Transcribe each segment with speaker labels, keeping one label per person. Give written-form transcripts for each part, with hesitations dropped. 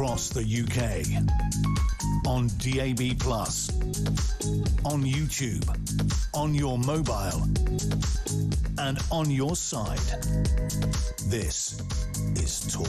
Speaker 1: across the UK, on DAB+, on YouTube, on your mobile, and on your side. This is Talk.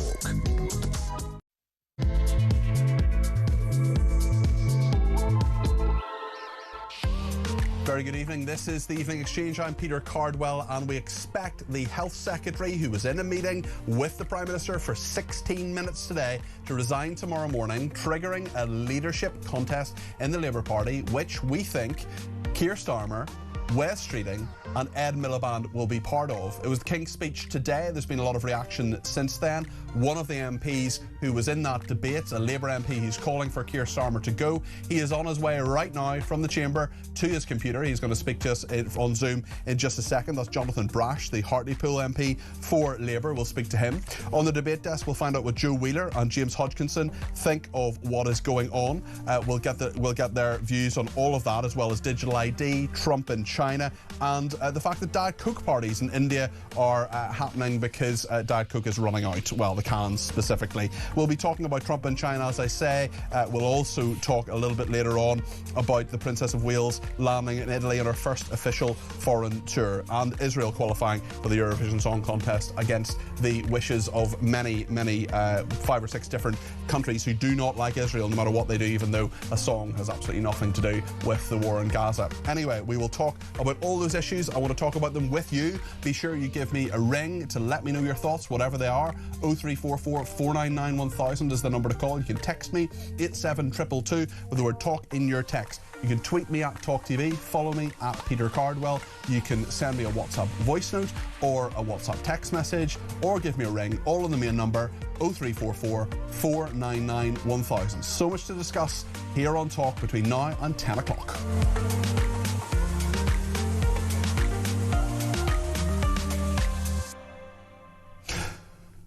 Speaker 2: Very good evening. This is the Evening Exchange. I'm Peter Cardwell, and we expect the Health Secretary, who was in a meeting with the Prime Minister for 16 minutes today, to resign tomorrow morning, triggering a leadership contest in the Labour Party, which we think Keir Starmer, Wes Streeting and Ed Miliband will be part of. It was the King's speech today. There's been a lot of reaction since then. One of the MPs who was in that debate, a Labour MP who's calling for Keir Starmer to go, he is on his way right now from the chamber to his computer. He's going to speak to us on Zoom in just a second. That's Jonathan Brash, the Hartlepool MP for Labour. We'll speak to him. On the debate desk, we'll find out what Joe Wheeler and James Hodgkinson think of what is going on. We'll get their views on all of that, as well as digital ID, Trump in China, and the fact that Diet Coke parties in India are happening because Diet Coke is running out. Well, the cans specifically. We'll be talking about Trump in China, as I say. We'll also talk a little bit later on about the Princess of Wales landing in Italy on her first official foreign tour, and Israel qualifying for the Eurovision Song Contest against the wishes of many 5 or 6 different countries who do not like Israel, no matter what they do, even though a song has absolutely nothing to do with the war in Gaza. Anyway, we will talk about all those issues. I want to talk about them with you. Be sure you give me a ring to let me know your thoughts, whatever they are. 0344 499 1000 is the number to call. You can text me 87222 with the word talk in your text. You can tweet me at talkTV, follow me at Peter Cardwell. You can send me a WhatsApp voice note or a WhatsApp text message, or give me a ring, all on the main number 0344 499 1000. So much to discuss here on Talk between now and 10 o'clock.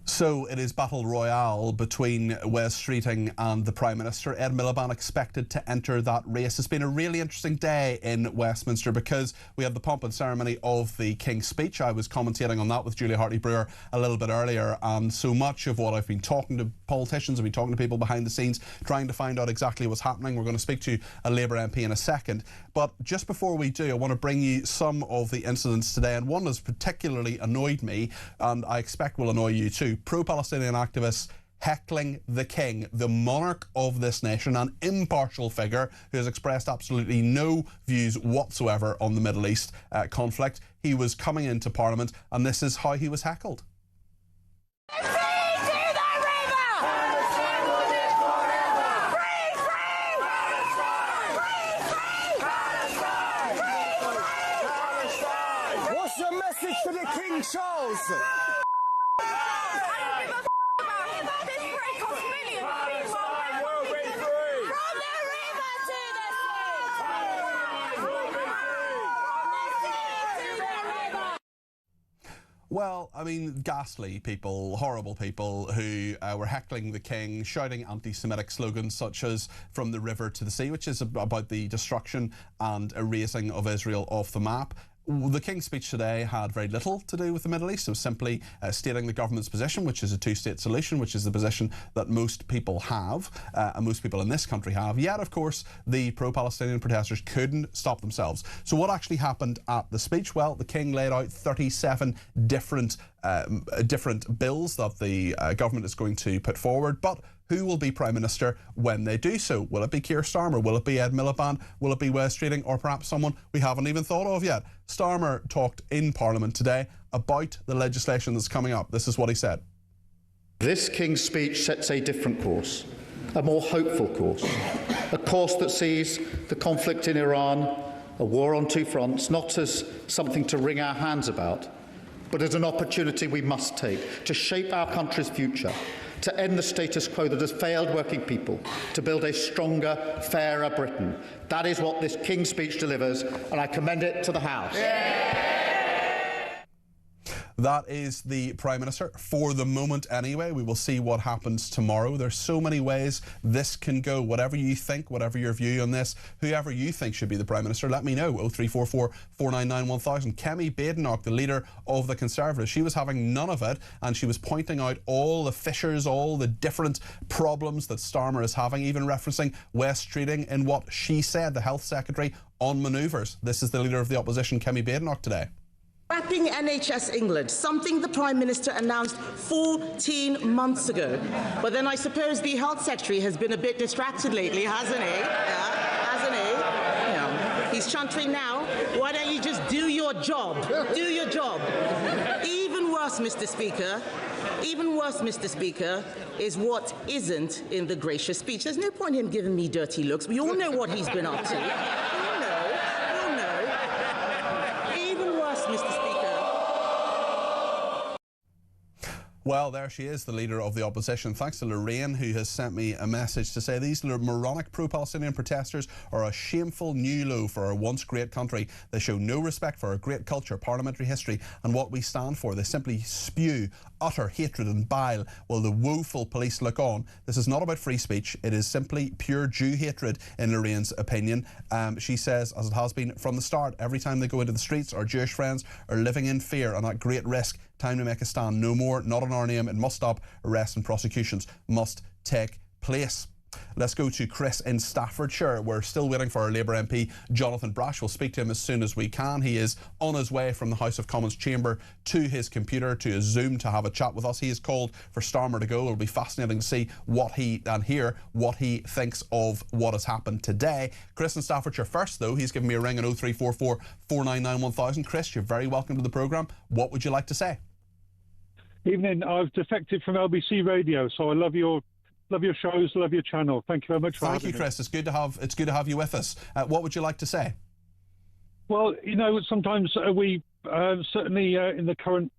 Speaker 2: So it is battle royale between Wes Streeting and the Prime Minister. Ed Miliband expected to enter that race. It's been a really interesting day in Westminster because we had the pomp and ceremony of the King's speech. I was commentating on that with Julia Hartley-Brewer a little bit earlier, and so much of what I've been talking to politicians, I've been talking to people behind the scenes, trying to find out exactly what's happening. We're going to speak to a Labour MP in a second. But just before we do, I want to bring you some of the incidents today, and one has particularly annoyed me, and I expect will annoy you too. Pro-Palestinian activists heckling the King, the monarch of this nation, an impartial figure who has expressed absolutely no views whatsoever on the Middle East conflict. He was coming into Parliament, and this is how he was heckled.
Speaker 3: What's your message to the King Charles?
Speaker 2: Well, I mean, ghastly people, horrible people who were heckling the King, shouting anti-Semitic slogans such as "from the river to the sea," which is about the destruction and erasing of Israel off the map. The King's speech today had very little to do with the Middle East. It was simply stating the government's position, which is a two-state solution, which is the position that most people have, and most people in this country have. Yet, of course, the pro-Palestinian protesters couldn't stop themselves. So what actually happened at the speech? Well, the King laid out 37 different bills that the government is going to put forward, but who will be Prime Minister when they do so? Will it be Keir Starmer? Will it be Ed Miliband? Will it be Wes Streeting? Or perhaps someone we haven't even thought of yet? Starmer talked in Parliament today about the legislation that's coming up. This is what he said.
Speaker 4: This King's speech sets a different course, a more hopeful course, a course that sees the conflict in Iran, a war on two fronts, not as something to wring our hands about, but as an opportunity we must take to shape our country's future, to end the status quo that has failed working people, to build a stronger, fairer Britain. That is what this King's speech delivers, and I commend it to the House. Yeah.
Speaker 2: That is the Prime Minister for the moment anyway. We will see what happens tomorrow. There's so many ways this can go. Whatever you think, whatever your view on this, whoever you think should be the Prime Minister, let me know. 0344 499 1000. Kemi Badenoch, the leader of the Conservatives, she was having none of it, and she was pointing out all the fissures, all the different problems that Starmer is having, even referencing West Streeting in what she said, the Health Secretary, on manoeuvres. This is the leader of the opposition, Kemi Badenoch, today.
Speaker 5: Scrapping NHS England, something the Prime Minister announced 14 months ago. But then I suppose the Health Secretary has been a bit distracted lately, hasn't he? Yeah, hasn't he? Yeah. He's chuntering now. Why don't you just do your job? Do your job. Even worse, Mr. Speaker, is what isn't in the gracious speech. There's no point in him giving me dirty looks. We all know what he's been up to. We'll know. Even worse, Mr. Speaker.
Speaker 2: Well, there she is, the leader of the opposition. Thanks to Lorraine, who has sent me a message to say these moronic pro-Palestinian protesters are a shameful new low for our once great country. They show no respect for our great culture, parliamentary history and what we stand for. They simply spew utter hatred and bile while the woeful police look on. This is not about free speech. It is simply pure Jew hatred, in Lorraine's opinion. She says, as it has been from the start, every time they go into the streets, our Jewish friends are living in fear and at great risk. Time to make a stand. No more, not in our name. It must stop. Arrests and prosecutions must take place. Let's go to Chris in Staffordshire. We're still waiting for our Labour MP, Jonathan Brash. We'll speak to him as soon as we can. He is on his way from the House of Commons chamber to his computer, to his Zoom, to have a chat with us. He has called for Starmer to go. It'll be fascinating to see hear what he thinks of what has happened today. Chris in Staffordshire first, though. He's given me a ring on 0344 499 1000. Chris, you're very welcome to the programme. What would you like to say?
Speaker 6: Evening. I've defected from LBC Radio, so I love your shows, love your channel. Thank you very much for having me.
Speaker 2: Thank you, Chris. It's good to have you with us. What would you like to say?
Speaker 6: Well, sometimes we certainly in the current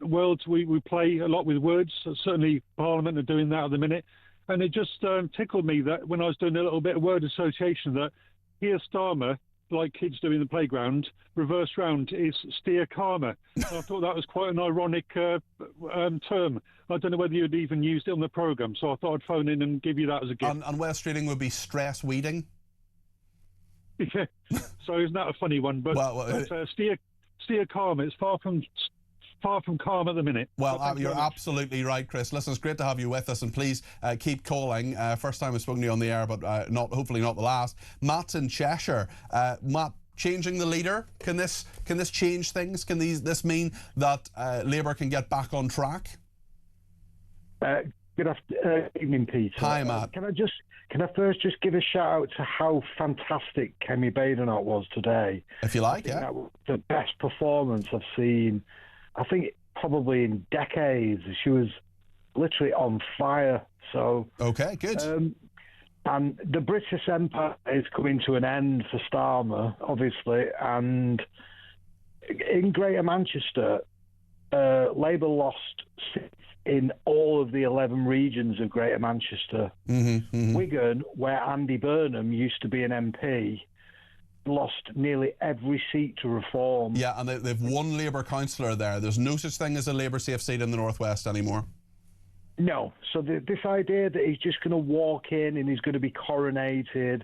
Speaker 6: world we play a lot with words. Certainly, Parliament are doing that at the minute, and it just tickled me that when I was doing a little bit of word association, that Keir Starmer, like kids do in the playground, reverse round is steer karma. I thought that was quite an ironic term. I don't know whether you'd even used it on the programme, so I thought I'd phone in and give you that as a gift.
Speaker 2: And West Streeting would be stress weeding?
Speaker 6: Yeah. So isn't that a funny one? But, steer karma. It's far from calm at the minute.
Speaker 2: Well, you're absolutely right, Chris. Listen, it's great to have you with us, and please keep calling. First time I've spoken to you on the air, but hopefully not the last. Matt's in Cheshire. Matt, changing the leader, can this change things? Can this mean that Labour can get back on track?
Speaker 7: Good evening, Peter.
Speaker 2: Hi, Matt.
Speaker 7: Can I first just give a shout out to how fantastic Kemi Badenoch was today?
Speaker 2: If you like, yeah.
Speaker 7: That was the best performance I've seen, I think, probably in decades. She was literally on fire. So
Speaker 2: okay, good.
Speaker 7: And the British Empire is coming to an end for Starmer, obviously, and in Greater Manchester, Labour lost seats in all of the 11 regions of Greater Manchester. Wigan, where Andy Burnham used to be an MP, lost nearly every seat to Reform.
Speaker 2: Yeah, and they've one Labour councillor there. There's no such thing as a Labour safe seat in the Northwest anymore.
Speaker 7: No. So this idea that he's just going to walk in and he's going to be coronated,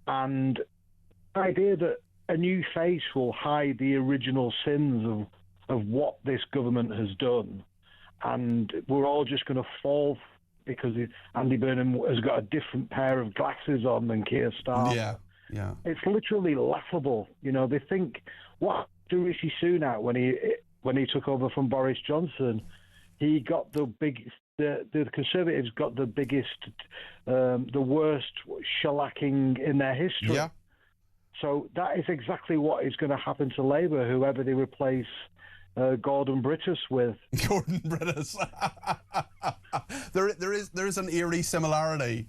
Speaker 7: and the idea that a new face will hide the original sins of what this government has done, and we're all just going to fall because Andy Burnham has got a different pair of glasses on than Keir Starmer.
Speaker 2: Yeah.
Speaker 7: It's literally laughable. They think, what do Rishi Sunak when he took over from Boris Johnson? He got the Conservatives got the biggest, the worst shellacking in their history.
Speaker 2: Yeah.
Speaker 7: So that is exactly what is going to happen to Labour, whoever they replace Gordon Brittas with.
Speaker 2: Gordon Brittas. there is an eerie similarity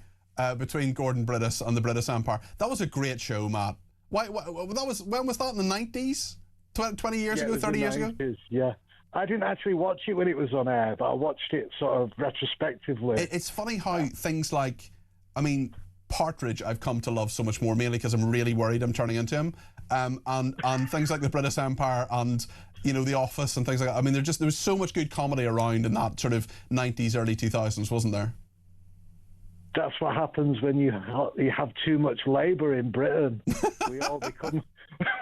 Speaker 2: between Gordon Brittas and the British Empire. That was a great show, Matt. When was that, in the 90s? 20 years ago, 30 years ago?
Speaker 7: Yeah. I didn't actually watch it when it was on air, but I watched it sort of retrospectively.
Speaker 2: It's funny how things like, Partridge I've come to love so much more, mainly because I'm really worried I'm turning into him. And things like the British Empire and you know, The Office and things like that. I mean, there was so much good comedy around in that sort of 90s, early 2000s, wasn't there?
Speaker 7: That's what happens when you have too much Labour in Britain.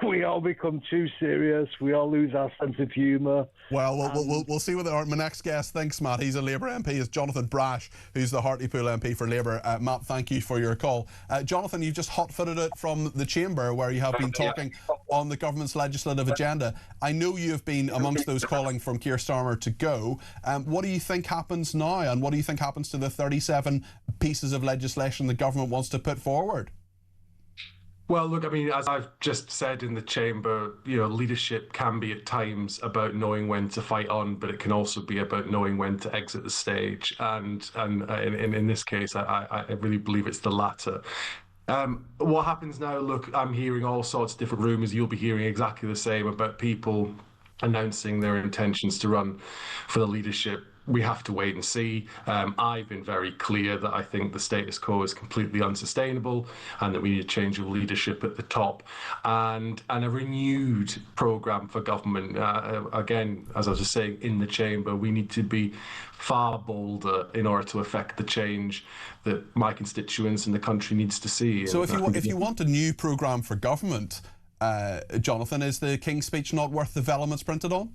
Speaker 7: We all become too serious. We all lose our sense of humour.
Speaker 2: Well, we'll see what my next guest thinks, Matt. He's a Labour MP. Is Jonathan Brash, who's the Hartlepool MP for Labour. Matt, thank you for your call. Jonathan, you've just hot-footed it from the chamber where you have been talking on the government's legislative agenda. I know you have been amongst those calling from Keir Starmer to go. What do you think happens now, and what do you think happens to the 37 pieces of legislation the government wants to put forward?
Speaker 8: Well, look, I mean, as I've just said in the chamber, you know, leadership can be at times about knowing when to fight on, but it can also be about knowing when to exit the stage. And in this case, I really believe it's the latter. What happens now? Look, I'm hearing all sorts of different rumours. You'll be hearing exactly the same about people announcing their intentions to run for the leadership. We have to wait and see. I've been very clear that I think the status quo is completely unsustainable and that we need a change of leadership at the top and a renewed programme for government. Again, as I was just saying in the chamber, we need to be far bolder in order to affect the change that my constituents and the country needs to see.
Speaker 2: So if you want a new programme for government, Jonathan, is the King's Speech not worth the vellum it's printed on?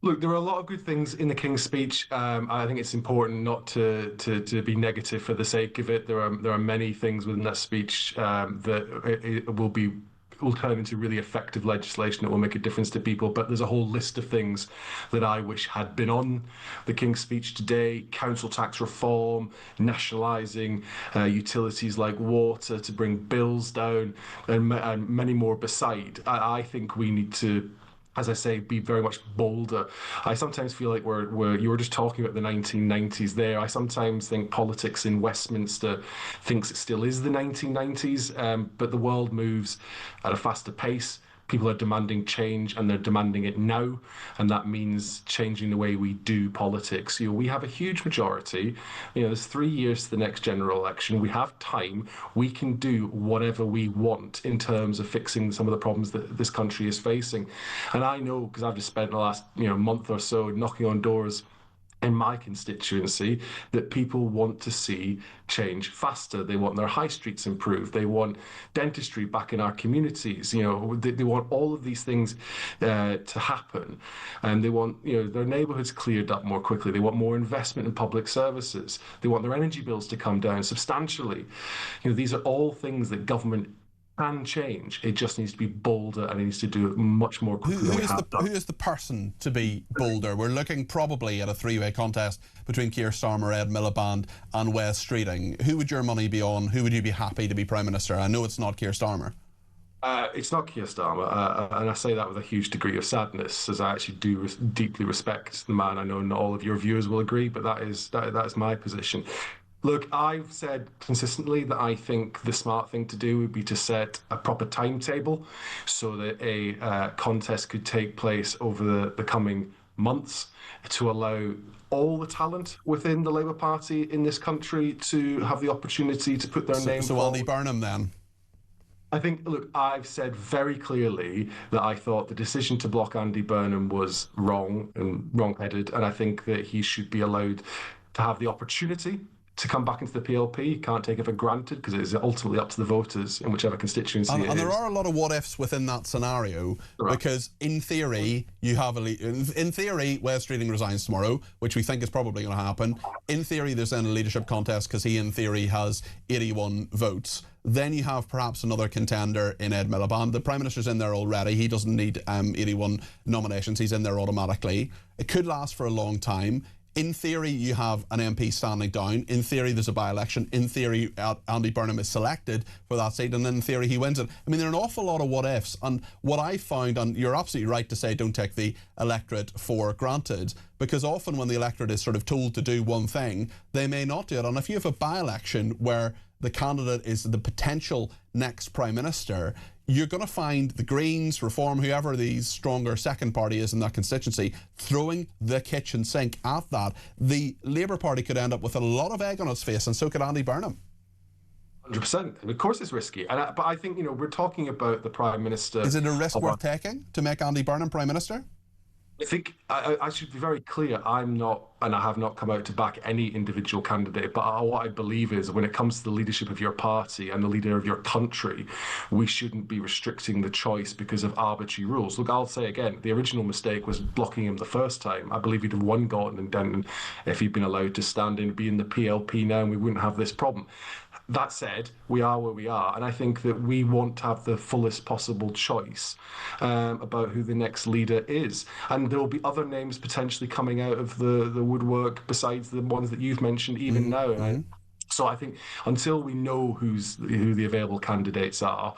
Speaker 8: Look, there are a lot of good things in the King's Speech. I think it's important not to be negative for the sake of it. There are many things within that speech that will turn into really effective legislation that will make a difference to people. But there's a whole list of things that I wish had been on the King's Speech today: council tax reform, nationalising utilities like water to bring bills down, and many more beside. I think we need to, as I say, be very much bolder. I sometimes feel like you were just talking about the 1990s there. I sometimes think politics in Westminster thinks it still is the 1990s, but the world moves at a faster pace. People are demanding change, and they're demanding it now, and that means changing the way we do politics. You know, we have a huge majority. You know, there's 3 years to the next general election. We have time. We can do whatever we want in terms of fixing some of the problems that this country is facing. And I know, because I've just spent the last month or so knocking on doors in my constituency, that people want to see change faster. They want their high streets improved. They want dentistry back in our communities. You know, they want all of these things to happen, and they want their neighbourhoods cleared up more quickly. They want more investment in public services. They want their energy bills to come down substantially. You know, these are all things that government can change. It just needs to be bolder, and it needs to do it much more quickly than we have done.
Speaker 2: Who is the person to be bolder? We're looking probably at a three-way contest between Keir Starmer, Ed Miliband and Wes Streeting. Who would your money be on? Who would you be happy to be Prime Minister? I know it's not Keir Starmer.
Speaker 8: It's not Keir Starmer, and I say that with a huge degree of sadness, as I actually do deeply respect the man. I know not all of your viewers will agree, but that is my position. Look, I've said consistently that I think the smart thing to do would be to set a proper timetable so that a contest could take place over the coming months to allow all the talent within the Labour Party in this country to have the opportunity to put their name forward.
Speaker 2: So Andy Burnham then?
Speaker 8: I think, look, I've said very clearly that I thought the decision to block Andy Burnham was wrong and wrong-headed, and I think that he should be allowed to have the opportunity to come back into the PLP. You can't take it for granted, because it is ultimately up to the voters in whichever constituency it is.
Speaker 2: And there are a lot of what-ifs within that scenario, right? Because in theory, you have in theory, Wes Streeting resigns tomorrow, which we think is probably going to happen. In theory, there's then a leadership contest because he, in theory, has 81 votes. Then you have perhaps another contender in Ed Miliband. The Prime Minister's in there already. He doesn't need 81 nominations. He's in there automatically. It could last for a long time. In theory, you have an MP standing down. In theory, there's a by-election. In theory, Andy Burnham is selected for that seat, and in theory, he wins it. I mean, there are an awful lot of what-ifs, and what I found, and you're absolutely right to say don't take the electorate for granted, because often when the electorate is sort of told to do one thing, they may not do it. And if you have a by-election where the candidate is the potential next Prime Minister, you're going to find the Greens, Reform, whoever the stronger second party is in that constituency, throwing the kitchen sink at that. The Labour Party could end up with a lot of egg on its face, and so could Andy Burnham.
Speaker 8: 100%. Of course it's risky. But I think, we're talking about the Prime Minister.
Speaker 2: Is it a risk worth taking to make Andy Burnham Prime Minister?
Speaker 8: I think I should be very clear. I'm not, and I have not come out to back any individual candidate. But what I believe is, when it comes to the leadership of your party and the leader of your country, we shouldn't be restricting the choice because of arbitrary rules. Look, I'll say again, the original mistake was blocking him the first time. I believe he'd have won Gorton and Denton if he'd been allowed to stand in, be in the PLP now, and we wouldn't have this problem. That said, we are where we are, and I think that we want to have the fullest possible choice about who the next leader is. And there will be other names potentially coming out of the woodwork besides the ones that you've mentioned even now. So I think until we know who the available candidates are,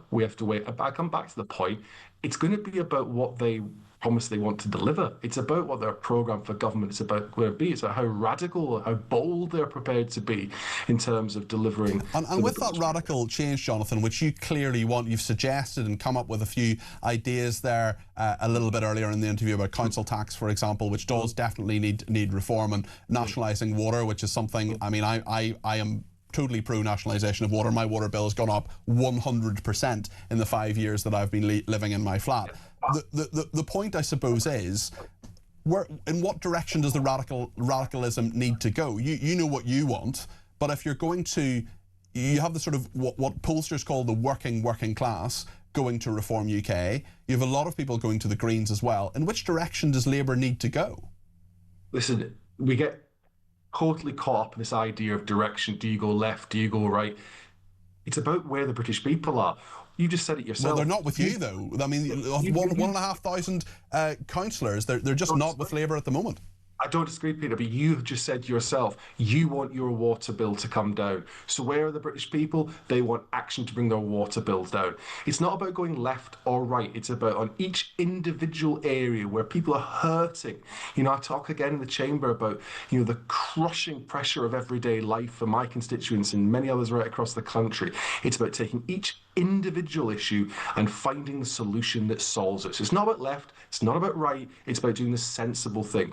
Speaker 8: we have to wait. I come back to the point. It's going to be about what they promise they want to deliver. It's about what their programme for government is about going to be. It's about how radical, how bold they're prepared to be in terms of delivering.
Speaker 2: And with that radical change, Jonathan, which you clearly want, you've suggested and come up with a few ideas there a little bit earlier in the interview about council tax, for example, which does definitely need reform, and nationalising water, which is something, I mean, I am totally pro-nationalisation of water. My water bill has gone up 100% in the 5 years that I've been living in my flat. The point, I suppose, is in what direction does the radicalism need to go? You know what you want, but if you're going to, you have the sort of what pollsters call the working class going to Reform UK. You have a lot of people going to the Greens as well. In which direction does Labour need to go?
Speaker 8: Listen, we get totally caught up in this idea of direction. Do you go left? Do you go right? It's about where the British people are. You just said it yourself.
Speaker 2: Well, they're not with you, though. I mean, 1,500 councillors, they're just not with Labour at the moment.
Speaker 8: I don't disagree, Peter, but you just said yourself, you want your water bill to come down. So where are the British people? They want action to bring their water bills down. It's not about going left or right. It's about on each individual area where people are hurting. I talk again in the chamber about, the crushing pressure of everyday life for my constituents and many others right across the country. It's about taking each individual issue and finding the solution that solves it. So it's not about left, it's not about right, it's about doing the sensible thing.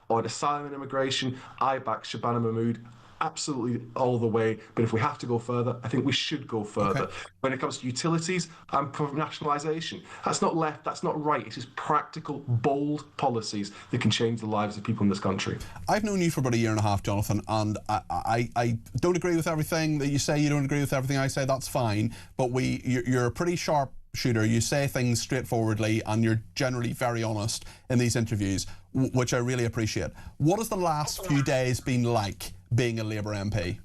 Speaker 8: On asylum and immigration, I back Shabana Mahmood absolutely all the way, but if we have to go further, I think we should go further. Okay. When it comes to utilities, I'm pro nationalisation. That's not left, that's not right. It's just practical, bold policies that can change the lives of people in this country.
Speaker 2: I've known you for about a year and a half, Jonathan, and I don't agree with everything that you say. You don't agree with everything I say. That's fine, but you're a pretty sharp shooter. You say things straightforwardly, and you're generally very honest in these interviews, which I really appreciate. What has the last few days been like being a Labour MP?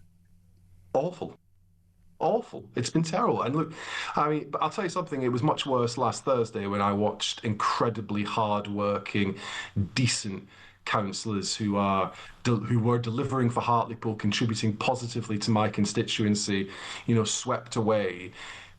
Speaker 8: Awful. It's been terrible. And look, I mean, but I'll tell you something, it was much worse last Thursday when I watched incredibly hard-working, decent councillors who were delivering for Hartlepool, contributing positively to my constituency, swept away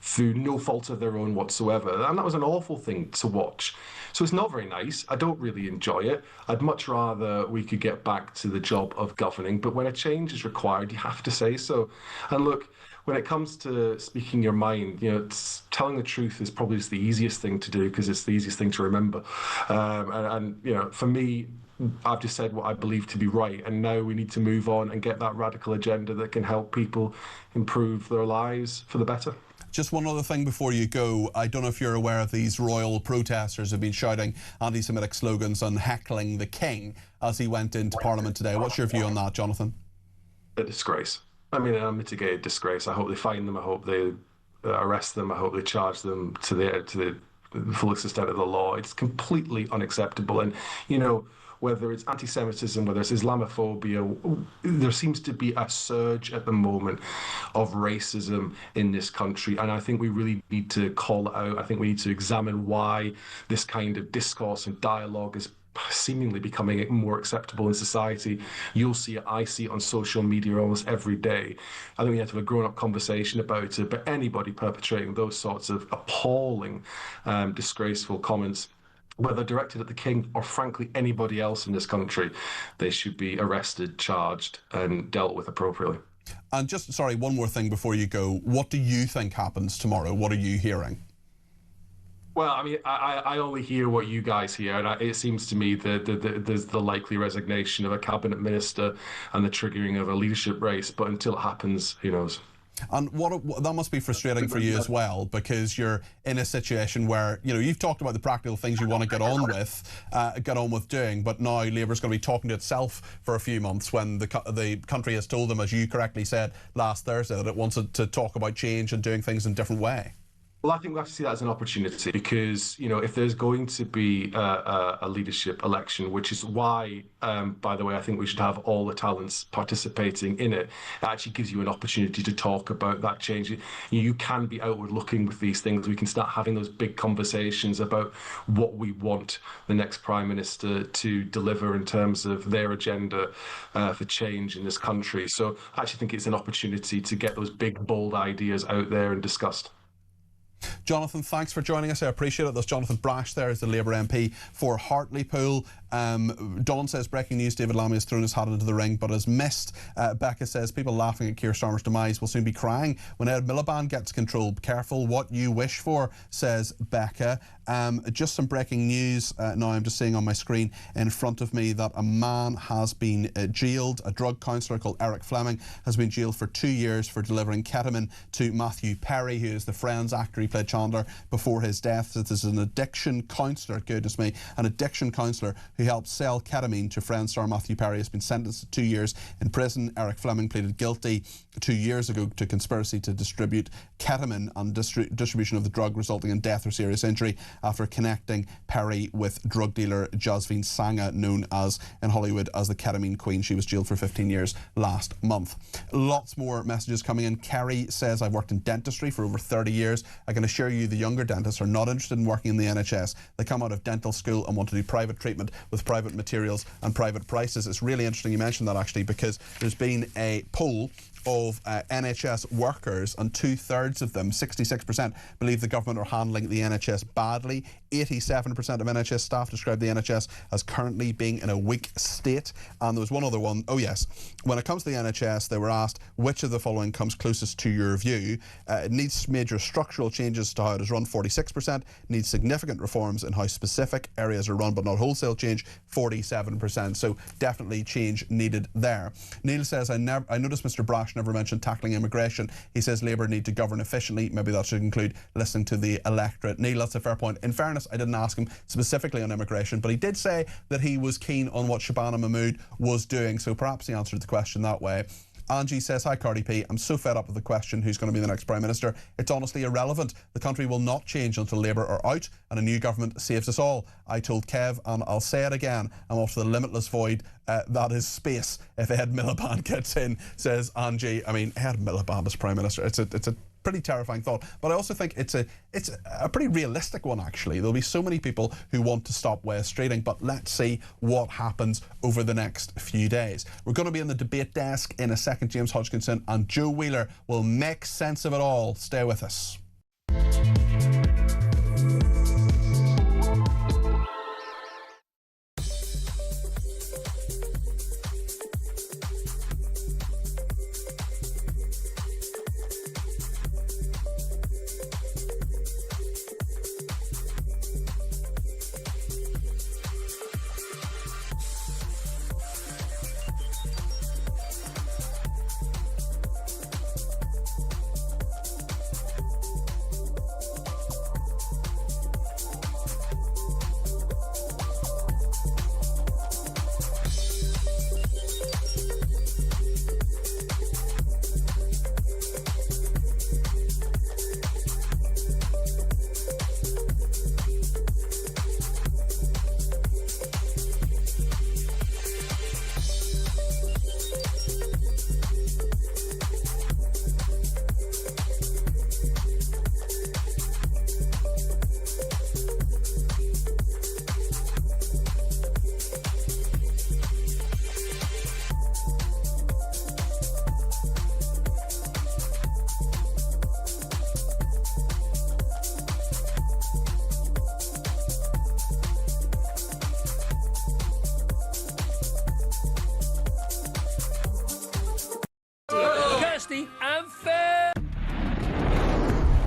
Speaker 8: through no fault of their own whatsoever. And that was an awful thing to watch. So it's not very nice. I don't really enjoy it. I'd much rather we could get back to the job of governing. But when a change is required, you have to say so. And look, when it comes to speaking your mind, telling the truth is probably just the easiest thing to do because it's the easiest thing to remember. And for me, I've just said what I believe to be right, and now we need to move on and get that radical agenda that can help people improve their lives for the better.
Speaker 2: Just one other thing before you go. I don't know if you're aware of these royal protesters who've been shouting anti-Semitic slogans and heckling the King as he went into Parliament today. What's your view on that, Jonathan?
Speaker 8: A disgrace. I mean, an unmitigated disgrace. I hope they find them. I hope they arrest them. I hope they charge them to the fullest extent of the law. It's completely unacceptable. And, whether it's anti-Semitism, whether it's Islamophobia, there seems to be a surge at the moment of racism in this country. And I think we really need to call it out. I think we need to examine why this kind of discourse and dialogue is seemingly becoming more acceptable in society. You'll see it, I see it on social media almost every day. I think we have to have a grown-up conversation about it, but anybody perpetrating those sorts of appalling, disgraceful comments, whether directed at the King or frankly anybody else in this country, they should be arrested, charged and dealt with appropriately.
Speaker 2: And just, sorry, one more thing before you go. What do you think happens tomorrow? What are you hearing?
Speaker 8: Well, I mean, I only hear what you guys hear, and it seems to me that there's the likely resignation of a cabinet minister and the triggering of a leadership race. But until it happens, who knows?
Speaker 2: And that must be frustrating for you as well, because you're in a situation where, you know, you've talked about the practical things you want to get on with doing, but now Labour's going to be talking to itself for a few months when the country has told them, as you correctly said last Thursday, that it wants to talk about change and doing things in a different way.
Speaker 8: Well, I think we have to see that as an opportunity, because, you know, if there's going to be a leadership election, which is why, by the way, I think we should have all the talents participating in it, it actually gives you an opportunity to talk about that change. You can be outward looking with these things. We can start having those big conversations about what we want the next Prime Minister to deliver in terms of their agenda for change in this country. So I actually think it's an opportunity to get those big, bold ideas out there and discussed.
Speaker 2: Jonathan, thanks for joining us. I appreciate it. That's Jonathan Brash there, is the Labour MP for Hartlepool. Dawn says, breaking news, David Lammy has thrown his hat into the ring but has missed. Becca says, people laughing at Keir Starmer's demise will soon be crying when Ed Miliband gets control. Careful what you wish for, says Becca. Just some breaking news now. I'm just seeing on my screen in front of me that a man has been jailed. A drug counsellor called Eric Fleming has been jailed for 2 years for delivering ketamine to Matthew Perry, who is the Friends actor. He played Chandler before his death. This is an addiction counsellor, goodness me, an addiction counsellor who helped sell ketamine to Friends star Matthew Perry has been sentenced to 2 years in prison. Eric Fleming pleaded guilty 2 years ago to conspiracy to distribute ketamine and distribution of the drug resulting in death or serious injury after connecting Perry with drug dealer Jasveen Sangha, known as in Hollywood as the ketamine queen. She was jailed for 15 years last month. Lots more messages coming in. Kerry says, I've worked in dentistry for over 30 years. I can assure you the younger dentists are not interested in working in the NHS. They come out of dental school and want to do private treatment with private materials and private prices. It's really interesting you mentioned that, actually, because there's been a poll of NHS workers, and 2/3 of them, 66%, believe the government are handling the NHS badly. 87% of NHS staff describe the NHS as currently being in a weak state. And there was one other one. Oh yes, when it comes to the NHS, they were asked which of the following comes closest to your view. It needs major structural changes to how it is run, 46%. Needs significant reforms in how specific areas are run but not wholesale change, 47%. So definitely change needed there. Neil says, I noticed Mr Brash never mentioned tackling immigration. He says Labour need to govern efficiently. Maybe that should include listening to the electorate. Neil, that's a fair point. In fairness, I didn't ask him specifically on immigration, but he did say that he was keen on what Shabana Mahmood was doing, so perhaps he answered the question that way. Angie says, hi Cardi P, I'm so fed up with the question who's going to be the next Prime Minister. It's honestly irrelevant. The country will not change until Labour are out and a new government saves us all. I told Kev, and I'll say it again, I'm off to the limitless void. That is space if Ed Miliband gets in, says Angie. I mean, Ed Miliband as Prime Minister, it's a pretty terrifying thought, but I also think it's a pretty realistic one, actually. There'll be so many people who want to stop West Streeting, but let's see what happens over the next few days. We're going to be on the debate desk in a second. James Hodgkinson and Joe Wheeler will make sense of it all. Stay with us.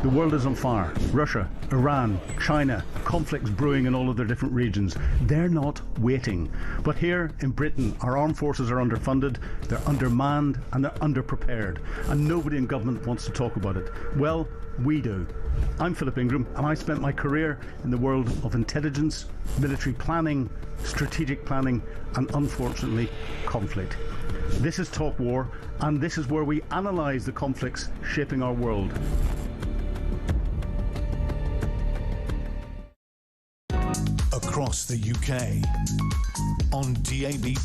Speaker 9: The world is on fire. Russia, Iran, China, conflicts brewing in all of their different regions. They're not waiting. But here in Britain, our armed forces are underfunded, they're undermanned, and they're underprepared. And nobody in government wants to talk about it. Well, we do. I'm Philip Ingram, and I spent my career in the world of intelligence, military planning, strategic planning, and unfortunately, conflict. This is Talk War, and this is where we analyse the conflicts shaping our world.
Speaker 1: Across the UK, on DAB+,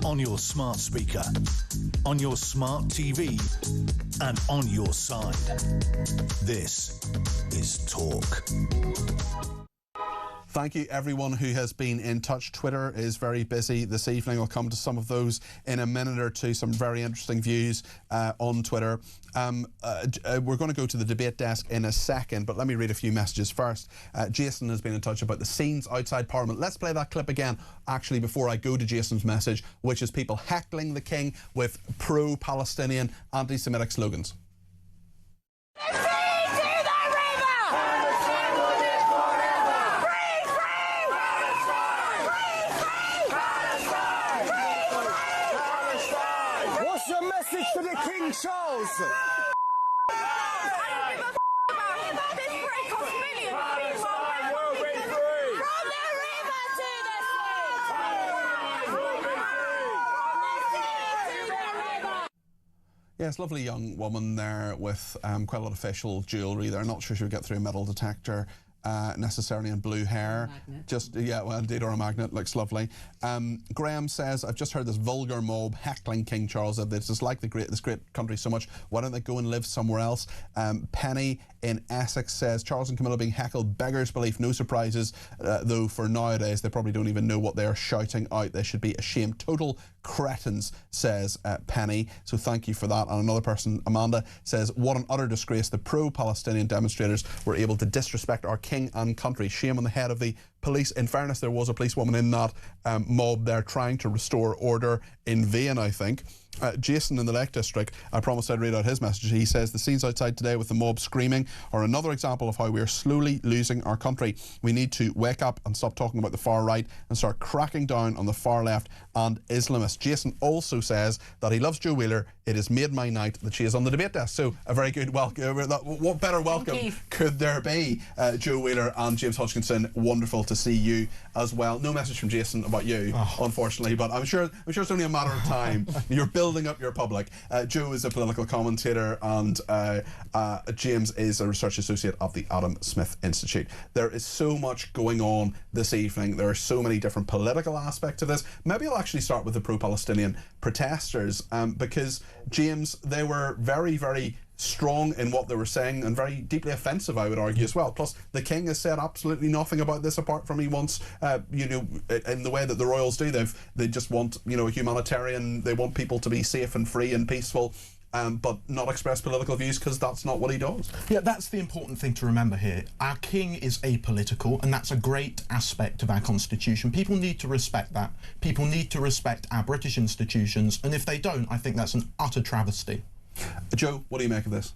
Speaker 1: on your smart speaker, on your smart TV, and on your side. This is Talk.
Speaker 2: Thank you everyone who has been in touch. Twitter is very busy this evening. I'll come to some of those in a minute or two. Some very interesting views on Twitter. We're going to go to the debate desk in a second, but let me read a few messages first. Jason has been in touch about the scenes outside Parliament. Let's play that clip again, actually, before I go to Jason's message, which is people heckling the King with pro-Palestinian, anti-Semitic slogans.
Speaker 3: To the King Charles.
Speaker 2: Yes, lovely young woman there with quite a lot of facial jewellery there. Not sure she would get through a metal detector. Necessarily in blue hair. Just, yeah, well, indeed, or a magnet. Looks lovely. Graham says, I've just heard this vulgar mob heckling King Charles. They dislike this great country so much. Why don't they go and live somewhere else? Penny in Essex says, Charles and Camilla being heckled beggars belief. No surprises, though, for nowadays. They probably don't even know what they are shouting out. They should be ashamed. Total cretins, says Penny. So thank you for that. And another person, Amanda, says, what an utter disgrace. The pro-Palestinian demonstrators were able to disrespect our king and country. Shame on the head of the police. In fairness, there was a policewoman in that mob there trying to restore order in vain, I think. Jason in the Lake District, I promised I'd read out his message. He says, the scenes outside today with the mob screaming are another example of how we are slowly losing our country. We need to wake up and stop talking about the far right and start cracking down on the far left and Islamists. Jason also says that he loves Jo Wheeler. It has made my night that she is on the debate desk. So a very good welcome. What better welcome could there be? Jo Wheeler and James Hodgkinson, wonderful to see you as well. No message from Jason about you, unfortunately, but I'm sure it's only a matter of time. You're building up your public. Jo is a political commentator and James is a research associate at the Adam Smith Institute. There is so much going on this evening. There are so many different political aspects of this. Maybe I'll actually start with the pro-Palestinian protesters because, James, they were very, very strong in what they were saying and very deeply offensive, I would argue, as well. Plus, the King has said absolutely nothing about this apart from he wants, in the way that the royals do, they just want, a humanitarian, they want people to be safe and free and peaceful. But not express political views because that's not what he does.
Speaker 10: Yeah, that's the important thing to remember here. Our king is apolitical, and that's a great aspect of our constitution. People need to respect that. People need to respect our British institutions, and if they don't, I think that's an utter travesty.
Speaker 2: Jo, what do you make of this?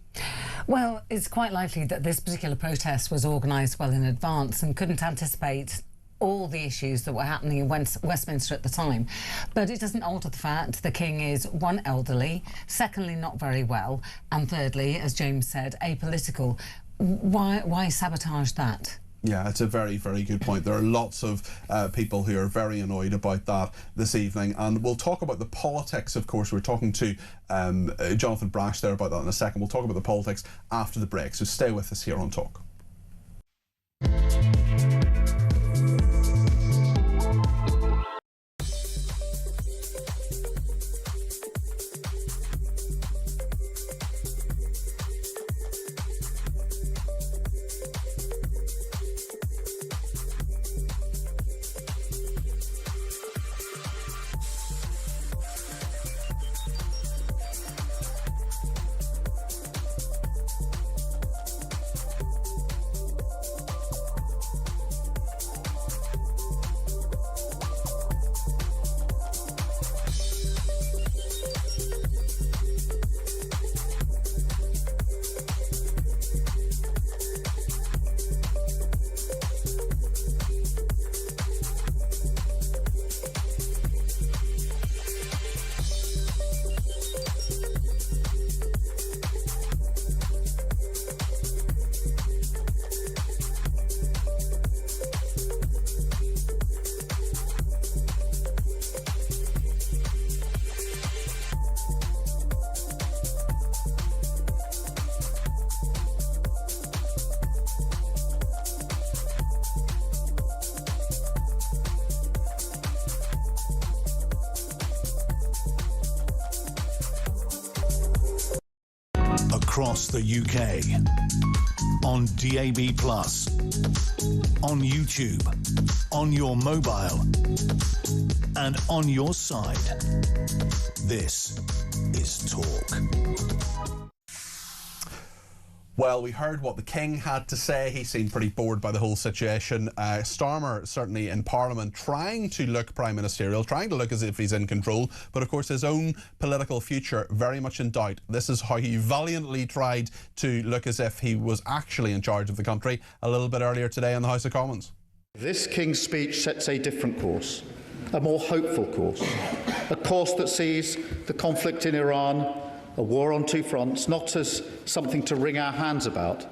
Speaker 11: Well, it's quite likely that this particular protest was organised well in advance and couldn't anticipate all the issues that were happening in Westminster at the time. But it doesn't alter the fact the King is, one, elderly, secondly, not very well, and thirdly, as James said, apolitical. Why sabotage that?
Speaker 2: Yeah, it's a very, very good point. There are lots of people who are very annoyed about that this evening, and we'll talk about the politics, of course. We're talking to Jonathan Brash there about that in a second. We'll talk about the politics after the break, so stay with us here on Talk.
Speaker 1: across the UK, on DAB+, on YouTube, on your mobile, and on your side. This is Talk.
Speaker 2: Well, we heard what the King had to say. He seemed pretty bored by the whole situation. Starmer, certainly in Parliament, trying to look prime ministerial, trying to look as if he's in control, but of course his own political future very much in doubt. This is how he valiantly tried to look as if he was actually in charge of the country a little bit earlier today in the House of Commons.
Speaker 4: This King's speech sets a different course, a more hopeful course, a course that sees the conflict in Iran, a war on two fronts, not as something to wring our hands about,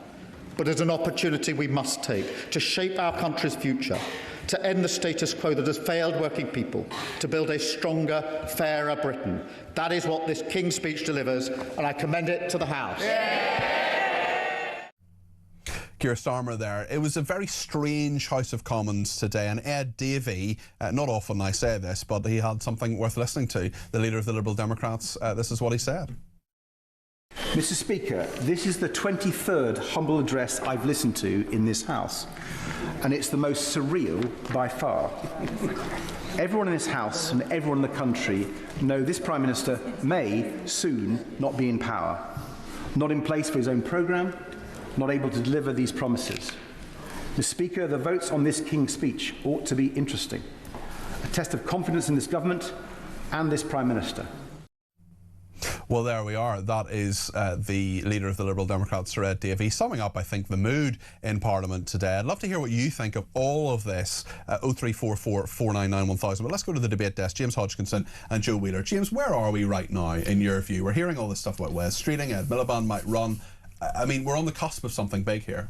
Speaker 4: but as an opportunity we must take to shape our country's future, to end the status quo that has failed working people, to build a stronger, fairer Britain. That is what this King's speech delivers, and I commend it to the House.
Speaker 2: Keir Starmer there. It was a very strange House of Commons today, and Ed Davey, not often I say this, but he had something worth listening to. The leader of the Liberal Democrats, this is what he said.
Speaker 12: Mr. Speaker, this is the 23rd humble address I've listened to in this House, and it's the most surreal by far. Everyone in this House and everyone in the country know this Prime Minister may soon not be in power, not in place for his own programme, not able to deliver these promises. Mr. Speaker, the votes on this King's speech ought to be interesting, a test of confidence in this government and this Prime Minister.
Speaker 2: Well, there we are. That is the leader of the Liberal Democrats, Sir Ed Davey, summing up, I think, the mood in Parliament today. I'd love to hear what you think of all of this. 0344 499 1000. But let's go to the debate desk. James Hodgkinson and Joe Wheeler. James, where are we right now, in your view? We're hearing all this stuff about Wes Streeting, Ed Miliband might run. I mean, we're on the cusp of something big here.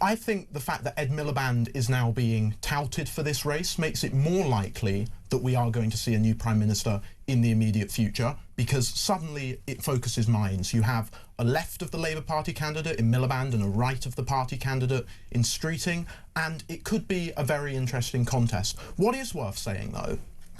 Speaker 10: I think the fact that Ed Miliband is now being touted for this race makes it more likely that we are going to see a new Prime Minister in the immediate future, because suddenly it focuses minds. You have a left of the Labour Party candidate in Miliband and a right of the party candidate in Streeting, and it could be a very interesting contest. What is worth saying, though,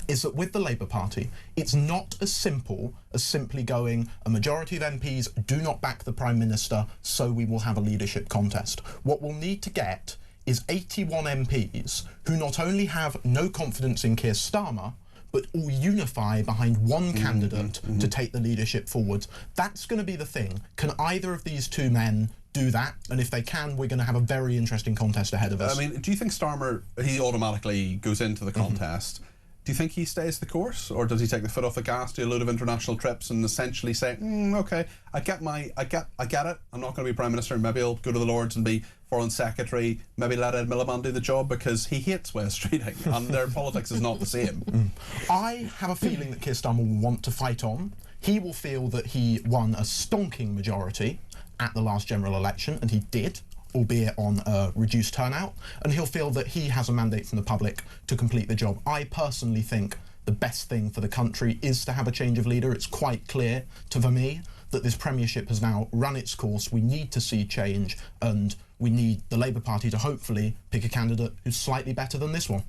Speaker 10: is that with the Labour Party, it's not as simple as simply going, a majority of MPs do not back the Prime Minister, so we will have a leadership contest. What we'll need to get is 81 MPs who not only have no confidence in Keir Starmer, but all unify behind one candidate to take the leadership forward. That's going to be the thing. Can either of these two men do that? And if they can, we're going to have a very interesting contest ahead of us.
Speaker 2: I mean, do you think Starmer, he automatically goes into the contest? Do you think he stays the course, or does he take the foot off the gas, do a load of international trips, and essentially say, "Okay, I get it. I'm not going to be Prime Minister. Maybe I'll go to the Lords and be Foreign Secretary. Maybe let Ed Miliband do the job because he hates Wes Streeting, and their politics is not the same."
Speaker 10: I have a feeling that Keir Starmer will want to fight on. He will feel that he won a stonking majority at the last general election, and he did, albeit on a reduced turnout, and he'll feel that he has a mandate from the public to complete the job. I personally think the best thing for the country is to have a change of leader. It's quite clear for me that this premiership has now run its course. We need to see change, and we need the Labour Party to hopefully pick a candidate who's slightly better than this one.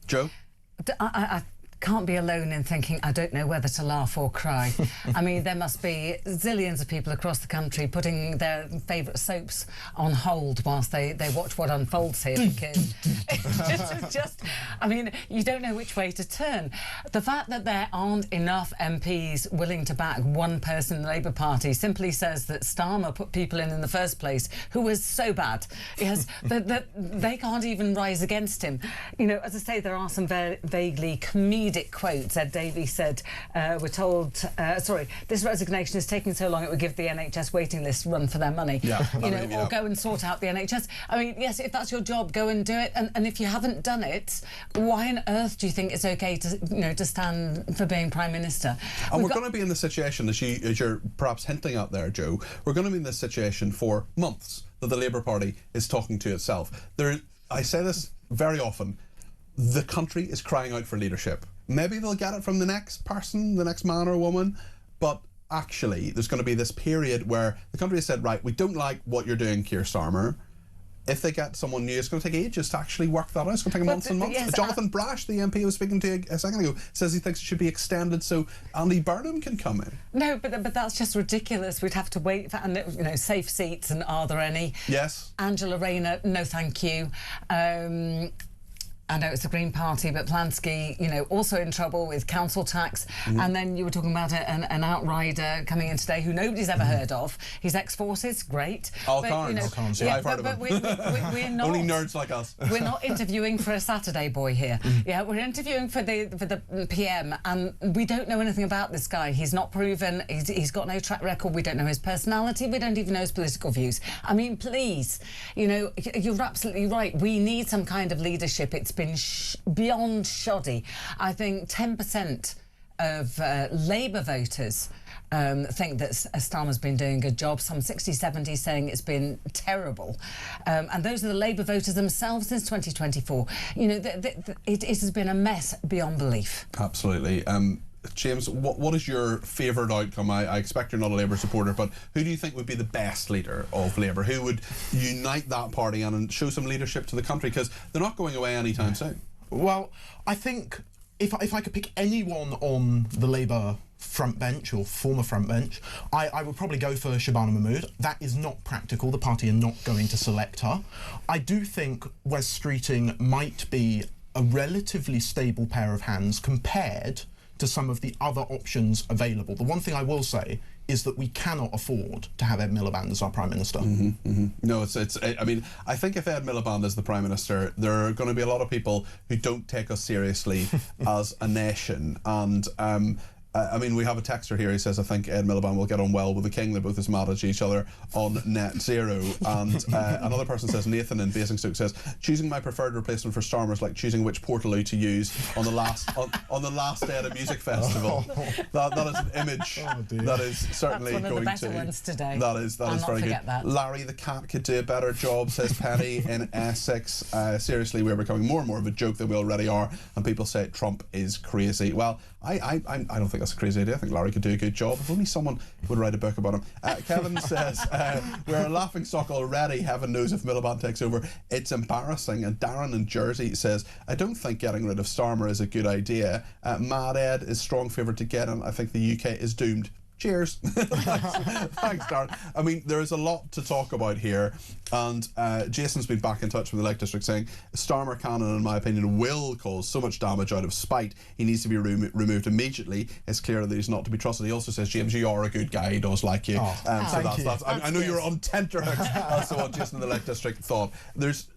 Speaker 2: Joe?
Speaker 11: I can't be alone in thinking I don't know whether to laugh or cry. I mean, there must be zillions of people across the country putting their favourite soaps on hold whilst they watch what unfolds here, because it's just, I mean, you don't know which way to turn. The fact that there aren't enough MPs willing to back one person in the Labour Party simply says that Starmer put people in the first place who was so bad. Yes, that they can't even rise against him. You know, as I say, there are some vaguely comedic quotes. Ed Davey said, we're told, this resignation is taking so long it would give the NHS waiting list run for their money. Or go and sort out the NHS. I mean, yes, if that's your job, go and do it. And if you haven't done it, why on earth do you think it's okay to stand for being Prime Minister?
Speaker 2: And we're going to be in this situation, as you're perhaps hinting at there, Joe, we're going to be in this situation for months that the Labour Party is talking to itself. I say this very often, the country is crying out for leadership. Maybe they'll get it from the next person, the next man or woman, but actually there's going to be this period where the country has said, right, we don't like what you're doing, Keir Starmer. if they get someone new, it's going to take ages to actually work that out. It's going to take months and months.
Speaker 11: Yes,
Speaker 2: Jonathan Brash, the MP I was speaking to a second ago, says he thinks it should be extended so Andy Burnham can come in.
Speaker 11: No, but that's just ridiculous. We'd have to wait for, and you know, safe seats, and are there any?
Speaker 2: Yes.
Speaker 11: Angela Rayner, no thank you. I know it's the Green Party, but Plansky, you know, also in trouble with council tax. And then you were talking about an outrider coming in today who nobody's ever heard of. He's ex-forces, great.
Speaker 2: Carnes.
Speaker 11: Yeah,
Speaker 2: I've heard of him.
Speaker 11: We're not.
Speaker 2: Only nerds like us.
Speaker 11: We're not interviewing for a Saturday boy here. Yeah, we're interviewing for the PM, and we don't know anything about this guy. He's not proven. He's got no track record. We don't know his personality. We don't even know his political views. I mean, please, you know, you're absolutely right. We need some kind of leadership. It's been beyond shoddy. I think 10% of Labour voters think that Starmer's been doing a good job. Some 60-70 saying it's been terrible. And those are the Labour voters themselves since 2024. You know, it has been a mess beyond belief.
Speaker 2: Absolutely. James, what is your favourite outcome? I expect you're not a Labour supporter, but who do you think would be the best leader of Labour? Who would unite that party and show some leadership to the country? Because they're not going away anytime soon.
Speaker 10: Well, I think if I could pick anyone on the Labour front bench or former front bench, I would probably go for Shabana Mahmood. That is not practical. The party are not going to select her. I do think Wes Streeting might be a relatively stable pair of hands compared to some of the other options available. The one thing I will say is that we cannot afford to have Ed Miliband as our Prime Minister.
Speaker 2: No, I mean, I think if Ed Miliband is the Prime Minister, there are going to be a lot of people who don't take us seriously as a nation. And I mean, we have a texter here who says, I think Ed Miliband will get on well with the King. They're both as mad as each other on net zero. And another person says, Nathan in Basingstoke says, choosing my preferred replacement for Starmer is like choosing which Portaloo to use on the last on the last day at a music festival. That is an image that is certainly
Speaker 11: That's one
Speaker 2: going
Speaker 11: of the better
Speaker 2: to.
Speaker 11: Ones today.
Speaker 2: That is very good.
Speaker 11: That.
Speaker 2: Larry the cat could do a better job, says Penny in Essex. Seriously, we're becoming more and more of a joke than we already are, and people say Trump is crazy. Well, I don't think that's a crazy idea. I think Larry could do a good job. If only someone would write a book about him. Kevin says, we're a laughing stock already. Heaven knows if Miliband takes over, it's embarrassing. And Darren in Jersey says, I don't think getting rid of Starmer is a good idea. Mad Ed is strong favourite to get him. I think the UK is doomed. Cheers. Thanks, Darren. I mean, there is a lot to talk about here, and Jason's been back in touch with the Lake District saying Starmer Cannon, in my opinion, will cause so much damage out of spite. He needs to be removed immediately. It's clear that he's not to be trusted. He also says, James, you are a good guy. He does like you. I know you're on tenterhooks as to what Jason in the Lake District thought. There's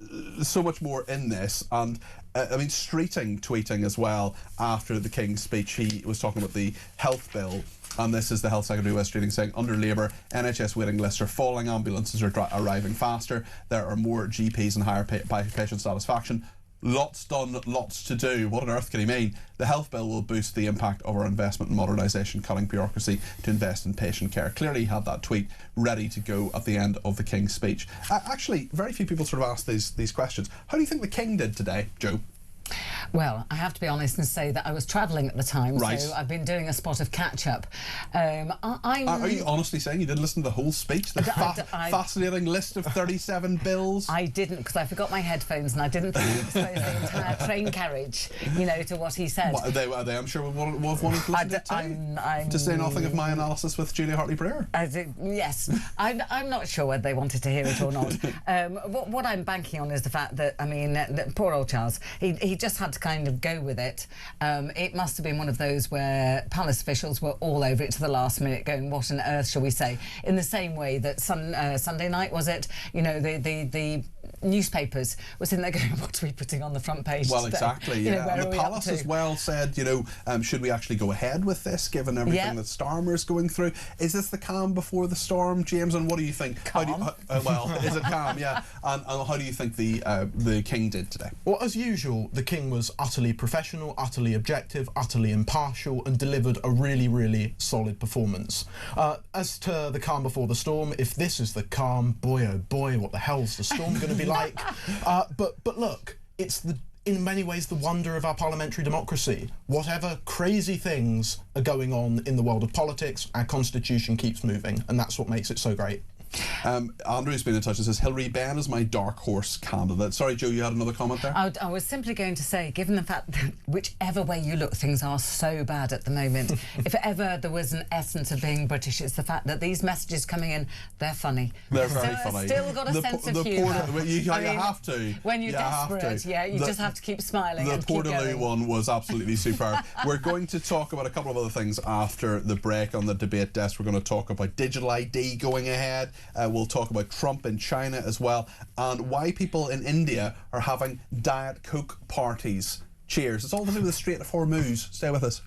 Speaker 2: so much more in this, and I mean, Streeting tweeting as well after the King's speech. He was talking about the health bill. And this is the Health Secretary Wes Streeting saying, under Labour, NHS waiting lists are falling, ambulances are arriving faster, there are more GPs and higher patient satisfaction. Lots done, lots to do. What on earth can he mean? The health bill will boost the impact of our investment in modernisation, cutting bureaucracy to invest in patient care. Clearly he had that tweet ready to go at the end of the King's speech. Actually, very few people sort of ask these questions. How do you think the King did today, Joe?
Speaker 11: Well, I have to be honest and say that I was travelling at the time,
Speaker 2: right.
Speaker 11: So I've been doing a spot of catch-up.
Speaker 2: Are you honestly saying you didn't listen to the whole speech? The fascinating list of 37 bills?
Speaker 11: I didn't, because I forgot my headphones and I didn't think he exposed the entire train carriage, you know, to what he said.
Speaker 2: What, are they I'm sure, would have wanted to listen to say nothing of my analysis with Julia Hartley-Brewer?
Speaker 11: Yes. I'm not sure whether they wanted to hear it or not. What I'm banking on is the fact that, I mean, poor old Charles, he just had to kind of go with it. It must have been one of those where palace officials were all over it to the last minute, going, what on earth shall we say? In the same way that Sunday night, was it? You know, the newspapers were sitting there going, what are we putting on the front page
Speaker 2: Well,
Speaker 11: today?
Speaker 2: exactly, yeah. And the palace as well said, you know, should we actually go ahead with this, given everything that Starmer's going through? Is this the calm before the storm, James? And what do you think?
Speaker 11: Calm?
Speaker 2: Well, is it calm? Yeah. And how do you think the King did today?
Speaker 10: Well, as usual, the King was utterly professional, utterly objective, utterly impartial, and delivered a really, really solid performance. As to the calm before the storm, if this is the calm, boy oh boy, what the hell's the storm going to be like? But look, it's in many ways the wonder of our parliamentary democracy. Whatever crazy things are going on in the world of politics, our constitution keeps moving, and that's what makes it so great.
Speaker 2: Andrew's been in touch and says, Hilary Benn is my dark horse candidate. Sorry, Joe, you had another comment there?
Speaker 11: I was simply going to say, given the fact that whichever way you look, things are so bad at the moment, if ever there was an essence of being British, it's the fact that these messages coming in, they're funny.
Speaker 2: They're very funny.
Speaker 11: Still got a sense of humour.
Speaker 2: You have to.
Speaker 11: When you're desperate, you just have to keep smiling and keep going.
Speaker 2: The Portaloo one was absolutely superb. We're going to talk about a couple of other things after the break on the debate desk. We're going to talk about digital ID going ahead. We'll talk about Trump in China as well, and why people in India are having Diet Coke parties. Cheers. It's all to do with the Strait of Hormuz. Stay with us.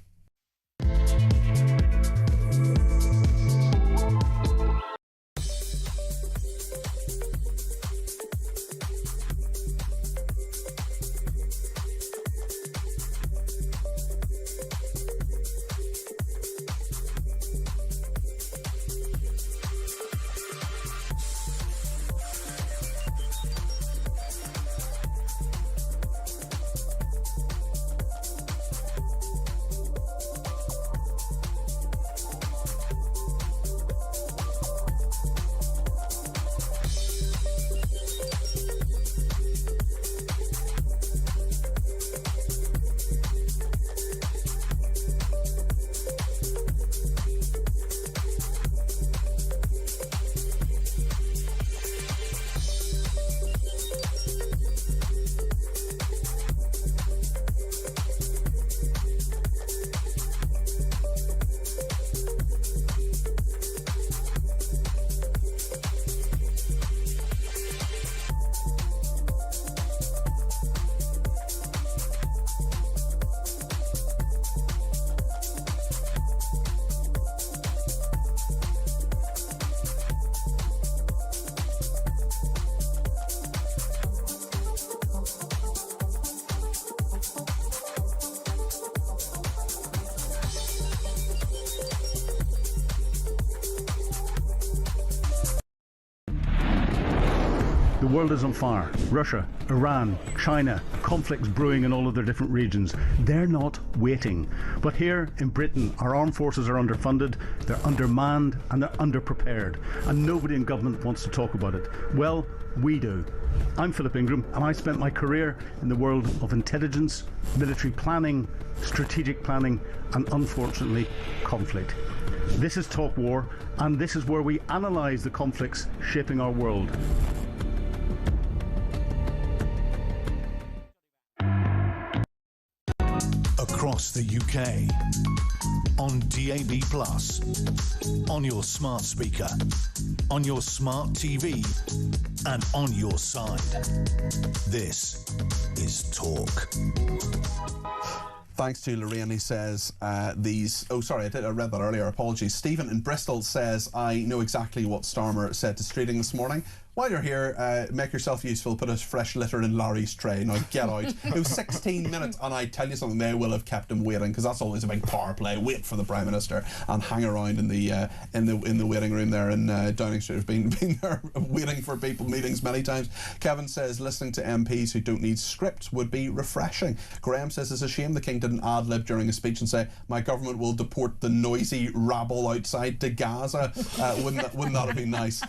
Speaker 9: The world is on fire. Russia, Iran, China, conflicts brewing in all of their different regions. They're not waiting. But here in Britain, our armed forces are underfunded, they're undermanned, and they're underprepared. And nobody in government wants to talk about it. Well, we do. I'm Philip Ingram, and I spent my career in the world of intelligence, military planning, strategic planning, and unfortunately, conflict. This is Talk War, and this is where we analyse the conflicts shaping our world.
Speaker 1: Across the UK, on DAB+, on your smart speaker, on your smart TV, and on your side. This is Talk.
Speaker 2: Thanks to Lorraine, he says these... Oh, sorry, I read that earlier. Apologies. Stephen in Bristol says, I know exactly what Starmer said to Streeting this morning. While you're here, make yourself useful, put a fresh litter in Larry's tray. Now get out. It was 16 minutes, and I tell you something, they will have kept him waiting, because that's always a big power play. Wait for the Prime Minister and hang around in the waiting room there in Downing Street. I've been there waiting for people, meetings many times. Kevin says listening to MPs who don't need script would be refreshing. Graham says it's a shame the King didn't ad-lib during a speech and say, my government will deport the noisy rabble outside to Gaza. Wouldn't that have been nice?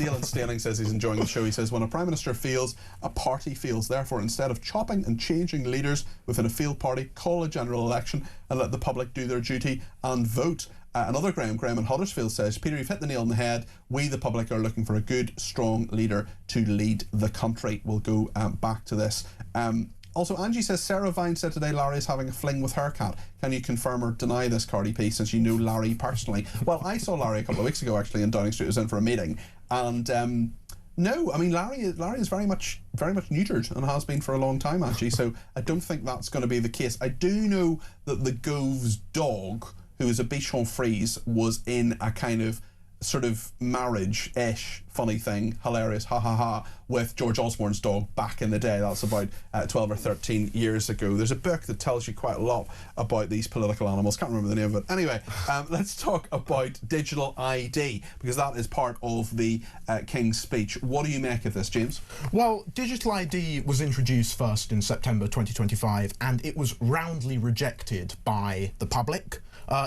Speaker 2: Dylan Staning says he's enjoying the show. He says, when a Prime Minister fails, a party fails. Therefore, instead of chopping and changing leaders within a failed party, call a general election and let the public do their duty and vote. Another Graham in Huddersfield says, Peter, you've hit the nail on the head. We, the public, are looking for a good, strong leader to lead the country. We'll go back to this. Also, Angie says, Sarah Vine said today Larry is having a fling with her cat. Can you confirm or deny this, Cardi P, since you know Larry personally? Well, I saw Larry a couple of weeks ago, actually, in Downing Street. I was in for a meeting. And no, I mean, Larry is very much neutered and has been for a long time, Angie. So I don't think that's going to be the case. I do know that the Gove's dog, who is a Bichon Frise, was in a kind of sort of marriage-ish funny thing, hilarious, ha ha ha, with George Osborne's dog back in the day. That's about 12 or 13 years ago. There's a book that tells you quite a lot about these political animals. Can't remember the name of it. Anyway, let's talk about digital ID, because that is part of the King's speech. What do you make of this, James?
Speaker 10: Well, digital ID was introduced first in September 2025, and it was roundly rejected by the public.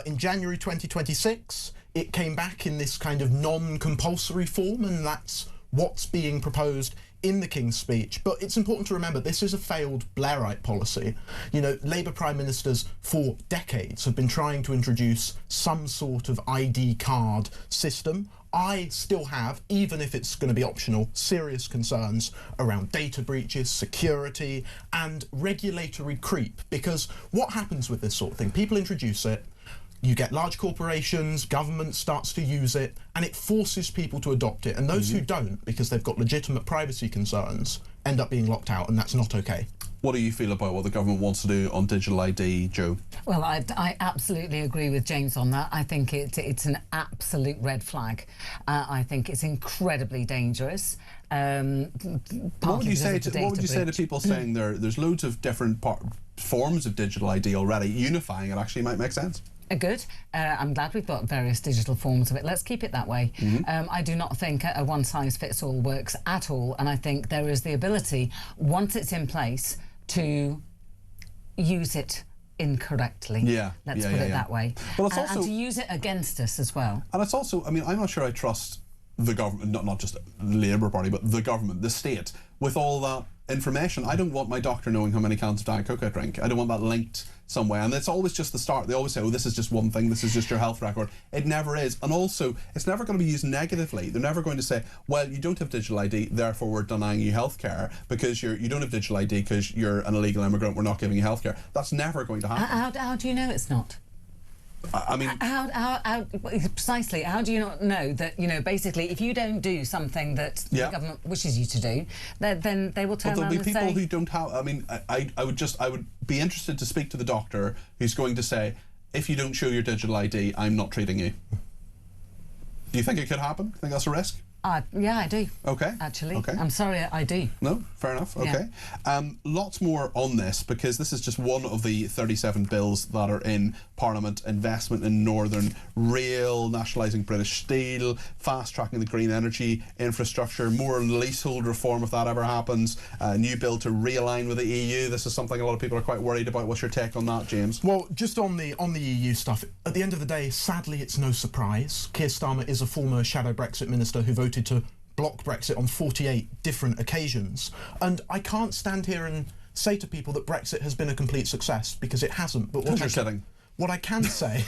Speaker 10: In January 2026, it came back in this kind of non-compulsory form, and that's what's being proposed in the King's Speech. But it's important to remember this is a failed Blairite policy. You know, Labour Prime Ministers for decades have been trying to introduce some sort of ID card system. I still have, even if it's going to be optional, serious concerns around data breaches, security, and regulatory creep. Because what happens with this sort of thing? People introduce it, you get large corporations, government starts to use it, and it forces people to adopt it. And those who don't, because they've got legitimate privacy concerns, end up being locked out, and that's not okay.
Speaker 2: What do you feel about what the government wants to do on digital ID, Joe?
Speaker 11: Well, I absolutely agree with James on that. I think it's an absolute red flag. I think it's incredibly dangerous.
Speaker 2: What would you say to people saying there's loads of different forms of digital ID already? Unifying it actually might make sense.
Speaker 11: Good. I'm glad we've got various digital forms of it. Let's keep it that way. I do not think a one-size-fits-all works at all, and I think there is the ability, once it's in place, to use it incorrectly. Let's put it that way.
Speaker 2: Well, it's also,
Speaker 11: and to use it against us as well.
Speaker 2: And it's also, I mean, I'm not sure I trust the government, not just the Labour Party, but the government, the state, with all that information. I don't want my doctor knowing how many cans of Diet Coke I drink. I don't want that linked some way. And it's always just the start. They always say, oh, this is just one thing, this is just your health record. It never is. And also, it's never going to be used negatively. They're never going to say, well, you don't have digital ID, therefore we're denying you healthcare because you don't have digital ID because you're an illegal immigrant, we're not giving you healthcare. That's never going to happen.
Speaker 11: How do you know it's not?
Speaker 2: I mean,
Speaker 11: how precisely? How do you not know that, you know, basically, if you don't do something that the government wishes you to do, then they will turn around and say...
Speaker 2: But there'll be people who don't have... I mean, I would be interested to speak to the doctor who's going to say, if you don't show your digital ID, I'm not treating you. Do you think it could happen? Think that's a risk?
Speaker 11: Yeah, I do.
Speaker 2: Okay.
Speaker 11: Actually.
Speaker 2: Okay.
Speaker 11: I'm sorry, I do.
Speaker 2: No, fair enough. Okay. Lots more on this, because this is just one of the 37 bills that are in Parliament. Investment in Northern Rail, nationalising British Steel, fast-tracking the green energy infrastructure, more leasehold reform if that ever happens, a new bill to realign with the EU. This is something a lot of people are quite worried about. What's your take on that, James?
Speaker 10: Well, just on the EU stuff, at the end of the day, sadly, it's no surprise. Keir Starmer is a former shadow Brexit minister who voted to block Brexit on 48 different occasions. And I can't stand here and say to people that Brexit has been a complete success, because it hasn't. But what I can say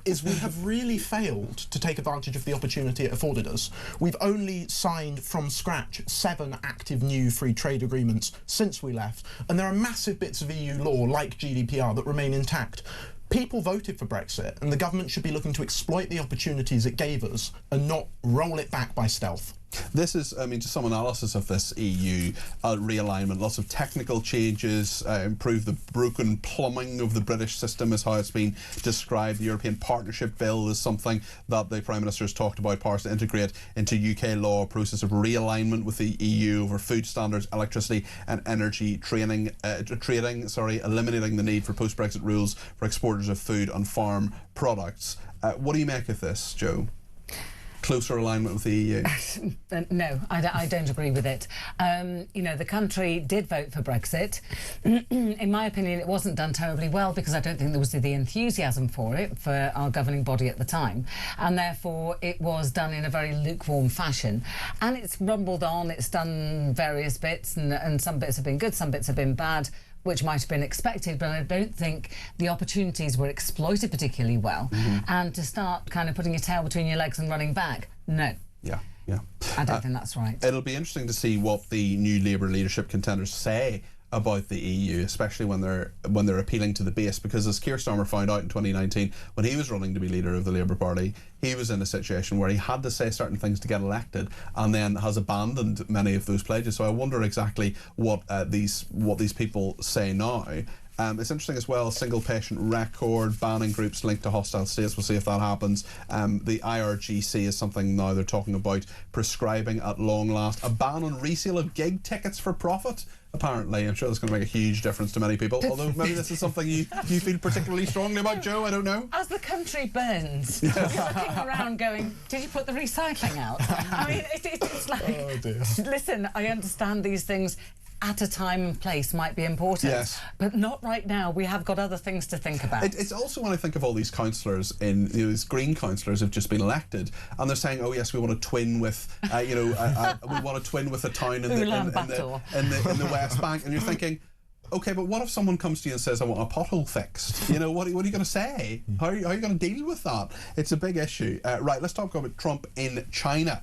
Speaker 10: is we have really failed to take advantage of the opportunity it afforded us. We've only signed from scratch 7 active new free trade agreements since we left, and there are massive bits of EU law, like GDPR, that remain intact. People voted for Brexit, and the government should be looking to exploit the opportunities it gave us and not roll it back by stealth.
Speaker 2: This is, I mean, just some analysis of this EU realignment. Lots of technical changes, improve the broken plumbing of the British system is how it's been described. The European Partnership Bill is something that the Prime Minister has talked about, powers to integrate into UK law, a process of realignment with the EU over food standards, electricity and energy trading, eliminating the need for post-Brexit rules for exporters of food and farm products. What do you make of this, Joe? Closer alignment with the EU?
Speaker 11: No, I don't agree with it. You know, the country did vote for Brexit. In my opinion, it wasn't done terribly well, because I don't think there was the enthusiasm for it for our governing body at the time, and therefore it was done in a very lukewarm fashion. And it's rumbled on, it's done various bits, and some bits have been good, some bits have been bad, which might have been expected, but I don't think the opportunities were exploited particularly well. And to start kind of putting your tail between your legs and running back, no.
Speaker 2: Yeah.
Speaker 11: I don't think that's right.
Speaker 2: It'll be interesting to see what the new Labour leadership contenders say about the EU, especially when they're appealing to the base, because as Keir Starmer found out in 2019, when he was running to be leader of the Labour Party, he was in a situation where he had to say certain things to get elected, and then has abandoned many of those pledges. So I wonder exactly what these people say now. It's interesting as well, single patient record, banning groups linked to hostile states. We'll see if that happens. The IRGC is something now they're talking about prescribing at long last. A ban on resale of gig tickets for profit. Apparently, I'm sure that's going to make a huge difference to many people. Although maybe this is something you feel particularly strongly about, Joe. I don't know.
Speaker 11: As the country burns, you're looking around going, did you put the recycling out? I mean, it's like,
Speaker 10: oh dear.
Speaker 11: Listen, I understand these things at a time and place might be important.
Speaker 2: Yes.
Speaker 11: But not right now. We have got other things to think about.
Speaker 2: It's also when I think of all these councillors these Green councillors have just been elected, and they're saying, "Oh yes, we want to twin with, we want to twin with a town in the West Bank," and you're thinking, okay, but what if someone comes to you and says, I want a pothole fixed? You know, what are you going to say? How are you going to deal with that? It's a big issue. Right, let's talk about Trump in China,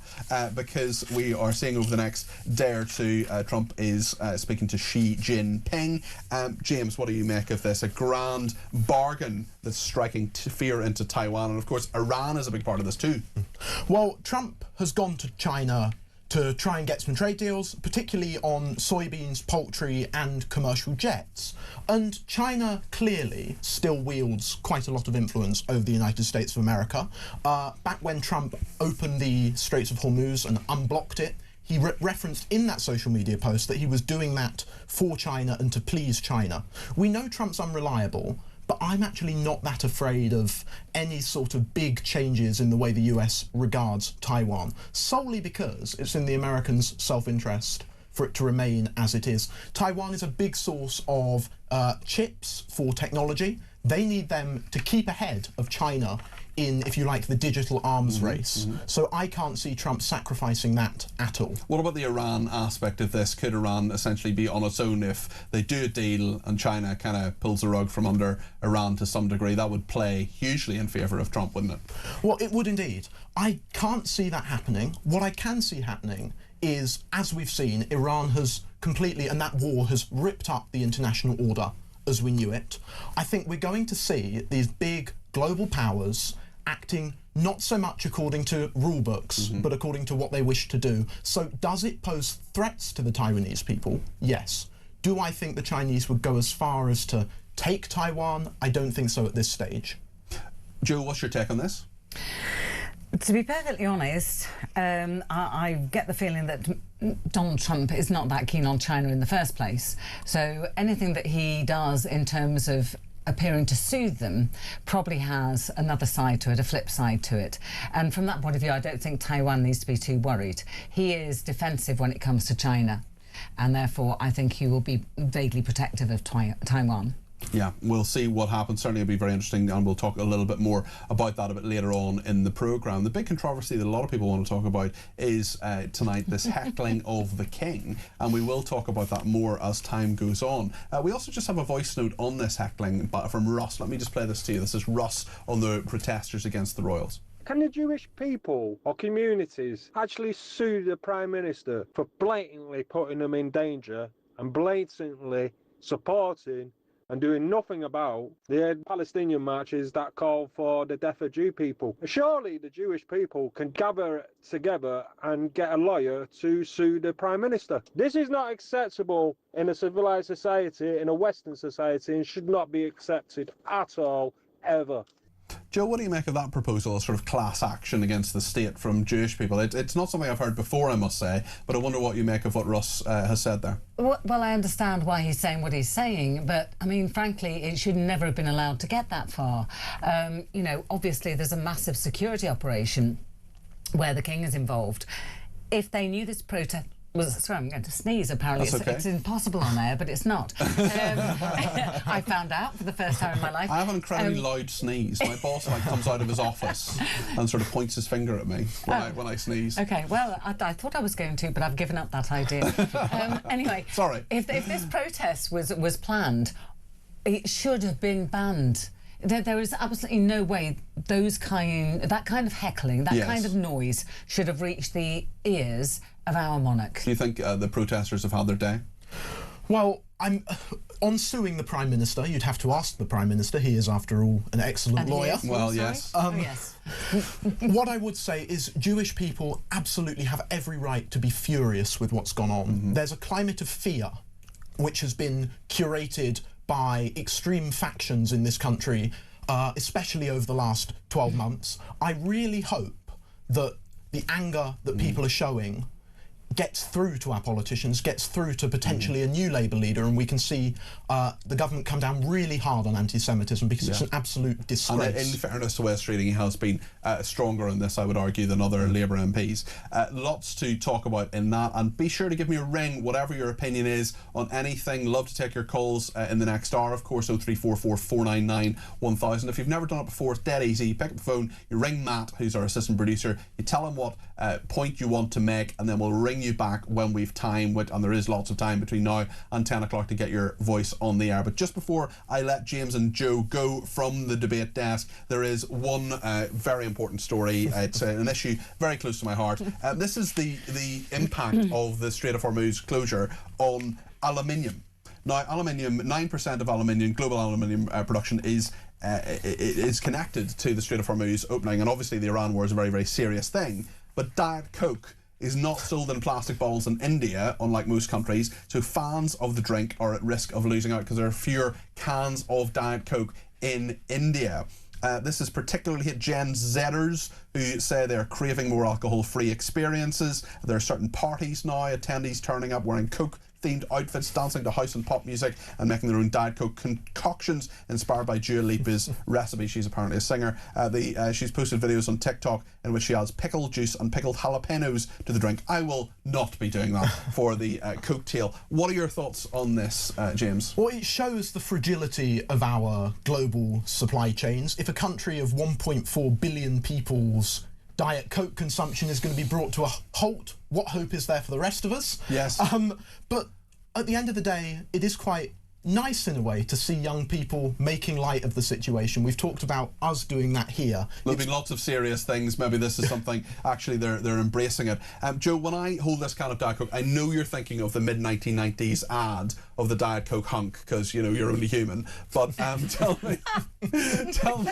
Speaker 2: because we are seeing over the next day or two, Trump is speaking to Xi Jinping. James, what do you make of this? A grand bargain that's striking fear into Taiwan, and of course Iran is a big part of this too.
Speaker 10: Well, Trump has gone to China to try and get some trade deals, particularly on soybeans, poultry and commercial jets. And China clearly still wields quite a lot of influence over the United States of America. Back when Trump opened the Straits of Hormuz and unblocked it, he referenced in that social media post that he was doing that for China and to please China. We know Trump's unreliable, but I'm actually not that afraid of any sort of big changes in the way the US regards Taiwan, solely because it's in the Americans' self-interest for it to remain as it is. Taiwan is a big source of chips for technology. They need them to keep ahead of China in, if you like, the digital arms race. So I can't see Trump sacrificing that at all.
Speaker 2: What about the Iran aspect of this? Could Iran essentially be on its own if they do a deal and China kind of pulls the rug from under Iran to some degree? That would play hugely in favour of Trump, wouldn't it?
Speaker 10: Well, it would indeed. I can't see that happening. What I can see happening is, as we've seen, Iran has completely, and that war has ripped up the international order as we knew it. I think we're going to see these big global powers acting not so much according to rule books, but according to what they wish to do. So does it pose threats to the Taiwanese people? Yes. Do I think the Chinese would go as far as to take Taiwan? I don't think so at this stage.
Speaker 2: Joe, what's your take on this?
Speaker 11: To be perfectly honest, I get the feeling that Donald Trump is not that keen on China in the first place. So anything that he does in terms of appearing to soothe them probably has another side to it, a flip side to it. And from that point of view, I don't think Taiwan needs to be too worried. He is defensive when it comes to China, and therefore I think he will be vaguely protective of Taiwan.
Speaker 2: Yeah, we'll see what happens. Certainly it'll be very interesting, and we'll talk a little bit more about that a bit later on in the programme. The big controversy that a lot of people want to talk about is tonight this heckling of the King, and we will talk about that more as time goes on. We also just have a voice note on this heckling from Russ. Let me just play this to you. This is Russ on the protesters against the royals.
Speaker 3: Can the Jewish people or communities actually sue the Prime Minister for blatantly putting them in danger and blatantly supporting and doing nothing about the Palestinian marches that call for the death of Jew people? Surely the Jewish people can gather together and get a lawyer to sue the Prime Minister. This is not acceptable in a civilized society, in a Western society, and should not be accepted at all, ever.
Speaker 2: Joe, what do you make of that proposal, a sort of class action against the state from Jewish people? It's not something I've heard before, I must say, but I wonder what you make of what Russ has said there.
Speaker 11: Well, I understand why he's saying what he's saying, but, I mean, frankly, it should never have been allowed to get that far. You know, obviously there's a massive security operation where the King is involved. If they knew this protest... Sorry, I'm going to sneeze, apparently.
Speaker 2: That's okay.
Speaker 11: It's impossible on air, but it's not. I found out for the first time in my life.
Speaker 2: I have an incredibly loud sneeze. My boss comes out of his office and sort of points his finger at me when I sneeze.
Speaker 11: OK, well, I thought I was going to, but I've given up that idea. Anyway,
Speaker 2: sorry.
Speaker 11: If this protest was planned, it should have been banned. There is absolutely no way that kind of heckling, that kind of noise should have reached the ears of our monarch.
Speaker 2: Do you think the protesters have had their day?
Speaker 10: Well, on suing the Prime Minister, you'd have to ask the Prime Minister. He is, after all, an excellent lawyer.
Speaker 2: Well, yes.
Speaker 11: Yes.
Speaker 10: What I would say is Jewish people absolutely have every right to be furious with what's gone on. There's a climate of fear which has been curated by extreme factions in this country, especially over the last 12 months. I really hope that the anger that people are showing gets through to our politicians, gets through to potentially a new Labour leader, and we can see the government come down really hard on anti-Semitism because it's an absolute disgrace.
Speaker 2: And in fairness to Wes Streeting, he has been stronger on this, I would argue, than other Labour MPs. Lots to talk about in that, and be sure to give me a ring, whatever your opinion is on anything. Love to take your calls in the next hour, of course, 0344 499 1000. If you've never done it before, it's dead easy. You pick up the phone, you ring Matt, who's our assistant producer, you tell him what point you want to make, and then we'll ring you back when we've time, and there is lots of time between now and 10 o'clock to get your voice on the air. But just before I let James and Joe go from the debate desk, there is one very important story. It's an issue very close to my heart. This is the impact of the Strait of Hormuz closure on aluminium. Now, aluminium, 9% of aluminium, global aluminium production is connected to the Strait of Hormuz opening, and obviously the Iran war is a very, very serious thing. But Diet Coke is not sold in plastic bottles in India, unlike most countries, so fans of the drink are at risk of losing out because there are fewer cans of Diet Coke in India. This has particularly hit Gen Zers, who say they're craving more alcohol-free experiences. There are certain parties now, attendees turning up wearing Coke themed outfits, dancing to house and pop music, and making their own Diet Coke concoctions inspired by Dua Lipa's recipe. She's apparently a singer. She's posted videos on TikTok in which she adds pickle juice and pickled jalapenos to the drink. I will not be doing that for the cocktail. What are your thoughts on this, James?
Speaker 10: Well, it shows the fragility of our global supply chains. If a country of 1.4 billion people's Diet Coke consumption is going to be brought to a halt, what hope is there for the rest of us?
Speaker 2: Yes.
Speaker 10: But at the end of the day, it is quite nice in a way to see young people making light of the situation. We've talked about us doing that here.
Speaker 2: There'll be lots of serious things. Maybe this is something actually they're embracing it. Joe, when I hold this can of Diet Coke, I know you're thinking of the mid-1990s ad of the Diet Coke hunk, because you're only human. But tell me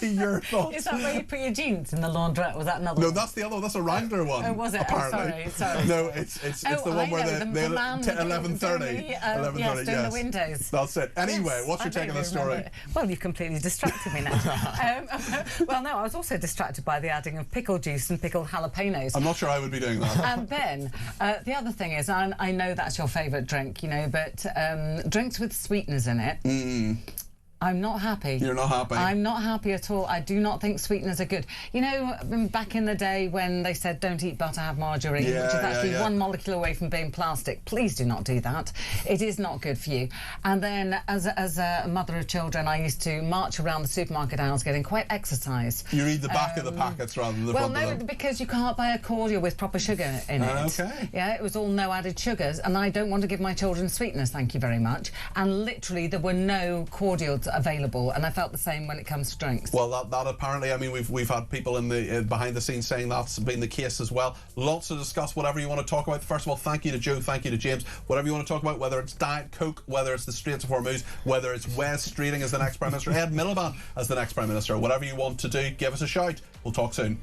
Speaker 2: your thoughts.
Speaker 11: Is that where you put your jeans in the laundrette? Was that another?
Speaker 2: No,
Speaker 11: one?
Speaker 2: That's the other. That's a Wrangler one.
Speaker 11: Oh, was it?
Speaker 2: Apparently.
Speaker 11: Oh, sorry.
Speaker 2: No, it's the one where the 11:30.
Speaker 11: Yes, doing the windows.
Speaker 2: That's it. Anyway,
Speaker 11: yes,
Speaker 2: what's your take on the story?
Speaker 11: Well, you've completely distracted me now. Well, no, I was also distracted by the adding of pickle juice and pickled jalapenos.
Speaker 2: I'm not sure I would be doing that.
Speaker 11: And then the other thing is, I know that's your favourite drink, but drinks with sweeteners in it. I'm not happy.
Speaker 2: You're not happy?
Speaker 11: I'm not happy at all. I do not think sweeteners are good. Back in the day when they said don't eat butter, have margarine, which is actually one molecule away from being plastic. Please do not do that. It is not good for you. And then as a mother of children, I used to march around the supermarket aisles getting quite exercise.
Speaker 2: You read the back of the packets rather than the front of them?
Speaker 11: Well, no, because you can't buy a cordial with proper sugar in it.
Speaker 2: Okay.
Speaker 11: Yeah, it was all no added sugars, and I don't want to give my children sweeteners, thank you very much. And literally there were no cordials available, and I felt the same when it comes to drinks.
Speaker 2: Well, that apparently, I mean, we've had people in the behind the scenes saying that's been the case as well. Lots to discuss. Whatever you want to talk about. First of all, thank you to Joe, thank you to James. Whatever you want to talk about, whether it's Diet Coke, whether it's the Straits of Hormuz, whether it's Wes Streeting as the next Prime Minister, Ed Miliband as the next Prime Minister, whatever you want to do, give us a shout. We'll talk soon.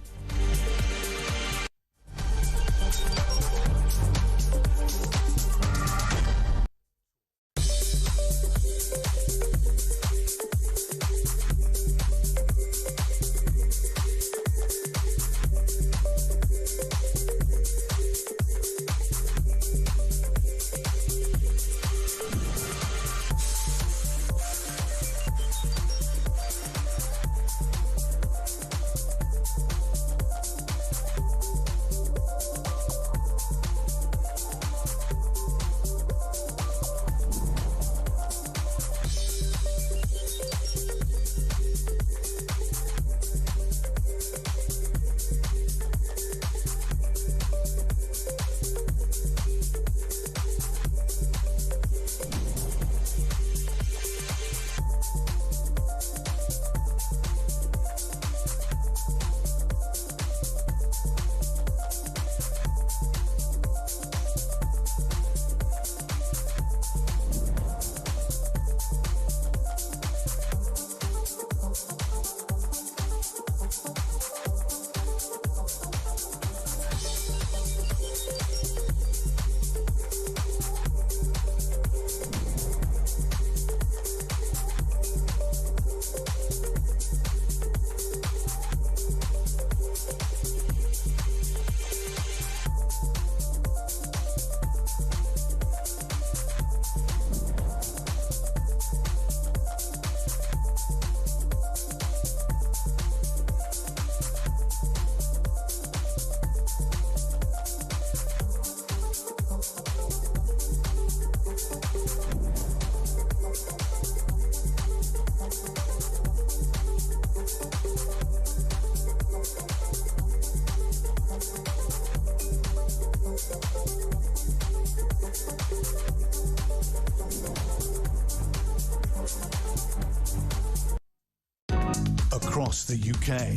Speaker 1: across the UK.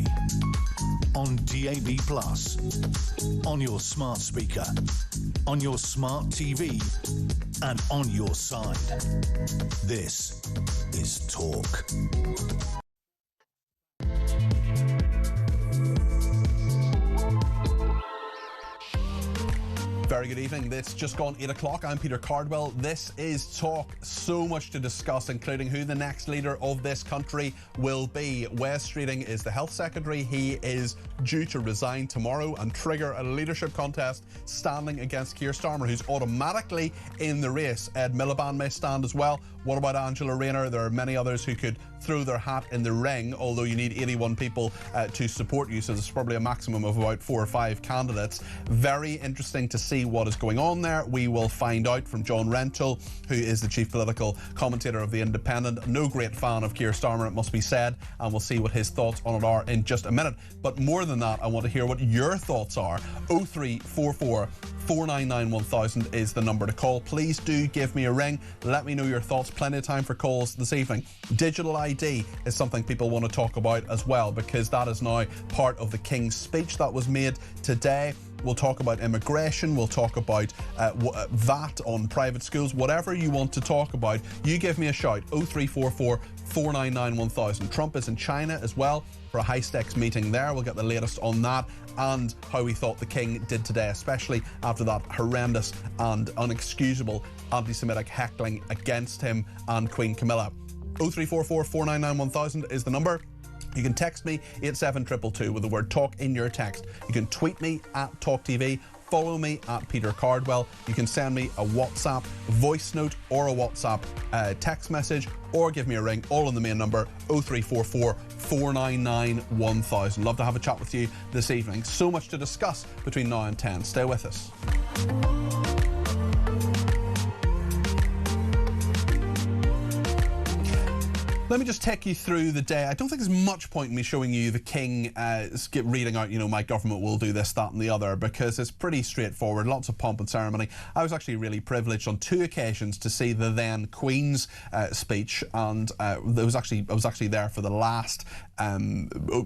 Speaker 1: On DAB+, on your smart speaker, on your smart TV, and on your side. This is Talk.
Speaker 2: Very good evening. It's just gone 8 o'clock. I'm Peter Cardwell. This is Talk. So much to discuss, including who the next leader of this country will be. Wes Streeting is the Health Secretary. He is due to resign tomorrow and trigger a leadership contest standing against Keir Starmer, who's automatically in the race. Ed Miliband may stand as well. What about Angela Rayner? There are many others who could throw their hat in the ring, although you need 81 people to support you, so there's probably a maximum of about 4 or 5 candidates. Very interesting to see what is going on there. We will find out from John Rentoul, who is the chief political commentator of The Independent. No great fan of Keir Starmer, it must be said, and we'll see what his thoughts on it are in just a minute. But more than that, I want to hear what your thoughts are. 0344 499 1000 is the number to call. Please do give me a ring. Let me know your thoughts. Plenty of time for calls this evening. Digital ID is something people want to talk about as well, because that is now part of the King's speech that was made today. We'll talk about immigration. We'll talk about VAT on private schools. Whatever you want to talk about, you give me a shout. 0344 499 1000. Trump is in China as well for a high-stakes meeting there. We'll get the latest on that and how we thought the King did today, especially after that horrendous and unexcusable anti-Semitic heckling against him and Queen Camilla. 0344 499 1000 is the number. You can text me 87222 with the word talk in your text. You can tweet me at talkTV. Follow me at Peter Cardwell. You can send me a WhatsApp voice note or a WhatsApp text message, or give me a ring, all on the main number 0344 499 1000. Love to have a chat with you this evening. So much to discuss between now and 10. Stay with us. Let me just take you through the day. I don't think there's much point in me showing you the King reading out, my government will do this, that and the other, because it's pretty straightforward, lots of pomp and ceremony. I was actually really privileged on 2 occasions to see the then Queen's speech, and I was actually there for the last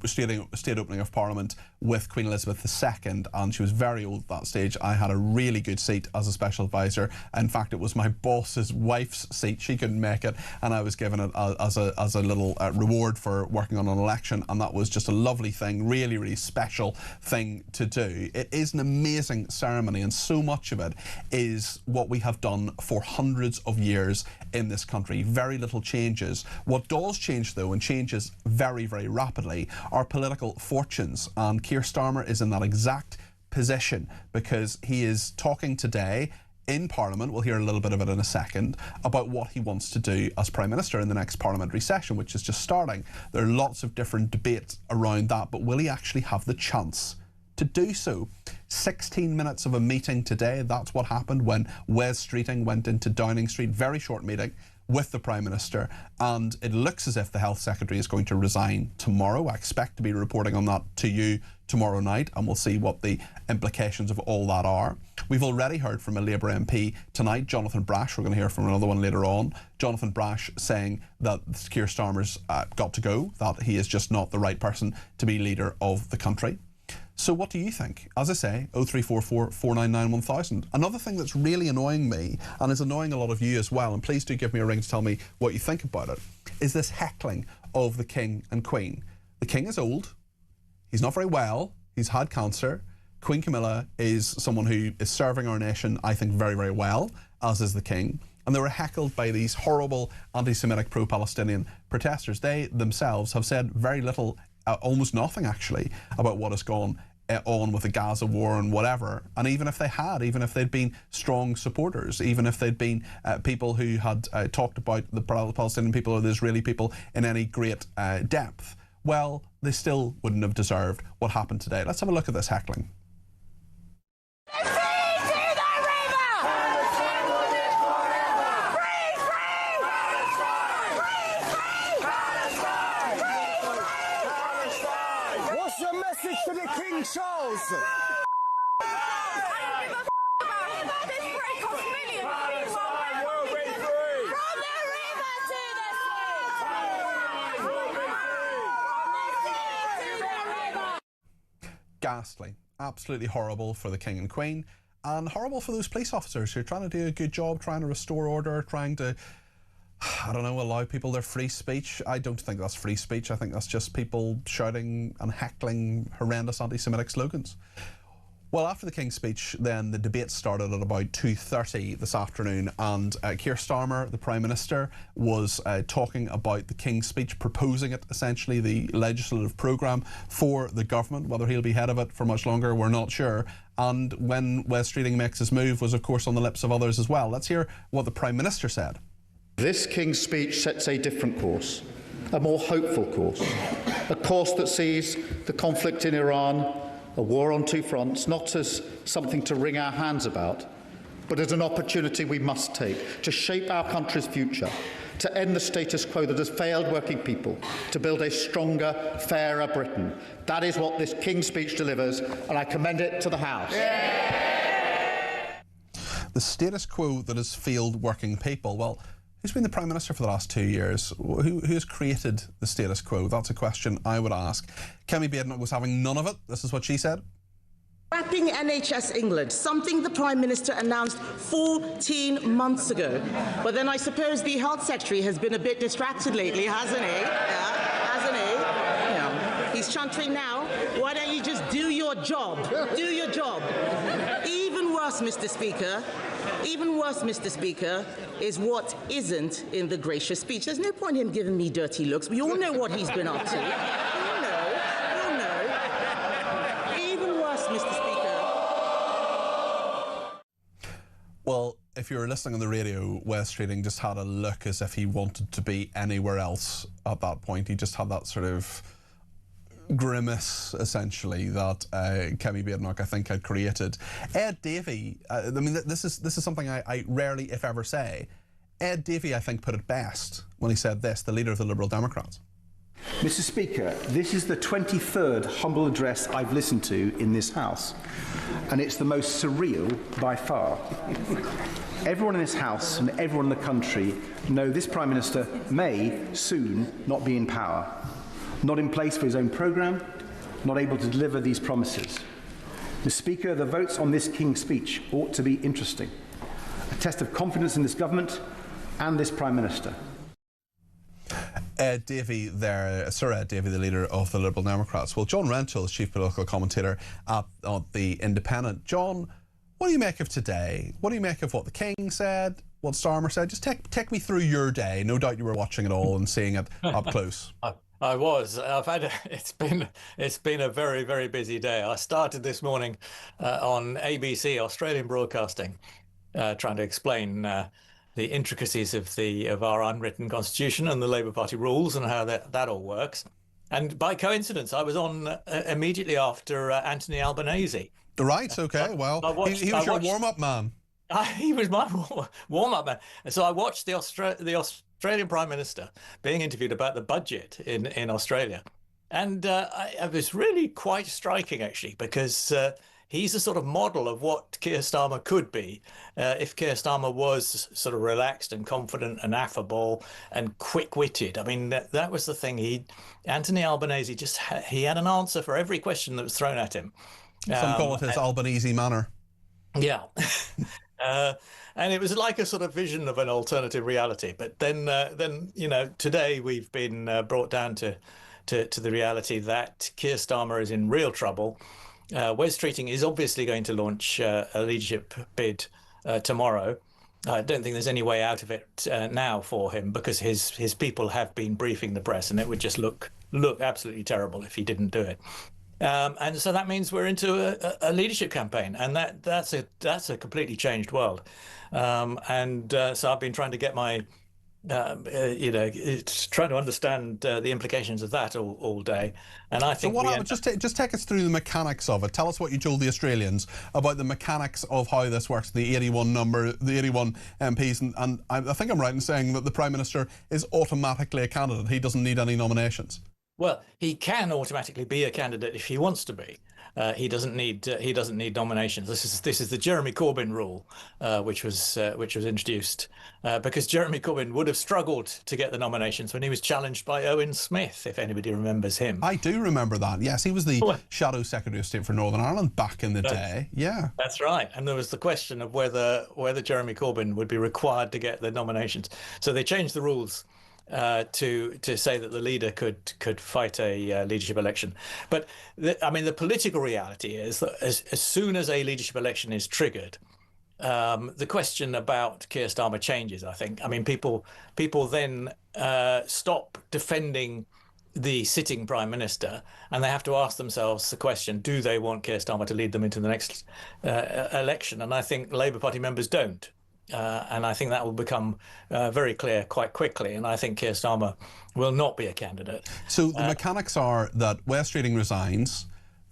Speaker 2: state opening of Parliament with Queen Elizabeth II, and she was very old at that stage. I had a really good seat as a special advisor. In fact, it was my boss's wife's seat. She couldn't make it, and I was given it as a little reward for working on an election, and that was just a lovely thing, really, really special thing to do. It is an amazing ceremony, and so much of it is what we have done for hundreds of years in this country. Very little changes. What does change, though, and changes very, very rapidly, are political fortunes, and Keir Starmer is in that exact position because he is talking today in Parliament, we'll hear a little bit of it in a second, about what he wants to do as Prime Minister in the next parliamentary session, which is just starting. There are lots of different debates around that, but will he actually have the chance to do so? 16 minutes of a meeting today, that's what happened when Wes Streeting went into Downing Street, very short meeting with the Prime Minister, and it looks as if the Health Secretary is going to resign tomorrow. I expect to be reporting on that to you tomorrow night, and we'll see what the implications of all that are. We've already heard from a Labour MP tonight, Jonathan Brash. We're going to hear from another one later on. Jonathan Brash saying that Keir Starmer's got to go, that he is just not the right person to be leader of the country. So what do you think? As I say, 0344 499 1000. Another thing that's really annoying me, and is annoying a lot of you as well, and please do give me a ring to tell me what you think about it, is this heckling of the King and Queen. The King is old, he's not very well, he's had cancer. Queen Camilla is someone who is serving our nation, I think, very, very well, as is the King. And they were heckled by these horrible anti-Semitic pro-Palestinian protesters. They themselves have said very little, almost nothing actually, about what has gone on with the Gaza war and whatever. And even if they had, even if they'd been strong supporters, even if they'd been people who had talked about the Palestinian people or the Israeli people in any great depth, well, they still wouldn't have deserved what happened today. Let's have a look at this heckling.
Speaker 13: What's your message to the King Charles?
Speaker 2: ghastly, absolutely horrible for the King and Queen, and horrible for those police officers who are trying to do a good job, trying to restore order, trying to, I don't know, allow people their free speech. I don't think that's free speech. I think that's just people shouting and heckling horrendous anti-Semitic slogans. Well, after the King's speech, then the debate started at about 2:30 this afternoon, and Keir Starmer, the Prime Minister, was talking about the King's speech, proposing it, essentially the legislative programme for the government. Whether he'll be head of it for much longer, we're not sure. And when Wes Streeting makes his move was, of course, on the lips of others as well. Let's hear what the Prime Minister said.
Speaker 4: This King's speech sets a different course, a more hopeful course, a course that sees the conflict in Iran, a war on two fronts, not as something to wring our hands about, but as an opportunity we must take to shape our country's future, to end the status quo that has failed working people, to build a stronger, fairer Britain. That is what this King's speech delivers, and I commend it to the House.
Speaker 2: Yeah. The status quo that has failed working people. Well, who's been the Prime Minister for the last 2 years? Who has created the status quo? That's a question I would ask. Kemi Badenoch was having none of it. This is what she said.
Speaker 5: Scrapping NHS England, something the Prime Minister announced 14 months ago. But then I suppose the Health Secretary has been a bit distracted lately, hasn't he? Yeah, hasn't he? Yeah. He's chuntering now. Why don't you just do your job? Do your job. Even worse, Mr. Speaker, is what isn't in the gracious speech. There's no point in him giving me dirty looks. We all know what he's been up to. You'll know. Even worse, Mr. Speaker.
Speaker 2: Well, if you were listening on the radio, Wes Streeting just had a look as if he wanted to be anywhere else at that point. He just had that sort of grimace, essentially, that Kemi Badenoch, I think, had created. Ed Davey, I mean, this is something I rarely, if ever, say. Ed Davey, I think, put it best when he said this, the leader of the Liberal Democrats.
Speaker 12: Mr. Speaker, this is the 23rd humble address I've listened to in this House, and it's the most surreal by far. Everyone in this House and everyone in the country know this Prime Minister may soon not be in power, not in place for his own programme, not able to deliver these promises. Mr. Speaker, the votes on this King's speech ought to be interesting, a test of confidence in this government and this Prime Minister.
Speaker 2: Ed Davey there, Sir Ed Davey, the leader of the Liberal Democrats. Well, John Rentoul is chief political commentator at The Independent. John, what do you make of today? What do you make of what the King said, what Starmer said? Just take me through your day. No doubt you were watching it all and seeing it up close.
Speaker 14: I was. It's been a very, very busy day. I started this morning on ABC, Australian Broadcasting, trying to explain the intricacies of our unwritten constitution and the Labour Party rules and how that all works. And by coincidence, I was on immediately after Anthony Albanese.
Speaker 2: Right, okay, well, he was your warm-up man.
Speaker 14: He was my warm-up man. And so I watched the Australian Prime Minister being interviewed about the budget in Australia. And it was really quite striking, actually, because he's a sort of model of what Keir Starmer could be if Keir Starmer was sort of relaxed and confident and affable and quick-witted. I mean, that was the thing. Anthony Albanese he had an answer for every question that was thrown at him.
Speaker 2: Some call it his Albanese manner.
Speaker 14: Yeah. And it was like a sort of vision of an alternative reality. But then today we've been brought down to the reality that Keir Starmer is in real trouble. Wes Streeting is obviously going to launch a leadership bid tomorrow. I don't think there's any way out of it now for him, because his people have been briefing the press, and it would just look absolutely terrible if he didn't do it. And so that means we're into a leadership campaign, and that's a completely changed world. So I've been trying to get my trying to understand the implications of that all day. And I think
Speaker 2: just take us through the mechanics of it. Tell us what you told the Australians about the mechanics of how this works, the 81 number, the 81 MPs, and I think I'm right in saying that the Prime Minister is automatically a candidate. He doesn't need any nominations.
Speaker 14: Well, he can automatically be a candidate if he wants to be. he doesn't need nominations. This is the Jeremy Corbyn rule, which was introduced because Jeremy Corbyn would have struggled to get the nominations when he was challenged by Owen Smith, if anybody remembers him.
Speaker 2: I do remember that. Yes, he was the Shadow Secretary of State for Northern Ireland back in the day. Yeah,
Speaker 14: that's right. And there was the question of whether Jeremy Corbyn would be required to get the nominations. So they changed the rules to say that the leader could fight a leadership election. But the political reality is that as soon as a leadership election is triggered, the question about Keir Starmer changes, I think. I mean, people then stop defending the sitting Prime Minister, and they have to ask themselves the question, do they want Keir Starmer to lead them into the next election? And I think Labour Party members don't. And I think that will become very clear quite quickly. And I think Keir Starmer will not be a candidate.
Speaker 2: So the mechanics are that Wes Streeting resigns,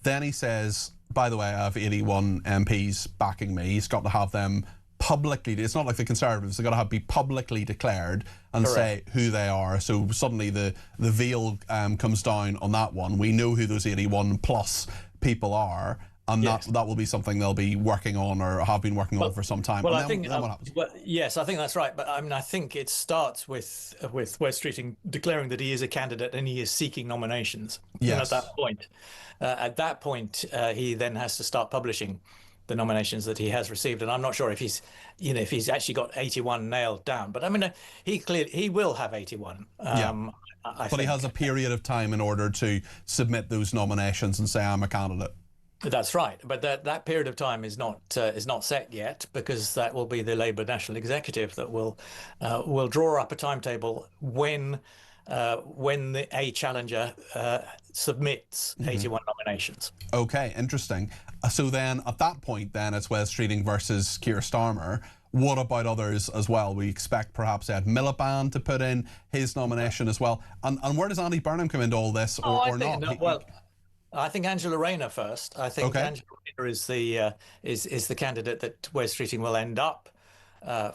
Speaker 2: then he says, by the way, I have 81 MPs backing me. He's got to have them publicly. It's not like the Conservatives. They've got to be publicly declared and say who they are. So suddenly the veil comes down on that one. We know who those 81 plus people are. And that will be something they'll be working on or have been working on for some time.
Speaker 14: Well,
Speaker 2: and
Speaker 14: I think
Speaker 2: then what happens?
Speaker 14: Yes, I think that's right. But I mean, I think it starts with Wes Streeting declaring that he is a candidate and he is seeking nominations.
Speaker 2: Yes.
Speaker 14: And at that point, he then has to start publishing the nominations that he has received. And I'm not sure if he's actually got 81 nailed down. But I mean, he will have 81.
Speaker 2: But he has a period of time in order to submit those nominations and say, I'm a candidate.
Speaker 14: That's right, but that period of time is not set yet, because that will be the Labour National Executive that will draw up a timetable when a challenger submits 81 nominations.
Speaker 2: Okay, interesting. So then at that point, then it's Wes Streeting versus Keir Starmer. What about others as well? We expect perhaps Ed Miliband to put in his nomination as well. And where does Andy Burnham come into all this, or not?
Speaker 14: I think Angela Rayner first. I think Angela Rayner is the candidate that Wes Streeting will end up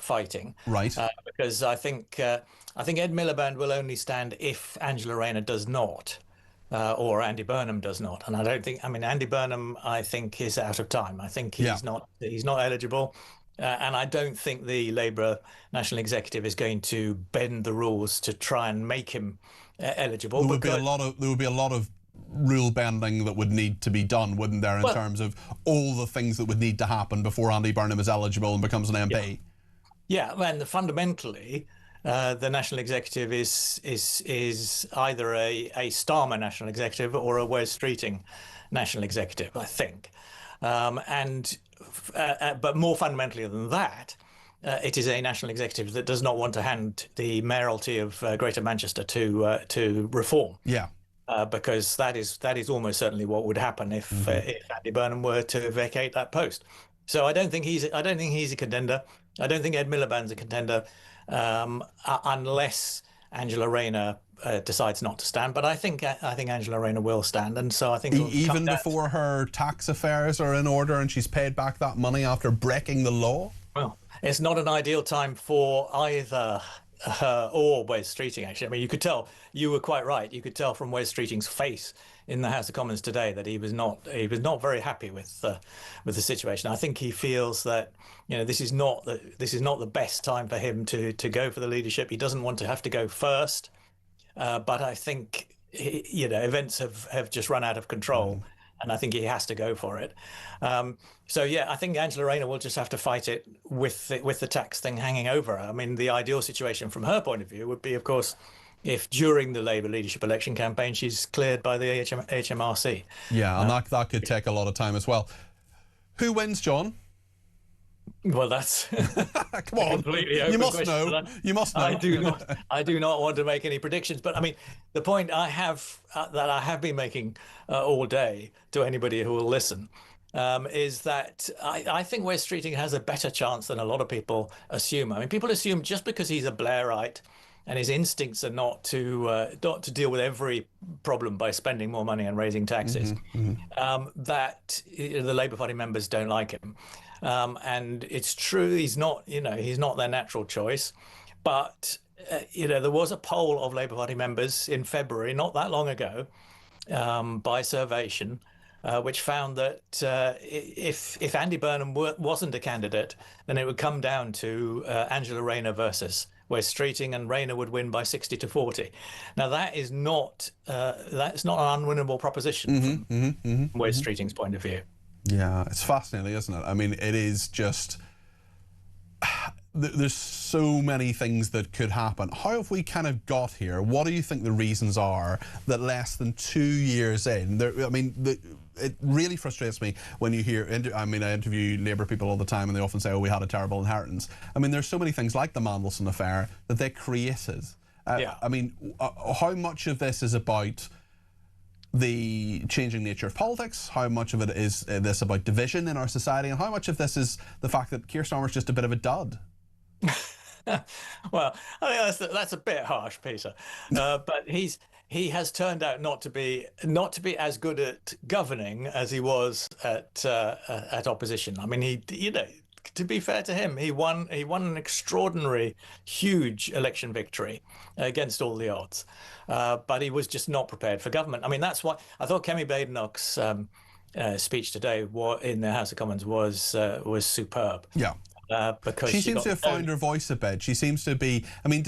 Speaker 14: fighting.
Speaker 2: Right.
Speaker 14: Because I think Ed Miliband will only stand if Angela Rayner does not, or Andy Burnham does not. And I don't think. I mean, Andy Burnham, I think, is out of time. I think he's not eligible. And I don't think the Labour National Executive is going to bend the rules to try and make him eligible.
Speaker 2: There would be a lot of rule bending that would need to be done, wouldn't there, in terms of all the things that would need to happen before Andy Burnham is eligible and becomes an MP?
Speaker 14: Yeah, and fundamentally, the National Executive is either a Starmer National Executive or a Wes Streeting National Executive, I think. But more fundamentally than that, it is a National Executive that does not want to hand the mayoralty of Greater Manchester to Reform.
Speaker 2: Yeah.
Speaker 14: Because that is almost certainly what would happen if Andy Burnham were to vacate that post. So I don't think he's a contender. I don't think Ed Miliband's a contender unless Angela Rayner decides not to stand. But I think Angela Rayner will stand, and so I think
Speaker 2: even before her tax affairs are in order and she's paid back that money after breaking the law.
Speaker 14: Well, it's not an ideal time for either or Wes Streeting, actually. I mean, you were quite right. You could tell from Wes Streeting's face in the House of Commons today that he was not very happy with the situation. I think he feels that this is not the best time for him to go for the leadership. He doesn't want to have to go first, but I think events have just run out of control. And I think he has to go for it. So I think Angela Rayner will just have to fight it with the tax thing hanging over her. I mean, the ideal situation from her point of view would be, of course, if during the Labour leadership election campaign she's cleared by the HMRC.
Speaker 2: Yeah, and that could take a lot of time as well. Who wins, John?
Speaker 14: Well, that's
Speaker 2: come on. You must know. You must know.
Speaker 14: I do not want to make any predictions, but I mean, the point I have that I have been making all day to anybody who will listen is that I think Wes Streeting has a better chance than a lot of people assume. I mean, people assume just because he's a Blairite and his instincts are not to deal with every problem by spending more money and raising taxes, that the Labour Party members don't like him. And it's true, he's not their natural choice. But, there was a poll of Labour Party members in February, not that long ago, by Survation, which found that if Andy Burnham wasn't a candidate, then it would come down to Angela Rayner versus, where Streeting and Rayner would win by 60-40. Now that is not that's not an unwinnable proposition from Wes Streeting's point of view.
Speaker 2: Yeah, it's fascinating, isn't it? I mean, it is just. There's so many things that could happen. How have we kind of got here? What do you think the reasons are that less than 2 years in, it really frustrates me when you hear, I interview Labour people all the time and they often say, oh, we had a terrible inheritance. I mean, there's so many things like the Mandelson affair that they created. I mean, how much of this is about the changing nature of politics? How much of it is this about division in our society? And how much of this is the fact that Keir Starmer's just a bit of a dud?
Speaker 14: Well, I think that's a bit harsh, Peter. But he has turned out not to be as good at governing as he was at opposition. I mean, to be fair to him, he won an extraordinary, huge election victory against all the odds. But he was just not prepared for government. I mean, that's why I thought Kemi Badenoch's speech today in the House of Commons was superb.
Speaker 2: Yeah.
Speaker 14: Because
Speaker 2: she seems to have found her voice a bit. She seems to be. I mean,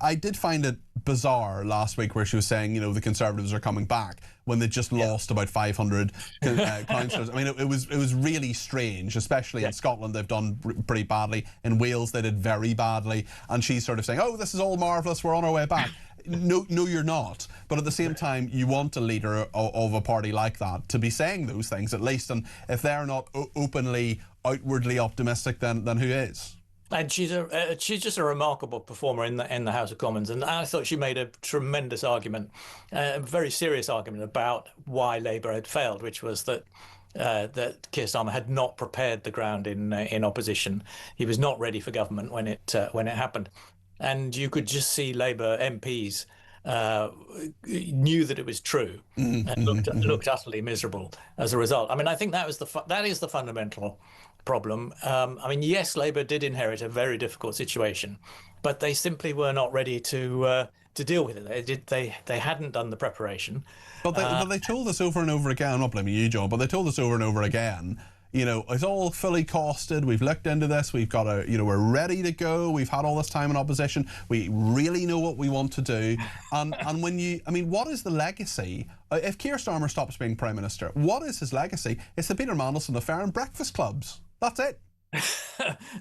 Speaker 2: I did find it bizarre last week where she was saying, the Conservatives are coming back when they just lost about 500 councillors. I mean, it was really strange, especially in Scotland. They've done pretty badly. In Wales, they did very badly. And she's sort of saying, oh, this is all marvellous. We're on our way back. No, you're not. But at the same time, you want a leader of a party like that to be saying those things at least. And if they're not openly, outwardly optimistic, then who is?
Speaker 14: And she's just a remarkable performer in the House of Commons. And I thought she made a tremendous argument, a very serious argument about why Labour had failed, which was that Keir Starmer had not prepared the ground in opposition. He was not ready for government when it happened. And you could just see Labour MPs knew that it was true and looked utterly miserable as a result. I mean, I think that is the fundamental problem. I mean, yes, Labour did inherit a very difficult situation, but they simply were not ready to deal with it. They hadn't done the preparation.
Speaker 2: But they told us over and over again. I'm not blaming you, John, but they told us over and over again. It's all fully costed. We've looked into this. We've got we're ready to go. We've had all this time in opposition. We really know what we want to do. And what is the legacy? If Keir Starmer stops being Prime Minister, what is his legacy? It's the Peter Mandelson affair and breakfast clubs. That's it.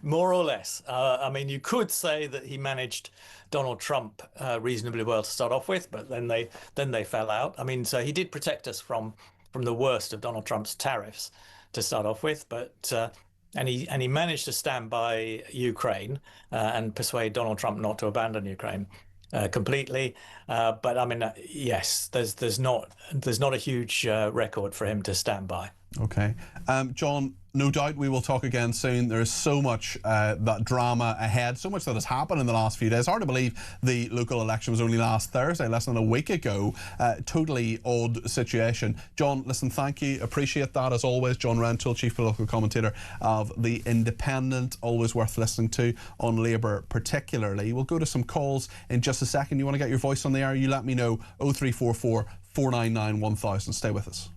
Speaker 14: More or less. I mean, you could say that he managed Donald Trump reasonably well to start off with, but then they fell out. I mean, so he did protect us from the worst of Donald Trump's tariffs to start off with, but and he managed to stand by Ukraine and persuade Donald Trump not to abandon Ukraine completely. But I mean, yes, there's not a huge record for him to stand by.
Speaker 2: Okay, John. No doubt we will talk again soon. There is so much that drama ahead, so much that has happened in the last few days. Hard to believe the local election was only last Thursday, less than a week ago. Totally odd situation. John, listen, thank you. Appreciate that as always. John Rentoul, Chief Political Commentator of The Independent. Always worth listening to on Labour particularly. We'll go to some calls in just a second. You want to get your voice on the air? You let me know. 0344 499 1000. Stay with us.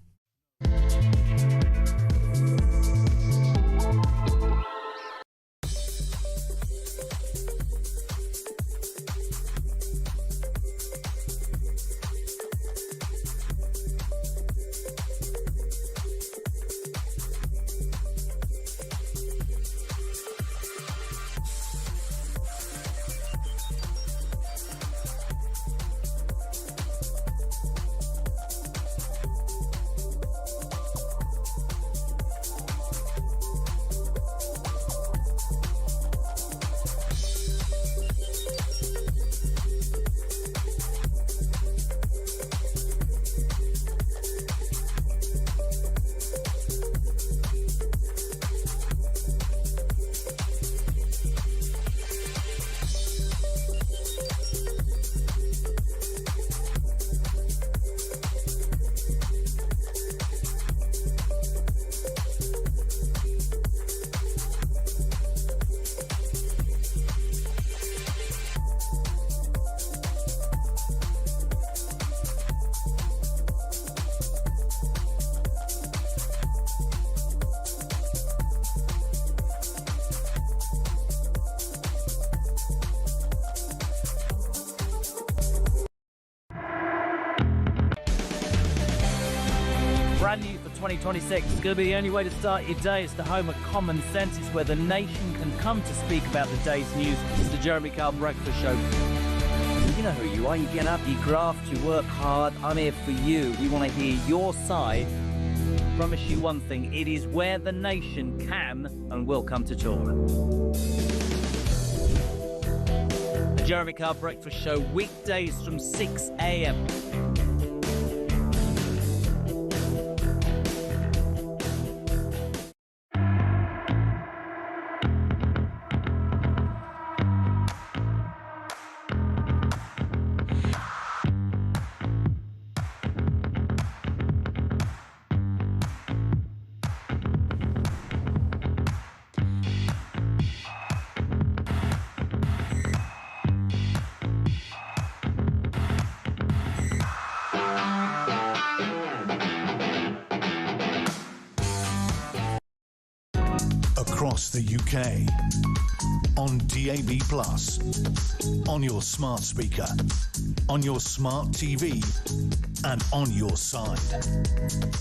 Speaker 15: 2026. It's going to be the only way to start your day. It's the home of common sense. It's where the nation can come to speak about the day's news. It's the Jeremy Kyle Breakfast Show. You know who you are. You get up, you graft, you work hard. I'm here for you. We want to hear your side. Promise you one thing. It is where the nation can and will come to talk. The Jeremy Kyle Breakfast Show, weekdays from 6 a.m.
Speaker 1: Across the UK, on DAB+, on your smart speaker, on your smart TV, and on your side.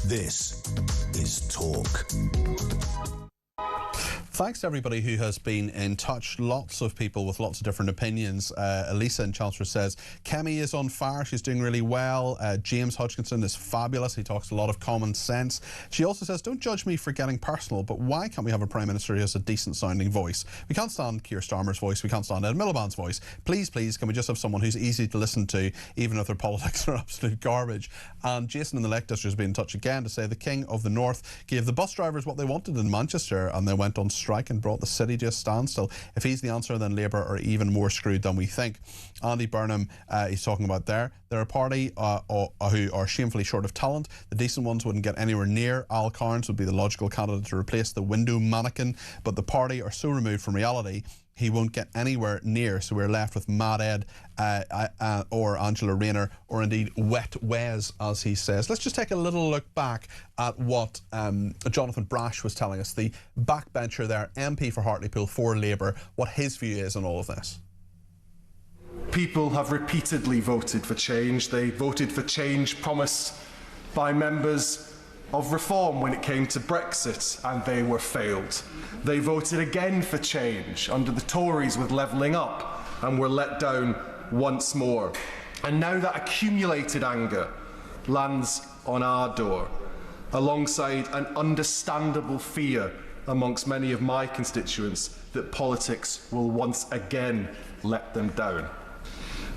Speaker 1: This is Talk.
Speaker 2: Thanks to everybody who has been in touch. Lots of people with lots of different opinions. Elisa in Chelmsford says, Kemi is on fire. She's doing really well. James Hodgkinson is fabulous. He talks a lot of common sense. She also says, don't judge me for getting personal, but why can't we have a Prime Minister who has a decent sounding voice? We can't stand Keir Starmer's voice. We can't stand Ed Miliband's voice. Please, please, can we just have someone who's easy to listen to, even if their politics are absolute garbage? And Jason in the Lake District has been in touch again to say the King of the North gave the bus drivers what they wanted in Manchester, and they went on strike and brought the city to a standstill. If he's the answer, then Labour are even more screwed than we think. Andy Burnham, he's talking about they're a party who are shamefully short of talent. The decent ones wouldn't get anywhere near. Al Carnes would be the logical candidate to replace the window mannequin, but the party are so removed from reality he won't get anywhere near, so we're left with Mad Ed or Angela Rayner, or indeed Wet Wes, as he says. Let's just take a little look back at what Jonathan Brash was telling us, the backbencher there, MP for Hartlepool for Labour, what his view is on all of this.
Speaker 16: People have repeatedly voted for change. They voted for change promised by members of Reform when it came to Brexit, and they were failed. They voted again for change under the Tories with levelling up, and were let down once more. And now that accumulated anger lands on our door, alongside an understandable fear amongst many of my constituents that politics will once again let them down.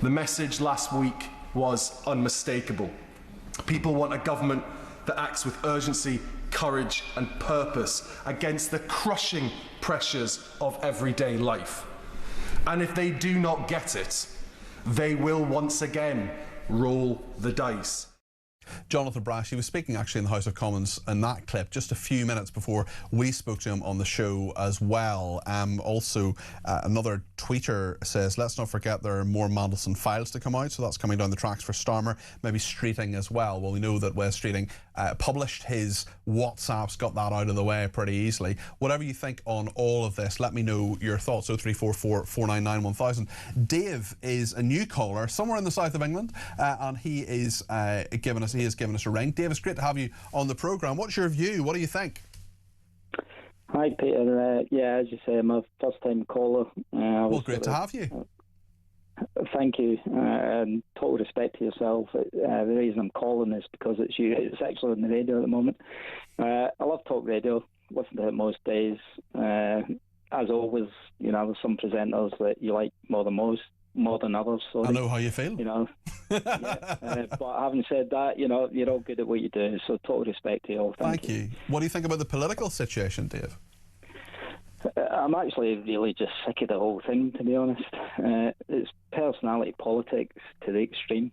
Speaker 16: The message last week was unmistakable. People want a government that acts with urgency, courage and purpose against the crushing pressures of everyday life. And if they do not get it, they will once again roll the dice.
Speaker 2: Jonathan Brash, he was speaking actually in the House of Commons in that clip just a few minutes before we spoke to him on the show as well. Another tweeter says, let's not forget there are more Mandelson files to come out, so that's coming down the tracks for Starmer, maybe Streeting as well. Well, we know that Wes Streeting published his WhatsApps, got that out of the way pretty easily. Whatever you think on all of this, let me know your thoughts. 0344 499 1000. Dave is a new caller somewhere in the south of England, and he is giving us a ring. Dave, it's great to have you on the programme. What's your view? What do you think?
Speaker 17: Hi, Peter. Yeah, as you say, I'm a first-time caller.
Speaker 2: Well, great to have you.
Speaker 17: Thank you. And total respect to yourself. The reason I'm calling is because it's you. It's actually on the radio at the moment. I love talk radio. Listen to it most days. As always, there's some presenters that you like more than others. So
Speaker 2: I know how you feel.
Speaker 17: But having said that, you're all good at what you do. So total respect to you all.
Speaker 2: Thank you. What do you think about the political situation, Dave?
Speaker 17: I'm actually really just sick of the whole thing, to be honest. It's personality politics to the extreme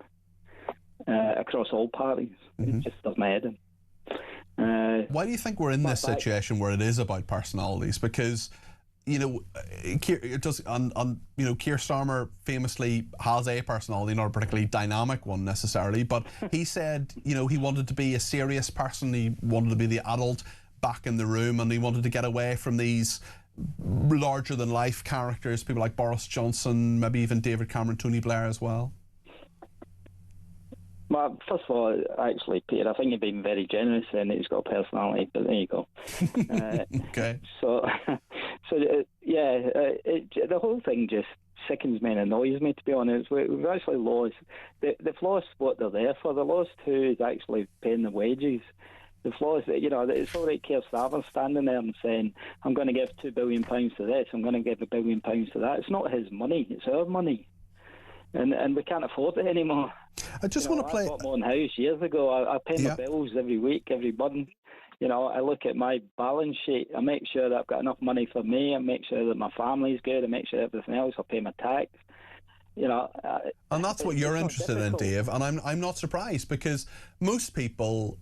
Speaker 17: across all parties. It just does my head in.
Speaker 2: Why do you think we're in this situation where it is about personalities? Because Keir Starmer famously has a personality, not a particularly dynamic one necessarily, but he said, he wanted to be a serious person, he wanted to be the adult back in the room, and he wanted to get away from these larger-than-life characters, people like Boris Johnson, maybe even David Cameron, Tony Blair as well.
Speaker 17: Well, first of all, actually, Peter, I think you've been very generous and he's got a personality, but there you go.
Speaker 2: Okay.
Speaker 17: So the whole thing just sickens me and annoys me, to be honest. We've actually lost, they've lost what they're there for. They lost who is actually paying the wages. They've lost, it's all right, Keir Starmer standing there and saying, I'm going to give £2 billion to this, I'm going to give £1 billion to that. It's not his money, it's our money. And we can't afford it anymore.
Speaker 2: I just want to play.
Speaker 17: I bought my own house years ago. I pay my bills every week, every month. I look at my balance sheet. I make sure that I've got enough money for me. I make sure that my family's good. I make sure everything else. I pay my tax.
Speaker 2: And that's what you're interested in, Dave. And I'm not surprised, because most people,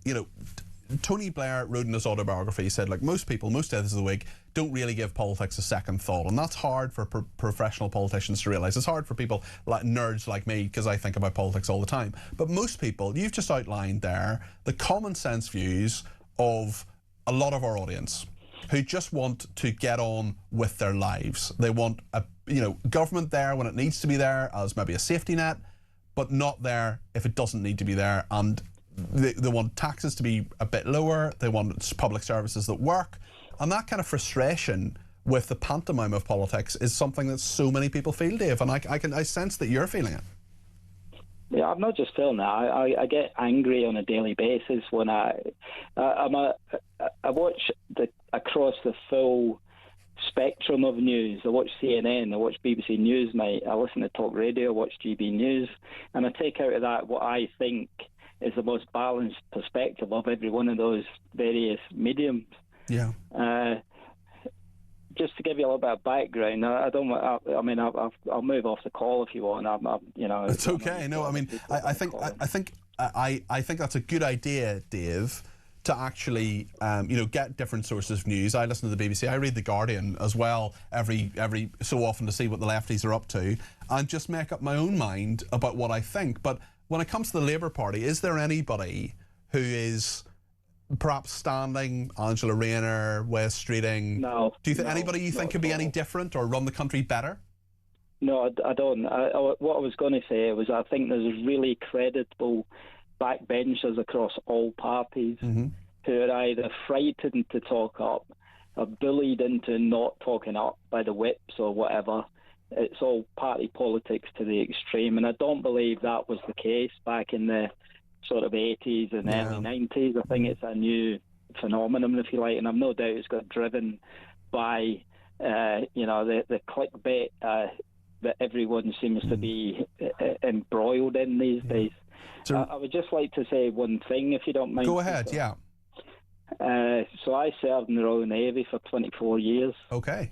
Speaker 2: Tony Blair wrote in his autobiography, he said, like, most people, most days of the week, don't really give politics a second thought. And that's hard for professional politicians to realise. It's hard for people, like nerds like me, because I think about politics all the time. But most people, you've just outlined there the common sense views of a lot of our audience who just want to get on with their lives. They want a government there when it needs to be there as maybe a safety net, but not there if it doesn't need to be there. And they want taxes to be a bit lower. They want public services that work. And that kind of frustration with the pantomime of politics is something that so many people feel, Dave. And I sense that you're feeling it.
Speaker 17: Yeah, I'm not just feeling that. I get angry on a daily basis when I watch across the full spectrum of news. I watch CNN, I watch BBC Newsnight, I listen to talk radio, I watch GB News, and I take out of that what I think is the most balanced perspective of every one of those various mediums.
Speaker 2: Yeah.
Speaker 17: Just to give you a little bit of background, I'll move off the call if you want.
Speaker 2: It's okay. No, I mean, I think that's a good idea, Dave, to actually get different sources of news. I listen to the BBC. I read the Guardian as well every so often to see what the lefties are up to, and just make up my own mind about what I think. But when it comes to the Labour Party, is there anybody who is perhaps standing, Angela Rayner, Wes Streeting?
Speaker 17: No.
Speaker 2: Do you think anybody you think could be any different or run the country better?
Speaker 17: No, I don't. What I was going to say was I think there's really credible backbenchers across all parties who are either frightened to talk up or bullied into not talking up by the whips or whatever. It's all party politics to the extreme, and I don't believe that was the case back in the sort of 80s and early 90s. I think it's a new phenomenon, if you like, and I've no doubt it's got driven by the clickbait that everyone seems to be embroiled in these days. So, I would just like to say one thing, if you don't mind.
Speaker 2: Go ahead, yeah.
Speaker 17: So I served in the Royal Navy for 24 years.
Speaker 2: Okay.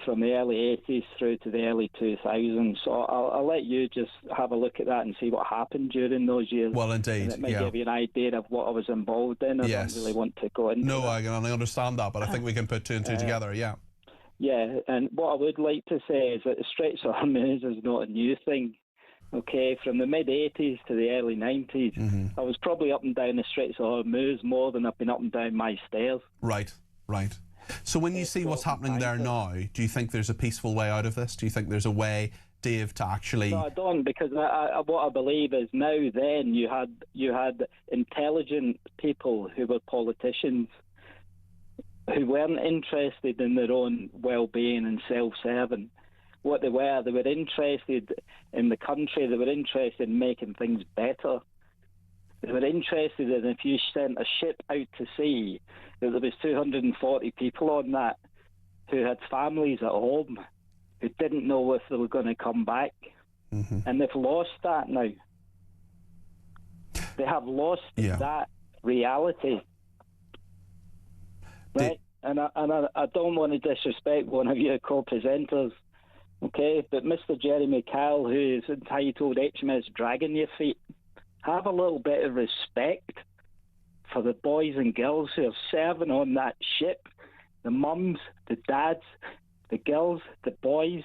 Speaker 17: From the early 80s through to the early 2000s. So I'll let you just have a look at that and see what happened during those years.
Speaker 2: Well, indeed,
Speaker 17: and it might give you an idea of what I was involved in. I don't really want to go into
Speaker 2: No, I understand that, but I think we can put two and two together, yeah.
Speaker 17: Yeah, and what I would like to say is that the Straits of Hormuz is not a new thing. Okay, from the mid-80s to the early 90s, I was probably up and down the Straits of Hormuz more than I've been up and down my stairs.
Speaker 2: Right. So when you see what's happening there now, do you think there's a peaceful way out of this? Do you think there's a way, Dave, to actually...
Speaker 17: No, I don't, because what I believe is now then you had intelligent people who were politicians who weren't interested in their own well-being and self-serving. What they were interested in the country, they were interested in making things better. They were interested in, if you sent a ship out to sea, that there was 240 people on that who had families at home, who didn't know if they were going to come back. And they've lost that now. They have lost that reality. Right? And I don't want to disrespect one of your co-presenters, okay? But Mr. Jeremy Kyle, who is entitled HMS Dragging Your Feet, have a little bit of respect for the boys and girls who are serving on that ship, the mums, the dads, the girls, the boys,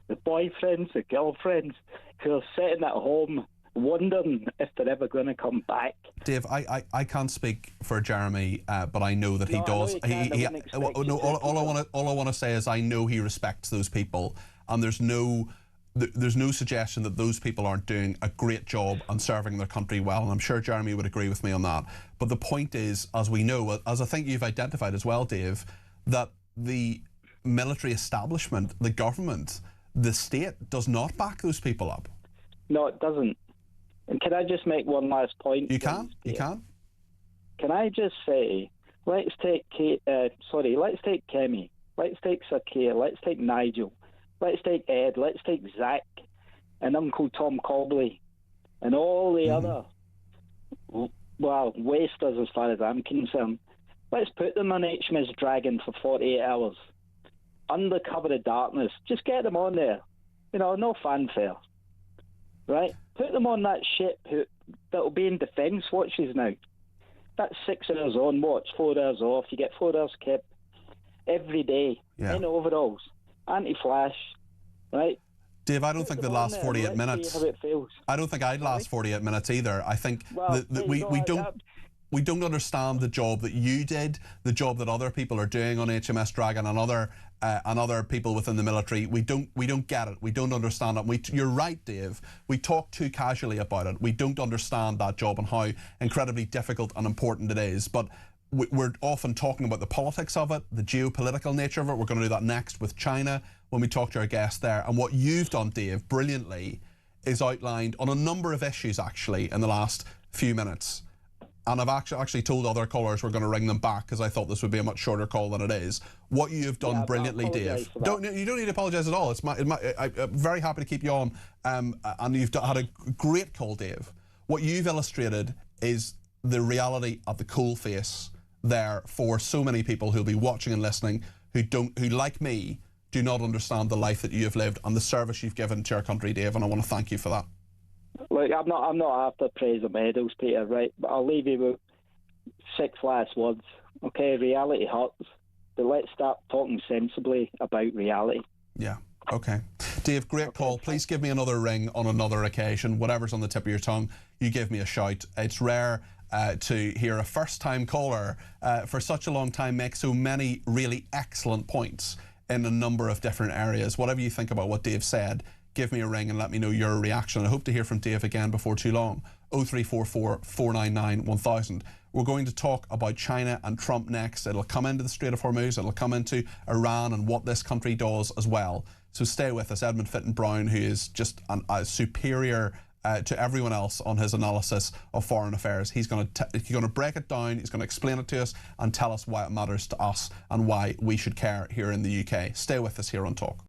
Speaker 17: the boyfriends, the girlfriends, who are sitting at home wondering if they're ever going to come back.
Speaker 2: Dave, I can't speak for Jeremy, but I know that he does. All I want to say is I know he respects those people, and there's no there's no suggestion that those people aren't doing a great job and serving their country well, and I'm sure Jeremy would agree with me on that. But the point is, as we know, as I think you've identified as well, Dave, that the military establishment, the government, the state does not back those people up.
Speaker 17: No, it doesn't. And can I just make one last point?
Speaker 2: You can. You can.
Speaker 17: Can I just say, let's take Kemi, let's take Sakir, let's take Nigel, let's take Ed, let's take Zach and Uncle Tom Cobley and all the other, well, wasters as far as I'm concerned. Let's put them on HMS Dragon for 48 hours. Under cover of darkness. Just get them on there. You know, no fanfare. Right? Put them on that ship that'll be in defence watches now. That's 6 hours on watch, 4 hours off. You get 4 hours kept every day in overalls, anti-flash, right?
Speaker 2: Dave, I don't think the last 48 minutes. I don't think I'd last 48 minutes either. I think that we don't understand the job that you did, the job that other people are doing on HMS Dragon and other people within the military. We don't get it. We don't understand it. You're right, Dave. We talk too casually about it. We don't understand that job and how incredibly difficult and important it is. But we're often talking about the politics of it, the geopolitical nature of it. We're going to do that next with China when we talk to our guest there. And what you've done, Dave, brilliantly, is outlined on a number of issues actually in the last few minutes. And I've actually told other callers we're going to ring them back because I thought this would be a much shorter call than it is. What you have done brilliantly, Dave. You don't need to apologise at all. I'm very happy to keep you on, and you've had a great call, Dave. What you've illustrated is the reality of the coal face there for so many people who'll be watching and listening who like me do not understand the life that you have lived and the service you've given to our country, Dave, and I want to thank you for that.
Speaker 17: Look, I'm not after praise or medals, Peter, right? But I'll leave you with 6 last words. Okay, reality hurts, but let's start talking sensibly about reality.
Speaker 2: Yeah, okay. Dave, great call. Please give me another ring on another occasion. Whatever's on the tip of your tongue, you give me a shout. It's rare to hear a first-time caller for such a long time make so many really excellent points in a number of different areas. Whatever you think about what Dave said, give me a ring and let me know your reaction. I hope to hear from Dave again before too long. 0344 499 1000. We're going to talk about China and Trump next. It'll come into the Strait of Hormuz. It'll come into Iran and what this country does as well. So stay with us. Edmund Fitton-Brown, who is just a superior to everyone else on his analysis of foreign affairs. He's going to break it down. He's going to explain it to us and tell us why it matters to us and why we should care here in the UK. Stay with us here on Talk.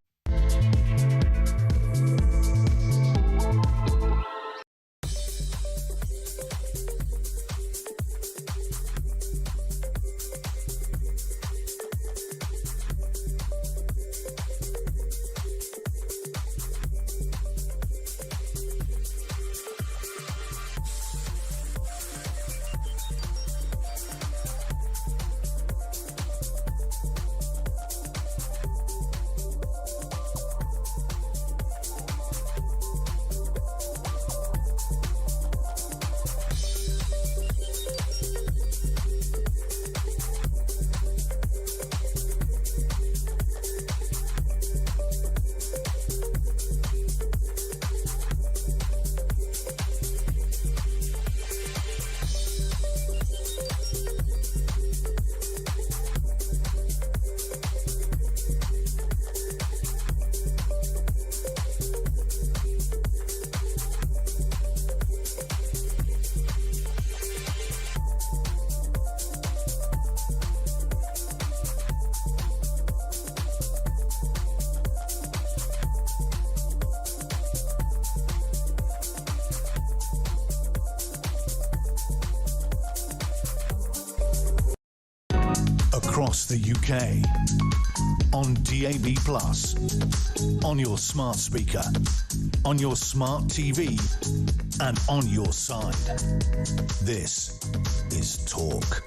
Speaker 1: Across the UK, on DAB+, on your smart speaker, on your smart TV, and on your side. This is Talk.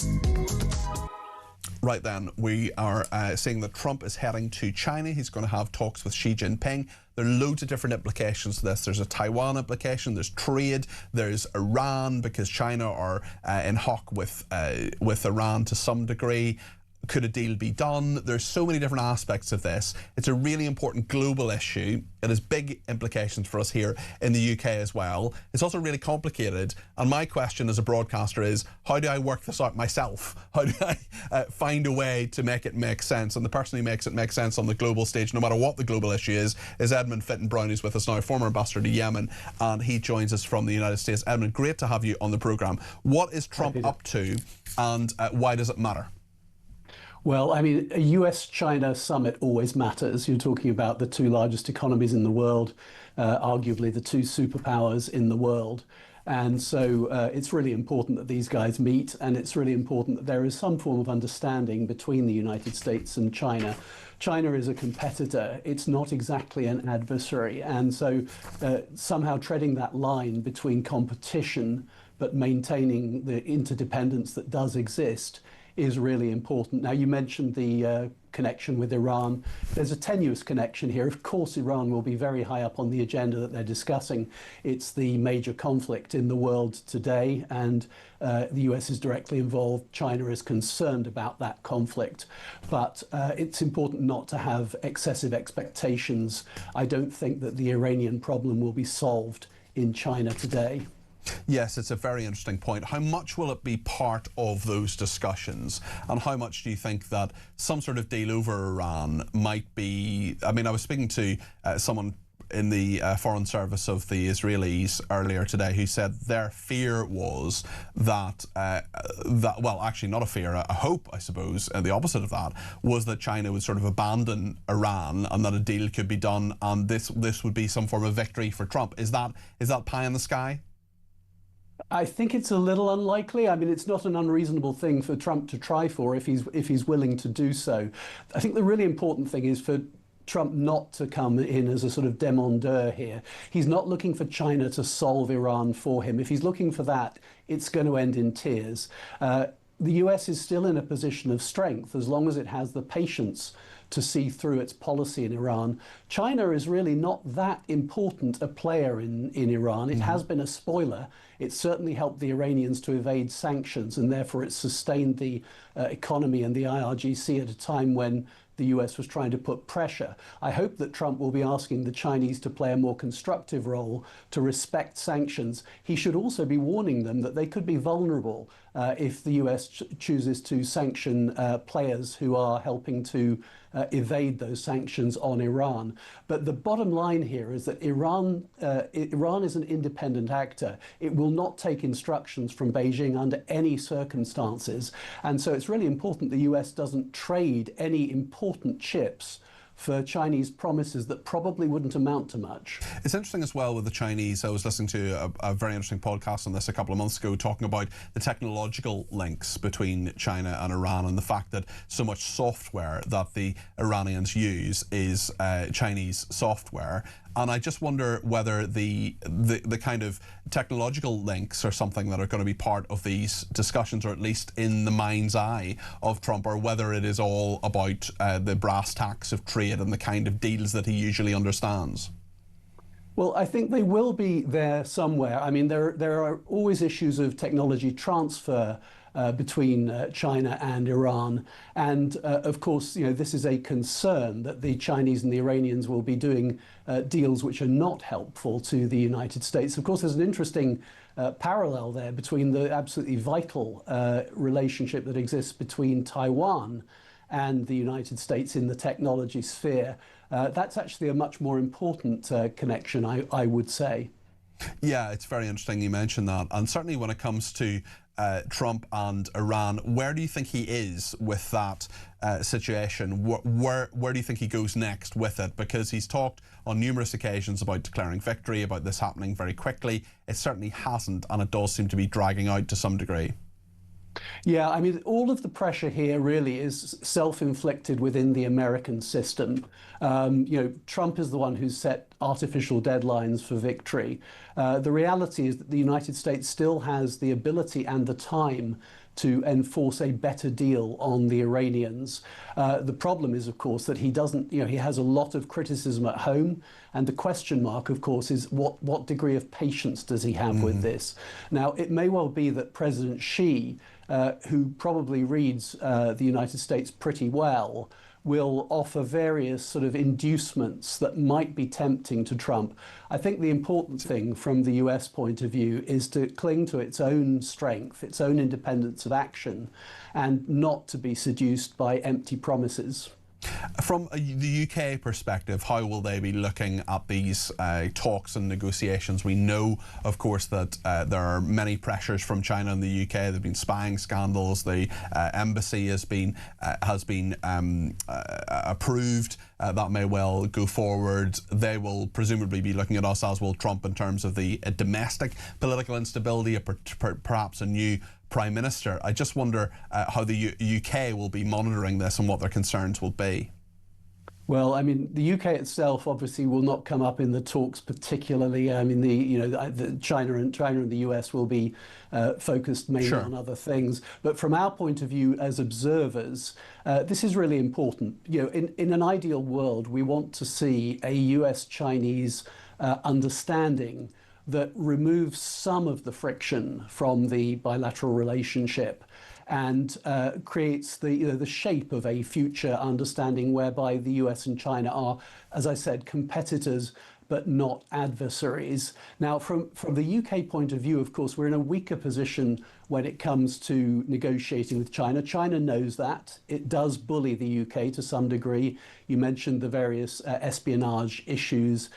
Speaker 2: Right then, we are seeing that Trump is heading to China. He's going to have talks with Xi Jinping. There are loads of different implications to this. There's a Taiwan implication, there's trade, there's Iran, because China are in hock with Iran to some degree. Could a deal be done? There's so many different aspects of this. It's a really important global issue. It has big implications for us here in the UK as well. It's also really complicated. And my question as a broadcaster is, how do I work this out myself? How do I find a way to make it make sense? And the person who makes it make sense on the global stage, no matter what the global issue is Edmund Fitton-Brown, who's with us now, former ambassador to Yemen, and he joins us from the United States. Edmund, great to have you on the programme. What is Trump up to, and why does it matter?
Speaker 18: Well, I mean, a US-China summit always matters. You're talking about the two largest economies in the world, arguably the two superpowers in the world. And so it's really important that these guys meet, and it's really important that there is some form of understanding between the United States and China. China is a competitor. It's not exactly an adversary. And so somehow treading that line between competition but maintaining the interdependence that does exist is really important. Now, you mentioned the connection with Iran. There's a tenuous connection here. Of course, Iran will be very high up on the agenda that they're discussing. It's the major conflict in the world today, and the US is directly involved. China is concerned about that conflict. But it's important not to have excessive expectations. I don't think that the Iranian problem will be solved in China today.
Speaker 2: Yes, it's a very interesting point. How much will it be part of those discussions, and how much do you think that some sort of deal over Iran might be? I mean, I was speaking to someone in the Foreign Service of the Israelis earlier today who said their fear was that, well, actually not a fear, a hope, I suppose, the opposite of that, was that China would sort of abandon Iran and that a deal could be done, and this would be some form of victory for Trump. Is that pie in the sky?
Speaker 18: I think it's a little unlikely. I mean, it's not an unreasonable thing for Trump to try for if he's willing to do so. I think the really important thing is for Trump not to come in as a sort of demandeur here. He's not looking for China to solve Iran for him. If he's looking for that, it's going to end in tears. The US is still in a position of strength as long as it has the patience to see through its policy in Iran. China is really not that important a player in Iran. It has been a spoiler. It's certainly helped the Iranians to evade sanctions, and therefore it's sustained the economy and the IRGC at a time when the US was trying to put pressure. I hope that Trump will be asking the Chinese to play a more constructive role, to respect sanctions. He should also be warning them that they could be vulnerable if the US chooses to sanction players who are helping to evade those sanctions on Iran. But the bottom line here is that Iran is an independent actor. It will not take instructions from Beijing under any circumstances. And so it's really important the US doesn't trade any important chips for Chinese promises that probably wouldn't amount to much.
Speaker 2: It's interesting as well with the Chinese. I was listening to a very interesting podcast on this a couple of months ago, talking about the technological links between China and Iran, and the fact that so much software that the Iranians use is Chinese software. And I just wonder whether the kind of technological links are something that are going to be part of these discussions, or at least in the mind's eye of Trump, or whether it is all about the brass tacks of trade and the kind of deals that he usually understands.
Speaker 18: Well, I think they will be there somewhere. I mean, there are always issues of technology transfer between China and Iran. And of course, you know, this is a concern that the Chinese and the Iranians will be doing deals which are not helpful to the United States. Of course, there's an interesting parallel there between the absolutely vital relationship that exists between Taiwan and the United States in the technology sphere. That's actually a much more important connection, I would say.
Speaker 2: Yeah, it's very interesting you mentioned that. And certainly when it comes to Trump and Iran, where do you think he is with that situation? Where do you think he goes next with it? Because he's talked on numerous occasions about declaring victory, about this happening very quickly. It certainly hasn't, and it does seem to be dragging out to some degree.
Speaker 18: Yeah, I mean, all of the pressure here really is self-inflicted within the American system. You know, Trump is the one who's set artificial deadlines for victory. The reality is that the United States still has the ability and the time to enforce a better deal on the Iranians. The problem is, of course, that he doesn't, you know, he has a lot of criticism at home. And the question mark, of course, is what degree of patience does he have with this? Now, it may well be that President Xi who probably reads the United States pretty well, will offer various sort of inducements that might be tempting to Trump. I think the important thing from the US point of view is to cling to its own strength, its own independence of action, and not to be seduced by empty promises.
Speaker 2: From the UK perspective, how will they be looking at these talks and negotiations? We know, of course, that there are many pressures from China in the UK. There have been spying scandals. The embassy has been approved. That may well go forward. They will presumably be looking at us, as will Trump, in terms of the domestic political instability, perhaps a new Prime Minister. I just wonder how the UK will be monitoring this and what their concerns will be.
Speaker 18: Well, I mean, the UK itself obviously will not come up in the talks particularly. I mean, the China and the US will be focused mainly on other things. But from our point of view as observers, this is really important. In an ideal world, we want to see a US-Chinese understanding that removes some of the friction from the bilateral relationship and creates the shape of a future understanding whereby the US and China are, as I said, competitors but not adversaries. Now, from the UK point of view, of course, we're in a weaker position when it comes to negotiating with China. China knows that. It does bully the UK to some degree. You mentioned the various espionage issues.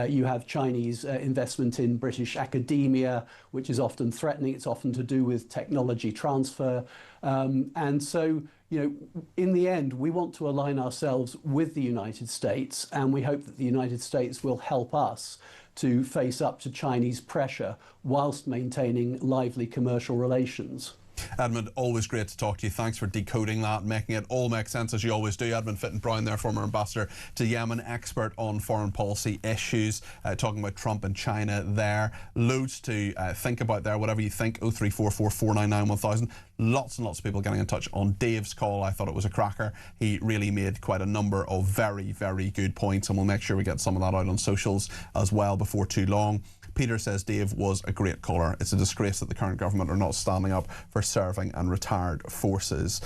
Speaker 18: You have Chinese investment in British academia, which is often threatening. It's often to do with technology transfer. And so, in the end, we want to align ourselves with the United States, and we hope that the United States will help us to face up to Chinese pressure whilst maintaining lively commercial relations.
Speaker 2: Edmund, always great to talk to you. Thanks for decoding that, making it all make sense as you always do. Edmund Fitton-Brown there, former ambassador to Yemen, expert on foreign policy issues, talking about Trump and China there. Loads to think about there, whatever you think. 0344 499 1000. Lots and lots of people getting in touch on Dave's call. I thought it was a cracker. He really made quite a number of very, very good points, and we'll make sure we get some of that out on socials as well before too long. Peter says Dave was a great caller. It's a disgrace that the current government are not standing up for serving and retired forces.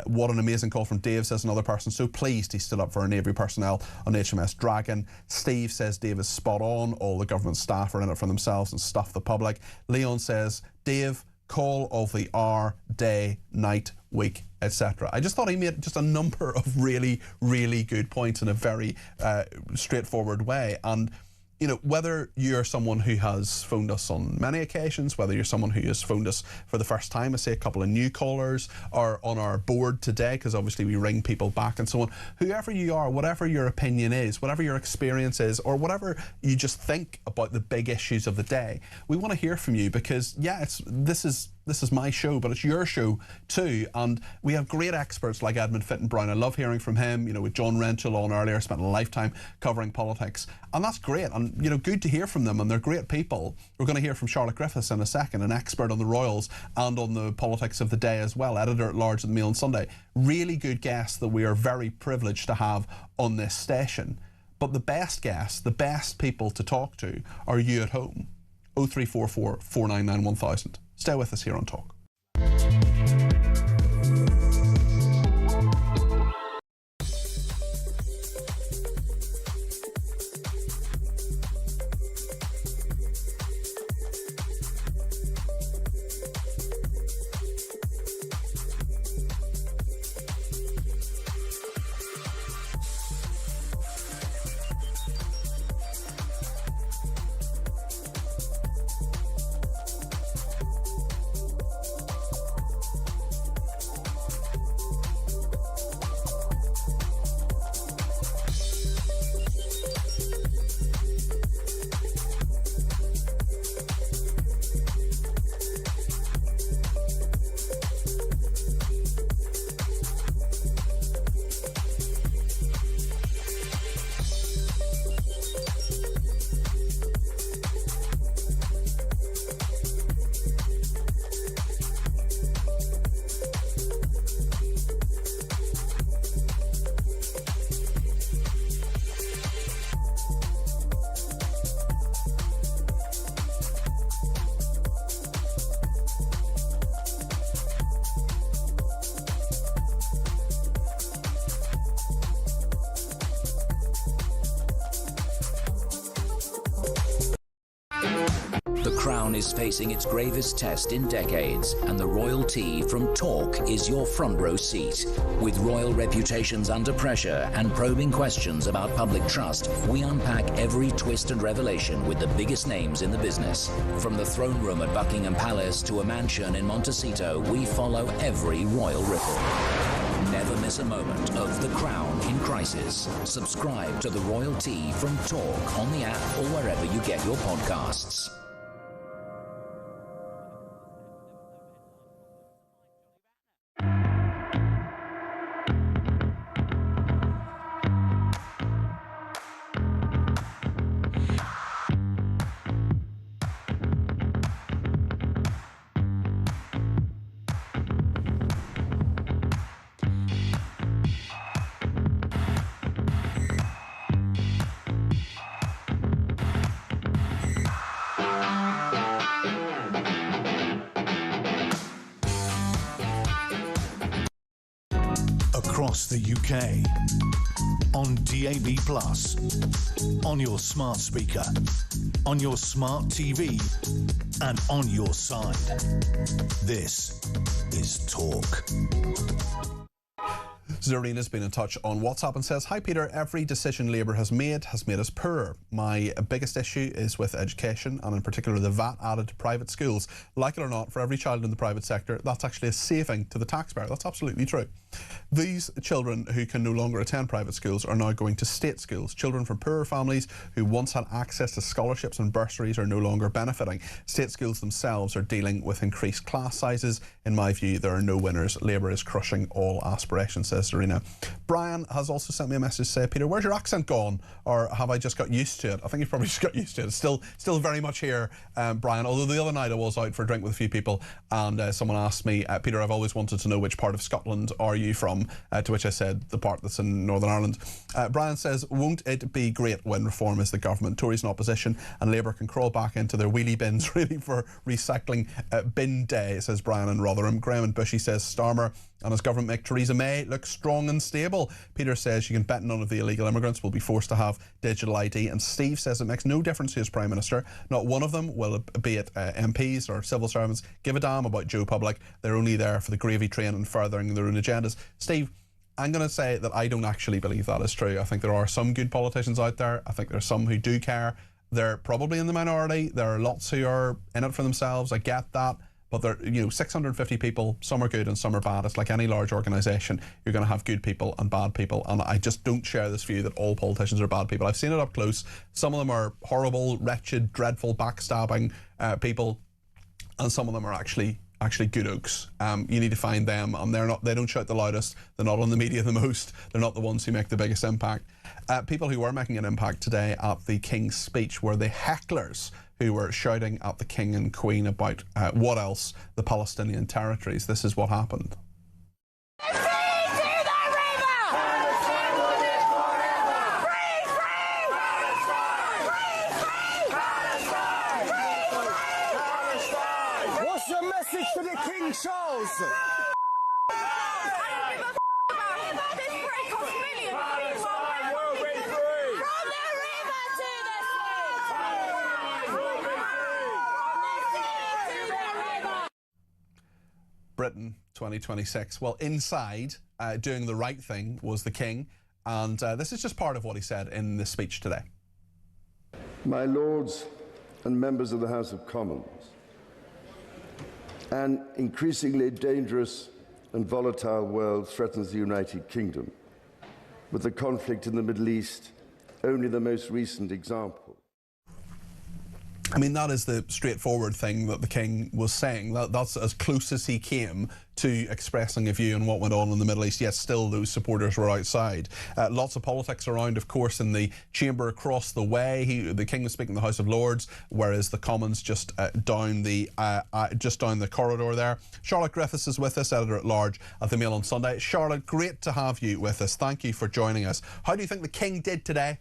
Speaker 2: What an amazing call from Dave, says another person. So pleased he stood up for our Navy personnel on HMS Dragon. Steve says Dave is spot on. All the government staff are in it for themselves and stuff the public. Leon says, Dave, call of the hour, day, night, week, etc. I just thought he made just a number of really, really good points in a very straightforward way. And whether you're someone who has phoned us on many occasions, whether you're someone who has phoned us for the first time, I say a couple of new callers, or on our board today, because obviously we ring people back and so on, whoever you are, whatever your opinion is, whatever your experience is, or whatever you just think about the big issues of the day, we want to hear from you, because this is my show, but it's your show too, and we have great experts like Edmund Fitton-Brown. I love hearing from him. With John Rentoul on earlier, spent a lifetime covering politics, and that's great, and good to hear from them, and they're great people. We're going to hear from Charlotte Griffiths in a second, an expert on the Royals and on the politics of the day as well, editor-at-large at the Mail on Sunday. Really good guests that we are very privileged to have on this station. But the best guests, the best people to talk to are you at home. 0344 499 1000. Stay with us here on Talk.
Speaker 19: is facing its gravest test in decades, and the royalty from Talk is your front row seat. With royal reputations under pressure and probing questions about public trust, we unpack every twist and revelation with the biggest names in the business. From the throne room at Buckingham Palace to a mansion in Montecito, we follow every royal ripple. Never miss a moment of The Crown in crisis. Subscribe to The Royal Tea from Talk on the app or wherever you get your podcasts.
Speaker 1: Across the UK, on DAB+, on your smart speaker, on your smart TV, and on your side. This is Talk.
Speaker 2: Zarina's been in touch on WhatsApp and says, "Hi Peter, every decision Labour has made us poorer. My biggest issue is with education, and in particular the VAT added to private schools. Like it or not, for every child in the private sector, that's actually a saving to the taxpayer." That's absolutely true. These children who can no longer attend private schools are now going to state schools. Children from poorer families who once had access to scholarships and bursaries are no longer benefiting. State schools themselves are dealing with increased class sizes. In my view, there are no winners. Labour is crushing all aspirations, says Serena. Brian has also sent me a message to say, "Peter, where's your accent gone? Or have I just got used to it?" I think you've probably just got used to it. It's still very much here, Brian. Although the other night I was out for a drink with a few people and someone asked me, "Peter, I've always wanted to know which part of Scotland are you from?" To which I said, the part that's in Northern Ireland. Brian says, "Won't it be great when Reform is the government, Tories in opposition, and Labour can crawl back into their wheelie bins ready for recycling bin day," says Brian in Rotherham. Graham and Bushy says, "Starmer and his government make Theresa May look strong and stable." Peter says, "You can bet none of the illegal immigrants will be forced to have digital ID." And Steve says, "It makes no difference who is Prime Minister. Not one of them, will be it MPs or civil servants, give a damn about Joe Public. They're only there for the gravy train and furthering their own agendas." Steve, I'm going to say that I don't actually believe that is true. I think there are some good politicians out there. I think there are some who do care. They're probably in the minority. There are lots who are in it for themselves. I get that. But there, 650 people, some are good and some are bad. It's like any large organisation. You're going to have good people and bad people. And I just don't share this view that all politicians are bad people. I've seen it up close. Some of them are horrible, wretched, dreadful, backstabbing people. And some of them are actually good oaks. You need to find them, and they don't shout the loudest, they're not on the media the most, they're not the ones who make the biggest impact. People who were making an impact today at the King's speech were the hecklers who were shouting at the King and Queen about what else? The Palestinian territories. This is what happened.
Speaker 13: What's your message to the King Charles?
Speaker 2: Britain 2026. Well, inside, doing the right thing was the King, and this is just part of what he said in the speech today.
Speaker 20: My Lords and members of the House of Commons, an increasingly dangerous and volatile world threatens the United Kingdom, with the conflict in the Middle East only the most recent example.
Speaker 2: I mean, that is the straightforward thing that the King was saying. That's as close as he came to expressing a view on what went on in the Middle East. Yes, still those supporters were outside. Lots of politics around, of course, in the chamber across the way. The King was speaking in the House of Lords, whereas the Commons just down the corridor there. Charlotte Griffiths is with us, editor-at-large at the Mail on Sunday. Charlotte, great to have you with us. Thank you for joining us. How do you think the King did today?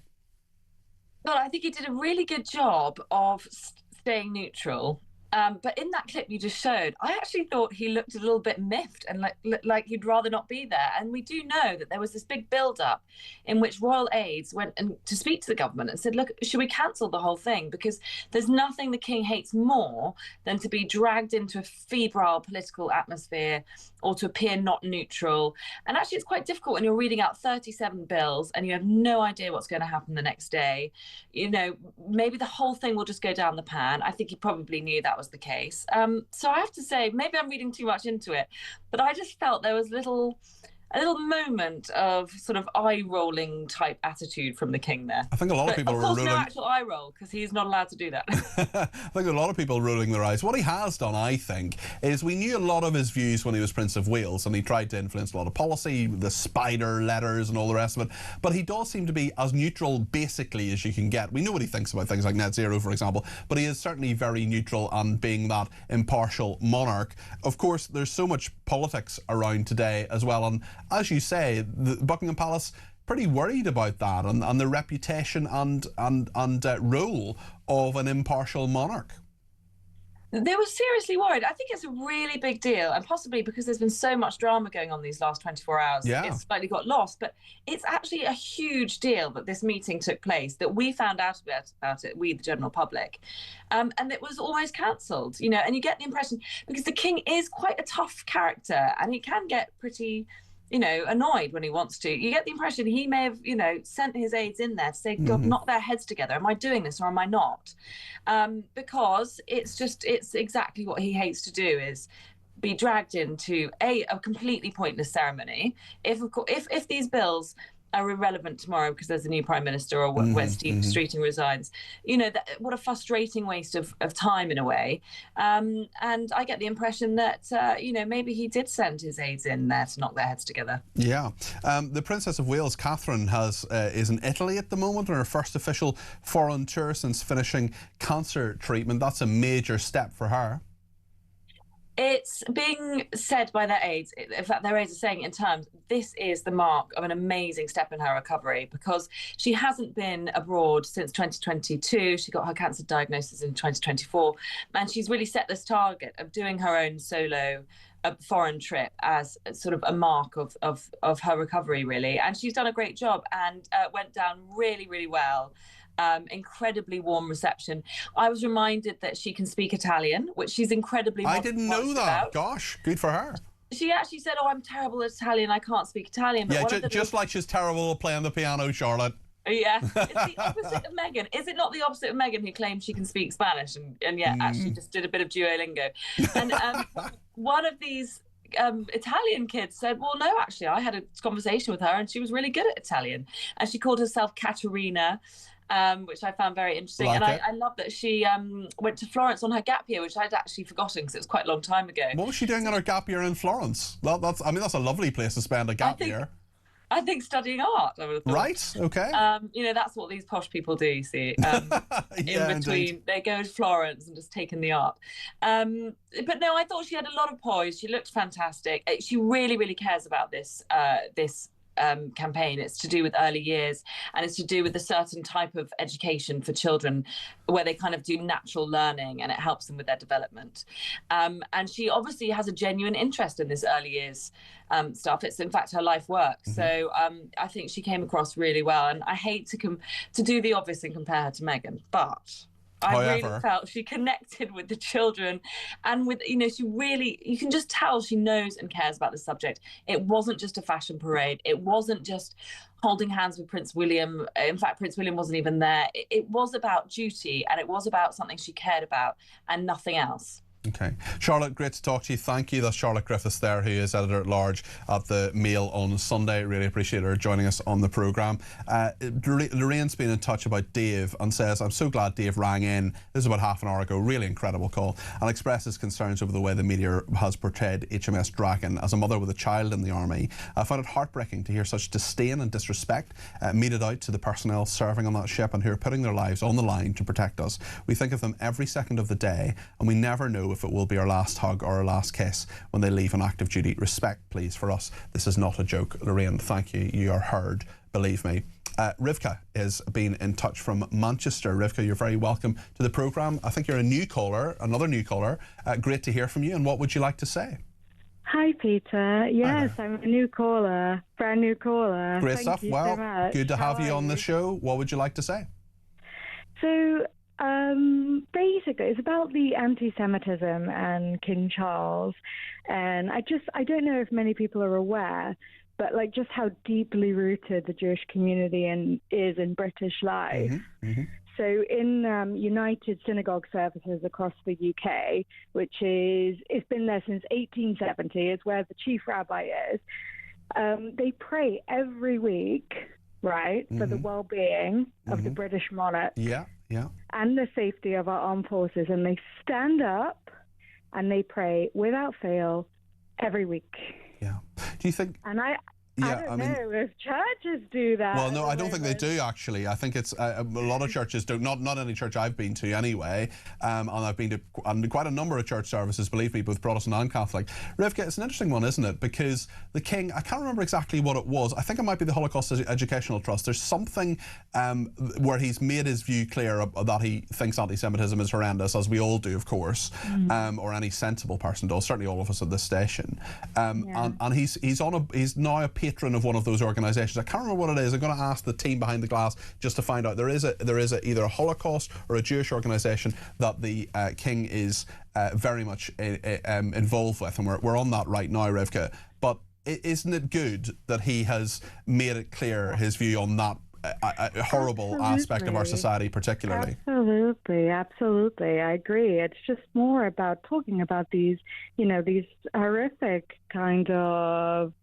Speaker 21: Well, I think he did a really good job of staying neutral. But in that clip you just showed, I actually thought he looked a little bit miffed and like he'd rather not be there. And we do know that there was this big build-up in which royal aides went to speak to the government and said, look, should we cancel the whole thing? Because there's nothing the king hates more than to be dragged into a febrile political atmosphere or to appear not neutral. And actually, it's quite difficult when you're reading out 37 bills and you have no idea what's going to happen the next day. You know, maybe the whole thing will just go down the pan. I think he probably knew that was the case. So I have to say, maybe I'm reading too much into it, but I just felt there was a little moment of sort of eye-rolling type attitude from the king there.
Speaker 2: I think a lot of people were rolling.
Speaker 21: No actual eye roll, because he's not allowed to do that.
Speaker 2: I think a lot of people rolling their eyes. What he has done, I think, is we knew a lot of his views when he was Prince of Wales, and he tried to influence a lot of policy, the spider letters and all the rest of it. But he does seem to be as neutral, basically, as you can get. We know what he thinks about things like net zero, for example, but he is certainly very neutral and being that impartial monarch. Of course, there's so much politics around today as well, and as you say, the Buckingham Palace pretty worried about that and the reputation and role of an impartial monarch.
Speaker 21: They were seriously worried. I think it's a really big deal, and possibly because there's been so much drama going on these last 24 hours, it's slightly got lost. But it's actually a huge deal that this meeting took place, that we found out about it, we, the general public, and it was almost cancelled, you know. And you get the impression, because the king is quite a tough character, and he can get pretty, you know, annoyed when he wants to. You get the impression he may have, you know, sent his aides in there to say, God, knock their heads together. Am I doing this or am I not? Because it's exactly what he hates to do, is be dragged into a completely pointless ceremony. If these bills are irrelevant tomorrow because there's a new prime minister, or when Steve Streeting resigns, you know, what a frustrating waste of time in a way. And I get the impression that you know, maybe he did send his aides in there to knock their heads together.
Speaker 2: Yeah. The Princess of Wales, Catherine, is in Italy at the moment on her first official foreign tour since finishing cancer treatment. That's a major step for her.
Speaker 21: It's being said by their aides, in fact their aides are saying it in terms, this is the mark of an amazing step in her recovery, because she hasn't been abroad since 2022. She got her cancer diagnosis in 2024, and she's really set this target of doing her own solo foreign trip as sort of a mark of her recovery, really. And she's done a great job, and went down really, really well. Incredibly warm reception. I was reminded that she can speak Italian, which she's incredibly
Speaker 2: I didn't know that.
Speaker 21: About.
Speaker 2: Gosh, good for her.
Speaker 21: She actually said, oh, I'm terrible at Italian, I can't speak Italian. But
Speaker 2: yeah, just like she's terrible at playing the piano, Charlotte.
Speaker 21: Yeah, it's the opposite of Meghan. Is it not the opposite of Meghan, who claims she can speak Spanish and yet actually just did a bit of Duolingo? And one of these Italian kids said, well, no, actually, I had a conversation with her and she was really good at Italian. And she called herself Caterina, which I found very interesting. Like, and I love that she went to Florence on her gap year, which I'd actually forgotten because it was quite a long time ago.
Speaker 2: What was she doing on her gap year in Florence? That's a lovely place to spend a gap year.
Speaker 21: I think studying art, I would have thought.
Speaker 2: Right, okay.
Speaker 21: You know, that's what these posh people do, you see.
Speaker 2: Yeah,
Speaker 21: in between,
Speaker 2: indeed.
Speaker 21: They go to Florence and just take in the art. But no, I thought she had a lot of poise. She looked fantastic. She really, really cares about this campaign. It's to do with early years, and it's to do with a certain type of education for children where they kind of do natural learning and it helps them with their development. And she obviously has a genuine interest in this early years stuff. It's in fact her life work. So I think she came across really well, and I hate to do the obvious and compare her to Meghan, but I really felt she connected with the children, and with, you know, you can just tell she knows and cares about the subject. It wasn't just a fashion parade. It wasn't just holding hands with Prince William. In fact, Prince William wasn't even there. It was about duty, and it was about something she cared about and nothing else.
Speaker 2: Okay. Charlotte, great to talk to you. Thank you. That's Charlotte Griffiths there, who is editor-at-large at the Mail on Sunday. Really appreciate her joining us on the programme. Lorraine's been in touch about Dave and says, I'm so glad Dave rang in. This is about half an hour ago. Really incredible call. And expresses concerns over the way the media has portrayed HMS Dragon. As a mother with a child in the army, I found it heartbreaking to hear such disdain and disrespect meted out to the personnel serving on that ship and who are putting their lives on the line to protect us. We think of them every second of the day, and we never know if it will be our last hug or our last kiss when they leave on active duty. Respect, please, for us. This is not a joke. Lorraine, thank you. You are heard, believe me. Rivka has been in touch from Manchester. Rivka, you're very welcome to the programme. I think you're a new caller, another new caller. Great to hear from you. And what would you like to say?
Speaker 6: Hi, Peter. Yes, I'm a new caller, brand new caller.
Speaker 2: Great
Speaker 6: Thank
Speaker 2: stuff.
Speaker 6: you
Speaker 2: Well,
Speaker 6: so much.
Speaker 2: good to have
Speaker 6: How
Speaker 2: you
Speaker 6: are
Speaker 2: on the show. What would you like to say?
Speaker 6: So, basically, it's about the anti-Semitism and King Charles. And I don't know if many people are aware, but like just how deeply rooted the Jewish community is in British life. So in United Synagogue Services across the UK, it's been there since 1870, is where the chief rabbi is. They pray every week, right, for the well-being of the British monarch and the safety of our armed forces. And they stand up and they pray without fail every week.
Speaker 2: Yeah. Do you think...
Speaker 6: And I don't know if churches do that.
Speaker 2: Well, no, I don't think they do, actually. I think it's a lot of churches don't. Not any church I've been to, anyway. And I've been to quite a number of church services, believe me, both Protestant and Catholic. Rivka, it's an interesting one, isn't it? Because the King, I can't remember exactly what it was. I think it might be the Holocaust Educational Trust. There's something where he's made his view clear that he thinks anti-Semitism is horrendous, as we all do, of course, or any sensible person does, certainly all of us at this station. And he's now a patron of one of those organisations. I can't remember what it is. I'm going to ask the team behind the glass just to find out. There is either a Holocaust or a Jewish organisation that the King is very much involved with, and we're on that right now, Rivka. But isn't it good that he has made it clear his view on that horrible aspect of our society, particularly?
Speaker 6: Absolutely. I agree. It's just more about talking about these horrific kind of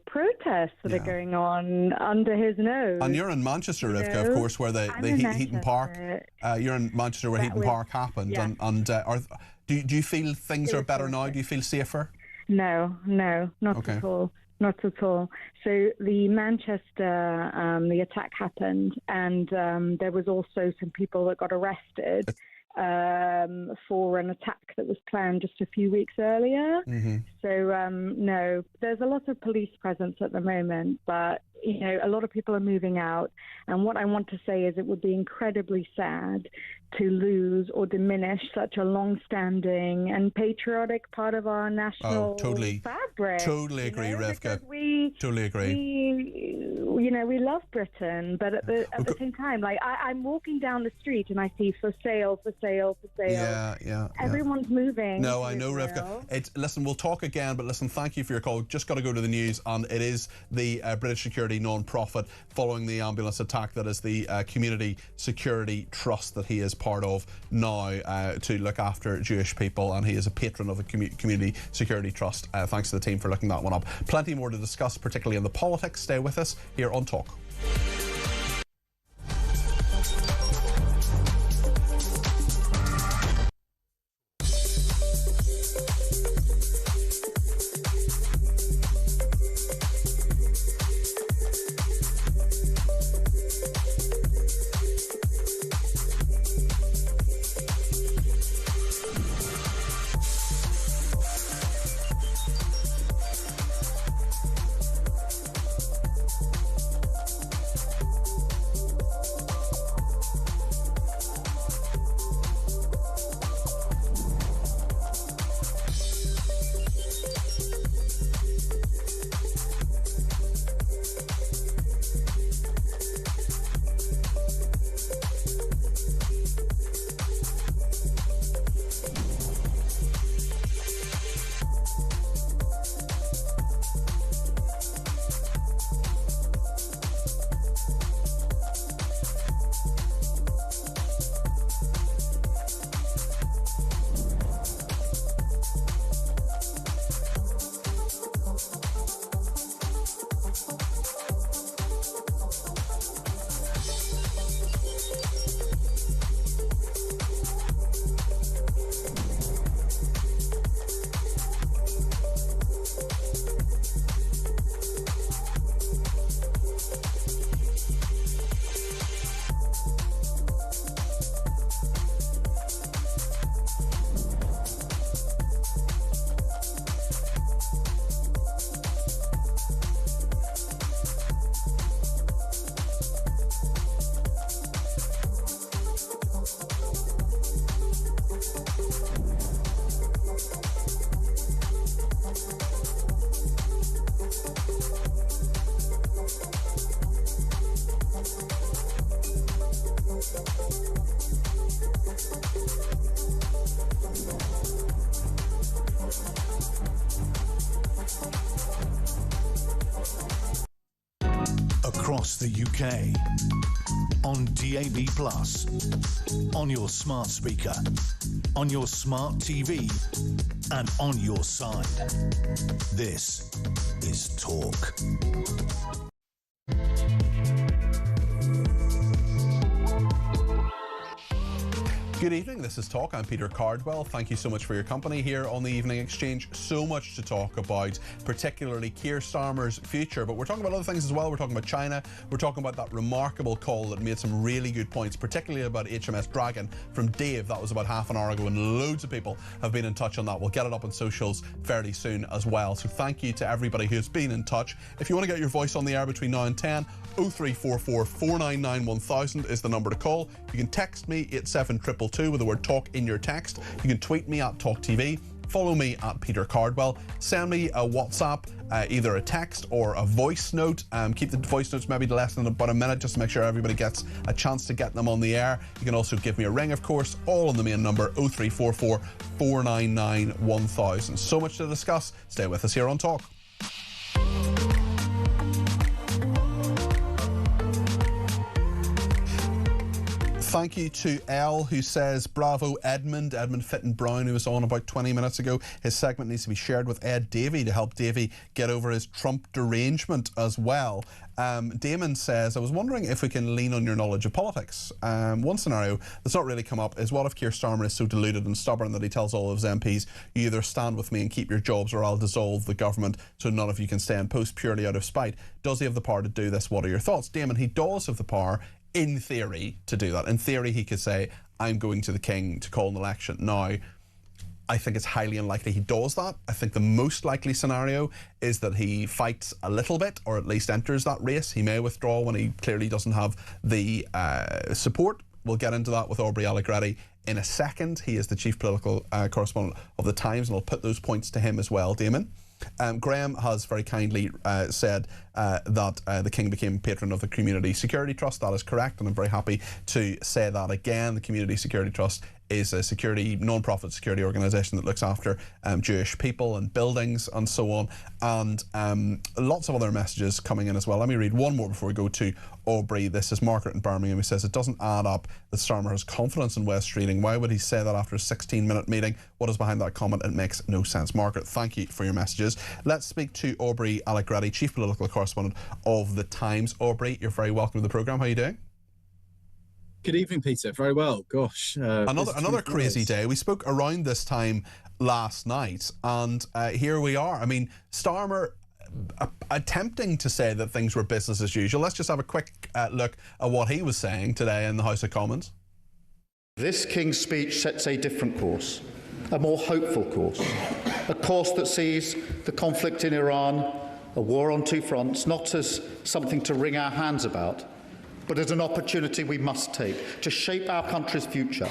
Speaker 6: protests that are going on under his nose.
Speaker 2: And you're in Manchester, Rivka, of course, where the Heaton Park. You're in Manchester where Heaton Park happened, and do you feel things are better now? Do you feel safer?
Speaker 6: No, not at all. Not at all. So the Manchester, the attack happened, and there was also some people that got arrested for an attack that was planned just a few weeks earlier. So no, there's a lot of police presence at the moment, but a lot of people are moving out. And what I want to say is it would be incredibly sad to lose or diminish such a long-standing and patriotic part of our national fabric.
Speaker 2: Totally agree, Rivka. Totally agree.
Speaker 6: We love Britain, but at the same time, like I'm walking down the street and I see for sale. Yeah. Everyone's moving.
Speaker 2: No, I know, Rivka. Listen, we'll talk again, but listen, thank you for your call. Just got to go to the news, and it is the British Security non-profit following the ambulance attack that is the Community Security Trust that he is part of now to look after Jewish people, and he is a patron of the Community Security Trust. Thanks to the team for looking that one up. Plenty more to discuss, particularly in the politics. Stay with us here on Talk.
Speaker 1: across the UK. On DAB+, on your smart speaker, on your smart TV, and on your side. This is Talk.
Speaker 2: Good evening, this is Talk. I'm Peter Cardwell. Thank you so much for your company here on the Evening Exchange. So much to talk about, particularly Keir Starmer's future, but we're talking about other things as well. We're talking about China. We're talking about that remarkable call that made some really good points, particularly about HMS Dragon from Dave. That was about half an hour ago, and loads of people have been in touch on that. We'll get it up on socials fairly soon as well. So thank you to everybody who's been in touch. If you want to get your voice on the air between now and 10, 0344 499 1000 is the number to call. You can text me 87222 with the word talk in your text. You can tweet me at talkTV. Follow me at Peter Cardwell. Send me a WhatsApp, either a text or a voice note. Keep the voice notes maybe less than about a minute just to make sure everybody gets a chance to get them on the air. You can also give me a ring, of course, all on the main number 0344 499 1000. So much to discuss. Stay with us here on Talk. Thank you to Elle, who says, bravo Edmund Fitton Brown, who was on about 20 minutes ago. His segment needs to be shared with Ed Davey to help Davey get over his Trump derangement as well. Damon says, I was wondering if we can lean on your knowledge of politics. One scenario that's not really come up is, what if Keir Starmer is so deluded and stubborn that he tells all of his MPs, you either stand with me and keep your jobs or I'll dissolve the government so none of you can stay in post purely out of spite. Does he have the power to do this? What are your thoughts? Damon, he does have the power in theory to do that. In theory, he could say, I'm going to the King to call an election. Now, I think it's highly unlikely he does that. I think the most likely scenario is that he fights a little bit, or at least enters that race. He may withdraw when he clearly doesn't have the support. We'll get into that with Aubrey Allegretti in a second. He is the chief political correspondent of The Times, and I'll put those points to him as well, Damon. Graham has very kindly said that the King became patron of the Community Security Trust. That is correct, and I'm very happy to say that again. The Community Security Trust is a non-profit security organisation that looks after Jewish people and buildings and so on, and lots of other messages coming in as well. Let me read one more before we go to Aubrey. This is Margaret in Birmingham, who says, it doesn't add up that Starmer has confidence in West Streeting. Why would he say that after a 16-minute meeting? What is behind that comment? It makes no sense. Margaret, thank you for your messages. Let's speak to Aubrey Allegretti, chief political correspondent of The Times. Aubrey, you're very welcome to the programme. How are you doing?
Speaker 7: Good evening, Peter. Very well. Gosh.
Speaker 2: Another crazy day. We spoke around this time last night, and here we are. I mean, Starmer attempting to say that things were business as usual. Let's just have a quick look at what he was saying today in the House of Commons.
Speaker 4: This King's speech sets a different course, a more hopeful course, a course that sees the conflict in Iran, a war on two fronts, not as something to wring our hands about, but as an opportunity we must take to shape our country's future,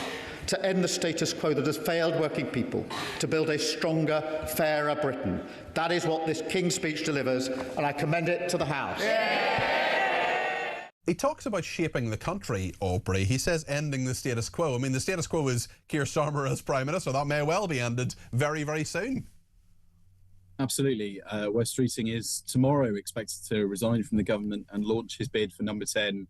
Speaker 4: to end the status quo that has failed working people, to build a stronger, fairer Britain. That is what this King's speech delivers, and I commend it to the House.
Speaker 2: Yeah. He talks about shaping the country, Aubrey. He says ending the status quo. I mean, the status quo is Keir Starmer as Prime Minister. That may well be ended very, very soon.
Speaker 7: Absolutely. Wes Streeting is tomorrow expected to resign from the government and launch his bid for number 10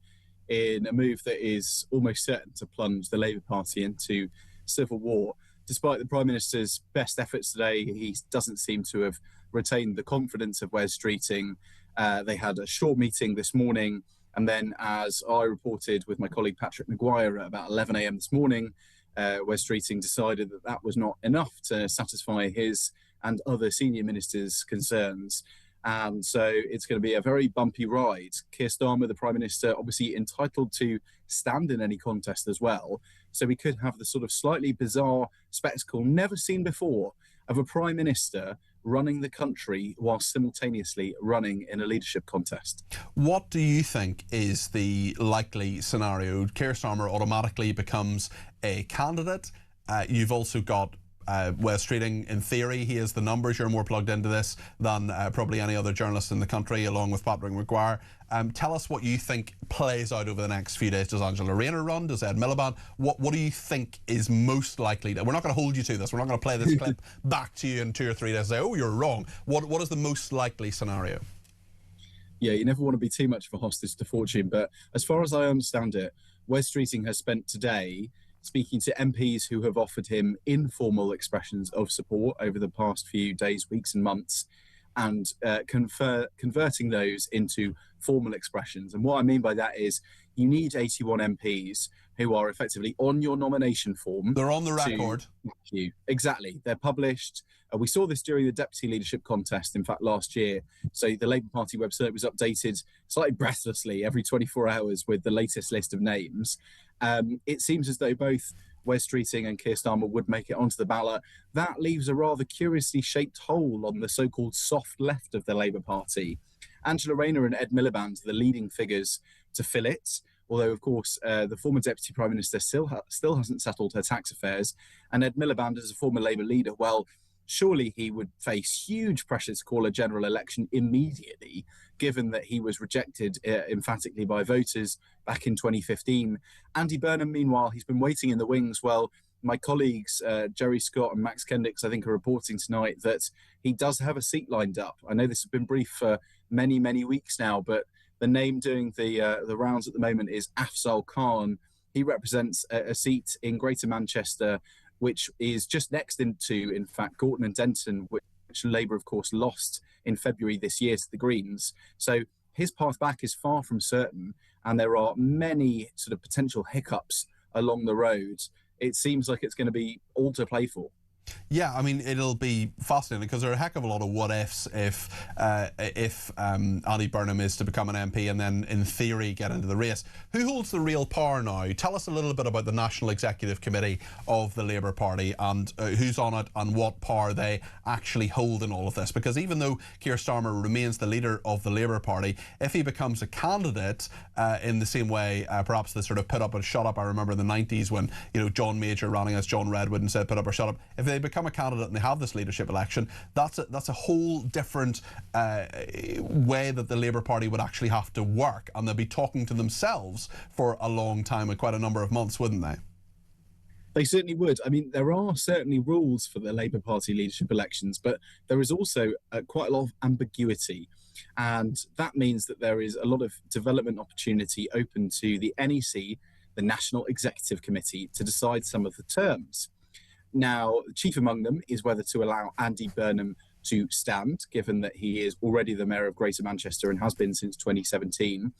Speaker 7: in a move that is almost certain to plunge the Labour Party into civil war. Despite the Prime Minister's best efforts today, he doesn't seem to have retained the confidence of Wes Streeting. They had a short meeting this morning, and then, as I reported with my colleague Patrick Maguire at about 11 a.m. this morning, Wes Streeting decided that that was not enough to satisfy his and other senior ministers' concerns. And so it's going to be a very bumpy ride. Keir Starmer, the Prime Minister, obviously entitled to stand in any contest as well. So we could have the sort of slightly bizarre spectacle never seen before of a Prime Minister running the country while simultaneously running in a leadership contest.
Speaker 2: What do you think is the likely scenario? Keir Starmer automatically becomes a candidate. You've also got Wes Streeting. In theory, he has the numbers. You're more plugged into this than probably any other journalist in the country, along with Patrick Maguire. Tell us what you think plays out over the next few days. Does Angela Rayner run? Does Ed Miliband? What do you think is most likely? We're not going to hold you to this. We're not going to play this clip back to you in 2 or 3 days and say, oh, you're wrong. What is the most likely scenario?
Speaker 7: Yeah, you never want to be too much of a hostage to fortune. But as far as I understand it, Wes Streeting has spent today speaking to MPs who have offered him informal expressions of support over the past few days, weeks and months, and converting those into formal expressions. And what I mean by that is you need 81 MPs who are effectively on your nomination form.
Speaker 2: They're on the record.
Speaker 7: Exactly. They're published. We saw this during the deputy leadership contest, in fact, last year. So the Labour Party website was updated slightly breathlessly every 24 hours with the latest list of names. It seems as though both Wes Streeting and Keir Starmer would make it onto the ballot. That leaves a rather curiously shaped hole on the so-called soft left of the Labour Party. Angela Rayner and Ed Miliband are the leading figures to fill it, although, of course, the former Deputy Prime Minister still hasn't settled her tax affairs. And Ed Miliband, as a former Labour leader, well, surely he would face huge pressure to call a general election immediately, given that he was rejected emphatically by voters back in 2015. Andy Burnham, meanwhile, he's been waiting in the wings. Well, my colleagues, Jerry Scott and Max Kendricks, I think, are reporting tonight that he does have a seat lined up. I know this has been briefed for many, many weeks now, but the name doing the rounds at the moment is Afzal Khan. He represents a seat in Greater Manchester, which is just next into, in fact, Gorton and Denton, which Labour, of course, lost in February this year to the Greens. So his path back is far from certain, and there are many sort of potential hiccups along the road. It seems like it's going to be all to play for.
Speaker 2: Yeah, I mean, it'll be fascinating because there are a heck of a lot of what-ifs if Andy Burnham is to become an MP and then, in theory, get into the race. Who holds the real power now? Tell us a little bit about the National Executive Committee of the Labour Party and who's on it and what power they actually hold in all of this. Because even though Keir Starmer remains the leader of the Labour Party, if he becomes a candidate in the same way, perhaps the sort of put up and shut up, I remember in the 90s when, you know, John Major ran against John Redwood and said put up or shut up, if they become a candidate and they have this leadership election, that's a whole different way that the Labour Party would actually have to work, and they'll be talking to themselves for a long time, and quite a number of months, wouldn't they?
Speaker 7: They certainly would. I mean, there are certainly rules for the Labour Party leadership elections, but there is also quite a lot of ambiguity. And that means that there is a lot of development opportunity open to the NEC, the National Executive Committee, to decide some of the terms. Now, chief among them is whether to allow Andy Burnham to stand, given that he is already the mayor of Greater Manchester and has been since 2017.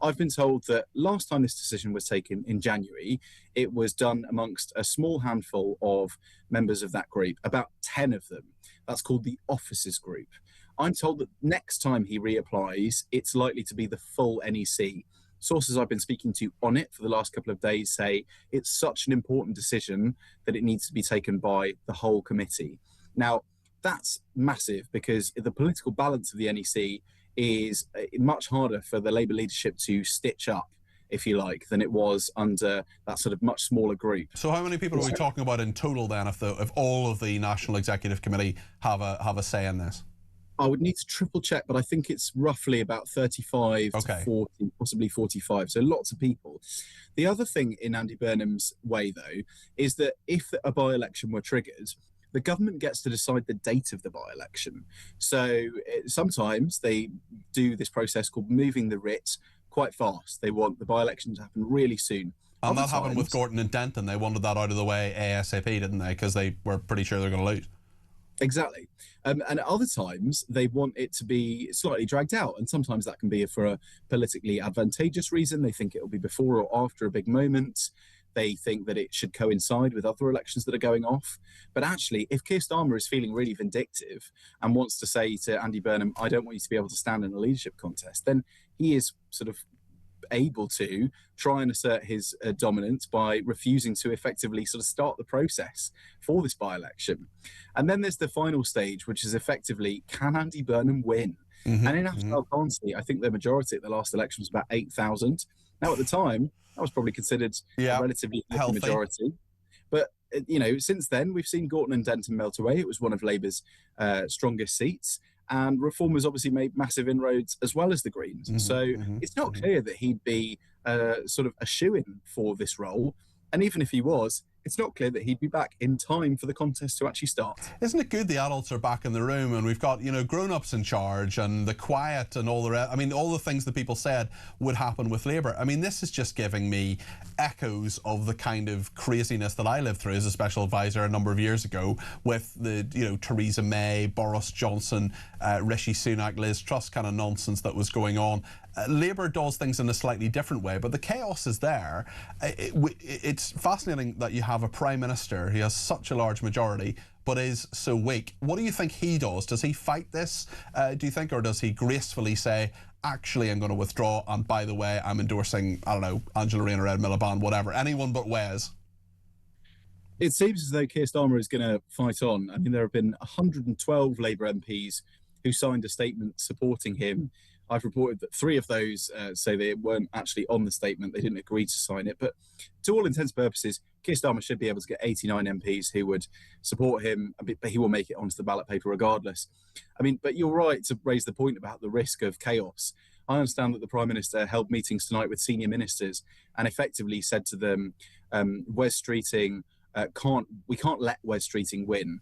Speaker 7: I've been told that last time this decision was taken in January, it was done amongst a small handful of members of that group, about 10 of them. That's called the Officers Group. I'm told that next time he reapplies, it's likely to be the full NEC. Sources I've been speaking to on it for the last couple of days say it's such an important decision that it needs to be taken by the whole committee. Now, that's massive because the political balance of the NEC is much harder for the Labour leadership to stitch up, if you like, than it was under that sort of much smaller group.
Speaker 2: So how many people are we talking about in total then if all of the National Executive Committee have a say in this?
Speaker 7: I would need to triple check, but I think it's roughly about 35 to 40, possibly 45. So lots of people. The other thing in Andy Burnham's way, though, is that if a by-election were triggered, the government gets to decide the date of the by-election. So sometimes they do this process called moving the writ quite fast. They want the by-election to happen really soon.
Speaker 2: And that happened with Gorton and Denton. They wanted that out of the way ASAP, didn't they? Because they were pretty sure they're going to lose.
Speaker 7: Exactly. And at other times, they want it to be slightly dragged out. And sometimes that can be for a politically advantageous reason. They think it'll be before or after a big moment. They think that it should coincide with other elections that are going off. But actually, if Keir Starmer is feeling really vindictive and wants to say to Andy Burnham, I don't want you to be able to stand in a leadership contest, then he is sort of able to try and assert his dominance by refusing to effectively sort of start the process for this by-election. And then there's the final stage, which is effectively, can Andy Burnham win? And in Afghanistan, I think the majority at the last election was about 8,000. Now, at the time, that was probably considered a relatively healthy majority. But, you know, since then, we've seen Gorton and Denton melt away. It was one of Labour's strongest seats. And Reformers obviously made massive inroads as well as the Greens. It's not clear that he'd be sort of a shoo-in for this role. And even if he was, it's not clear that he'd be back in time for the contest to actually start.
Speaker 2: Isn't it good the adults are back in the room and we've got, you know, grown-ups in charge and the quiet and all the rest? I mean, all the things that people said would happen with Labour. I mean, this is just giving me echoes of the kind of craziness that I lived through as a special advisor a number of years ago with the, you know, Theresa May, Boris Johnson, Rishi Sunak, Liz Truss kind of nonsense that was going on. Labour does things in a slightly different way, but the chaos is there. It's fascinating that you have a Prime Minister who has such a large majority but is so weak. What do you think he does? Does he fight this, do you think, or does he gracefully say, actually, I'm going to withdraw, and by the way, I'm endorsing, I don't know, Angela Rayner, Ed Miliband, whatever, anyone but Wes?
Speaker 7: It seems as though Keir Starmer is going to fight on. I mean, there have been 112 Labour MPs who signed a statement supporting him. I've reported that 3 of those say they weren't actually on the statement, they didn't agree to sign it. But to all intents and purposes, Keir Starmer should be able to get 89 MPs who would support him, but he will make it onto the ballot paper regardless. I mean, but you're right to raise the point about the risk of chaos. I understand that the Prime Minister held meetings tonight with senior ministers and effectively said to them, Wes Streeting, we can't let Wes Streeting win.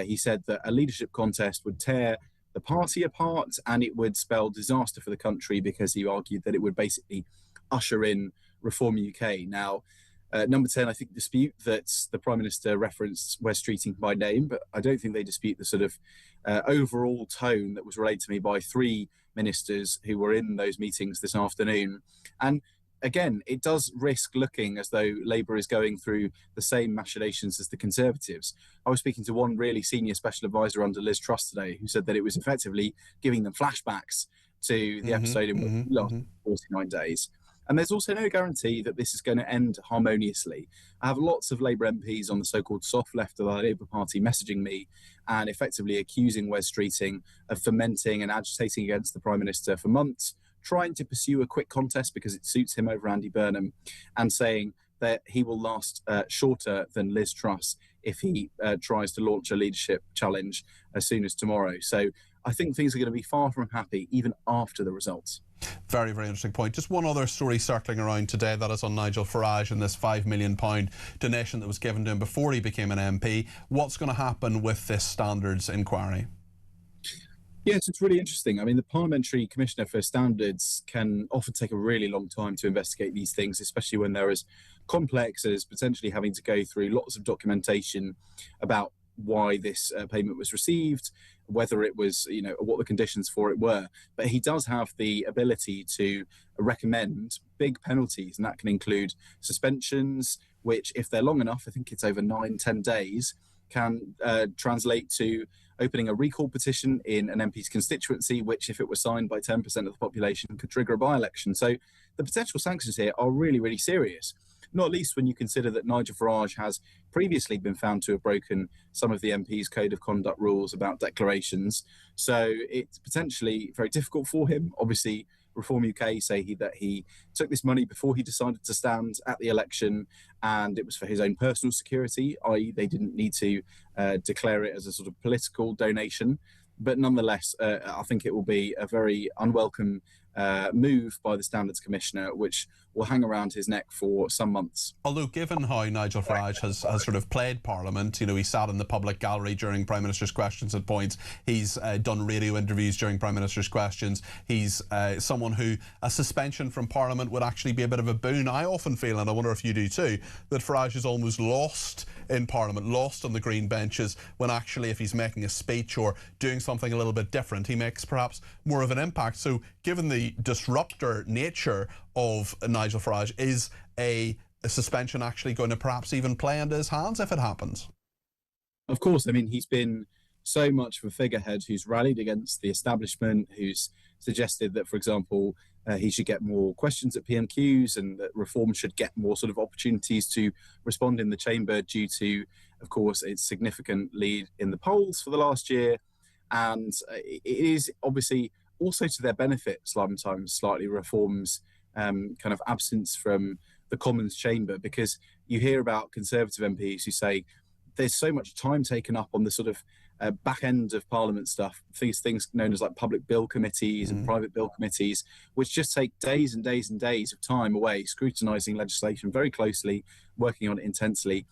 Speaker 7: He said that a leadership contest would tear the party apart and it would spell disaster for the country, because he argued that it would basically usher in Reform UK. Now, number 10, I think, dispute that the Prime Minister referenced Wes Streeting by name, but I don't think they dispute the sort of overall tone that was relayed to me by 3 ministers who were in those meetings this afternoon. And again, it does risk looking as though Labour is going through the same machinations as the Conservatives. I was speaking to one really senior special advisor under Liz Truss today who said that it was effectively giving them flashbacks to the episode in which we lost 49 days. And there's also no guarantee that this is going to end harmoniously. I have lots of Labour MPs on the so-called soft left of the Labour Party messaging me and effectively accusing Wes Streeting of fomenting and agitating against the Prime Minister for months, trying to pursue a quick contest because it suits him over Andy Burnham, and saying that he will last shorter than Liz Truss if he tries to launch a leadership challenge as soon as tomorrow. So I think things are going to be far from happy even after the results.
Speaker 2: Very, very interesting point. Just one other story circling around today, that is on Nigel Farage and this £5 million donation that was given to him before he became an MP. What's going to happen with this standards inquiry?
Speaker 7: Yes, it's really interesting. I mean, the Parliamentary Commissioner for Standards can often take a really long time to investigate these things, especially when they're as complex as potentially having to go through lots of documentation about why this payment was received, whether it was, you know, what the conditions for it were. But he does have the ability to recommend big penalties, and that can include suspensions, which, if they're long enough, I think it's over 9-10 days, can translate to opening a recall petition in an MP's constituency, which, if it were signed by 10% of the population, could trigger a by-election. So the potential sanctions here are really, really serious, not least when you consider that Nigel Farage has previously been found to have broken some of the MP's code of conduct rules about declarations. So it's potentially very difficult for him. Obviously, Reform UK say that he took this money before he decided to stand at the election, and it was for his own personal security, i.e. they didn't need to declare it as a sort of political donation. But nonetheless, I think it will be a very unwelcome move by the Standards Commissioner, which will hang around his neck for some months.
Speaker 2: Although, given how Nigel Farage has sort of played Parliament, you know, he sat in the public gallery during Prime Minister's questions at points, he's done radio interviews during Prime Minister's questions, he's someone who a suspension from Parliament would actually be a bit of a boon. I often feel, and I wonder if you do too, that Farage is almost lost in Parliament, lost on the green benches, when actually if he's making a speech or doing something a little bit different, he makes perhaps more of an impact. So given the disruptor nature of Nigel Farage, is a suspension actually going to perhaps even play into his hands if it happens?
Speaker 7: Of course. I mean, he's been so much of a figurehead who's rallied against the establishment, who's suggested that, for example, he should get more questions at PMQs and that Reform should get more sort of opportunities to respond in the chamber due to, of course, its significant lead in the polls for the last year. And it is obviously also to their benefit sometimes slightly Reform's kind of absence from the Commons chamber, because you hear about Conservative MPs who say there's so much time taken up on the sort of back end of Parliament stuff, things known as like public bill committees and private bill committees, which just take days and days and days of time away, scrutinising legislation very closely, working on it intensely.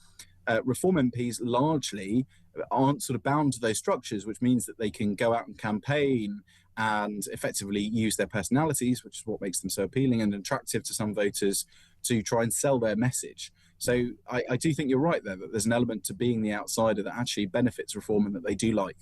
Speaker 7: Reform MPs largely aren't sort of bound to those structures, which means that they can go out and campaign and effectively use their personalities, which is what makes them so appealing and attractive to some voters, to try and sell their message. So I do think you're right there, that there's an element to being the outsider that actually benefits Reform and that they do like.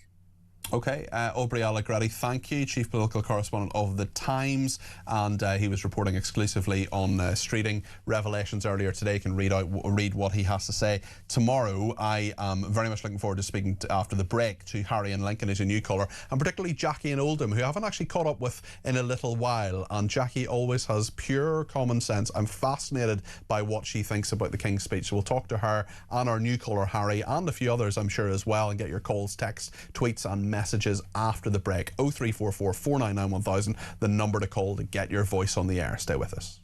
Speaker 2: Okay, Aubrey Allegretti, thank you, Chief Political Correspondent of The Times, and he was reporting exclusively on Streeting revelations earlier today. You can read what he has to say. Tomorrow, I am very much looking forward to speaking after the break to Harry in Lincoln, who's a new caller, and particularly Jackie in Oldham, who I haven't actually caught up with in a little while, and Jackie always has pure common sense. I'm fascinated by what she thinks about the King's speech, so we'll talk to her and our new caller Harry, and a few others I'm sure as well, and get your calls, texts, tweets and messages after the break. 0344 499 1000, the number to call to get your voice on the air. Stay with us.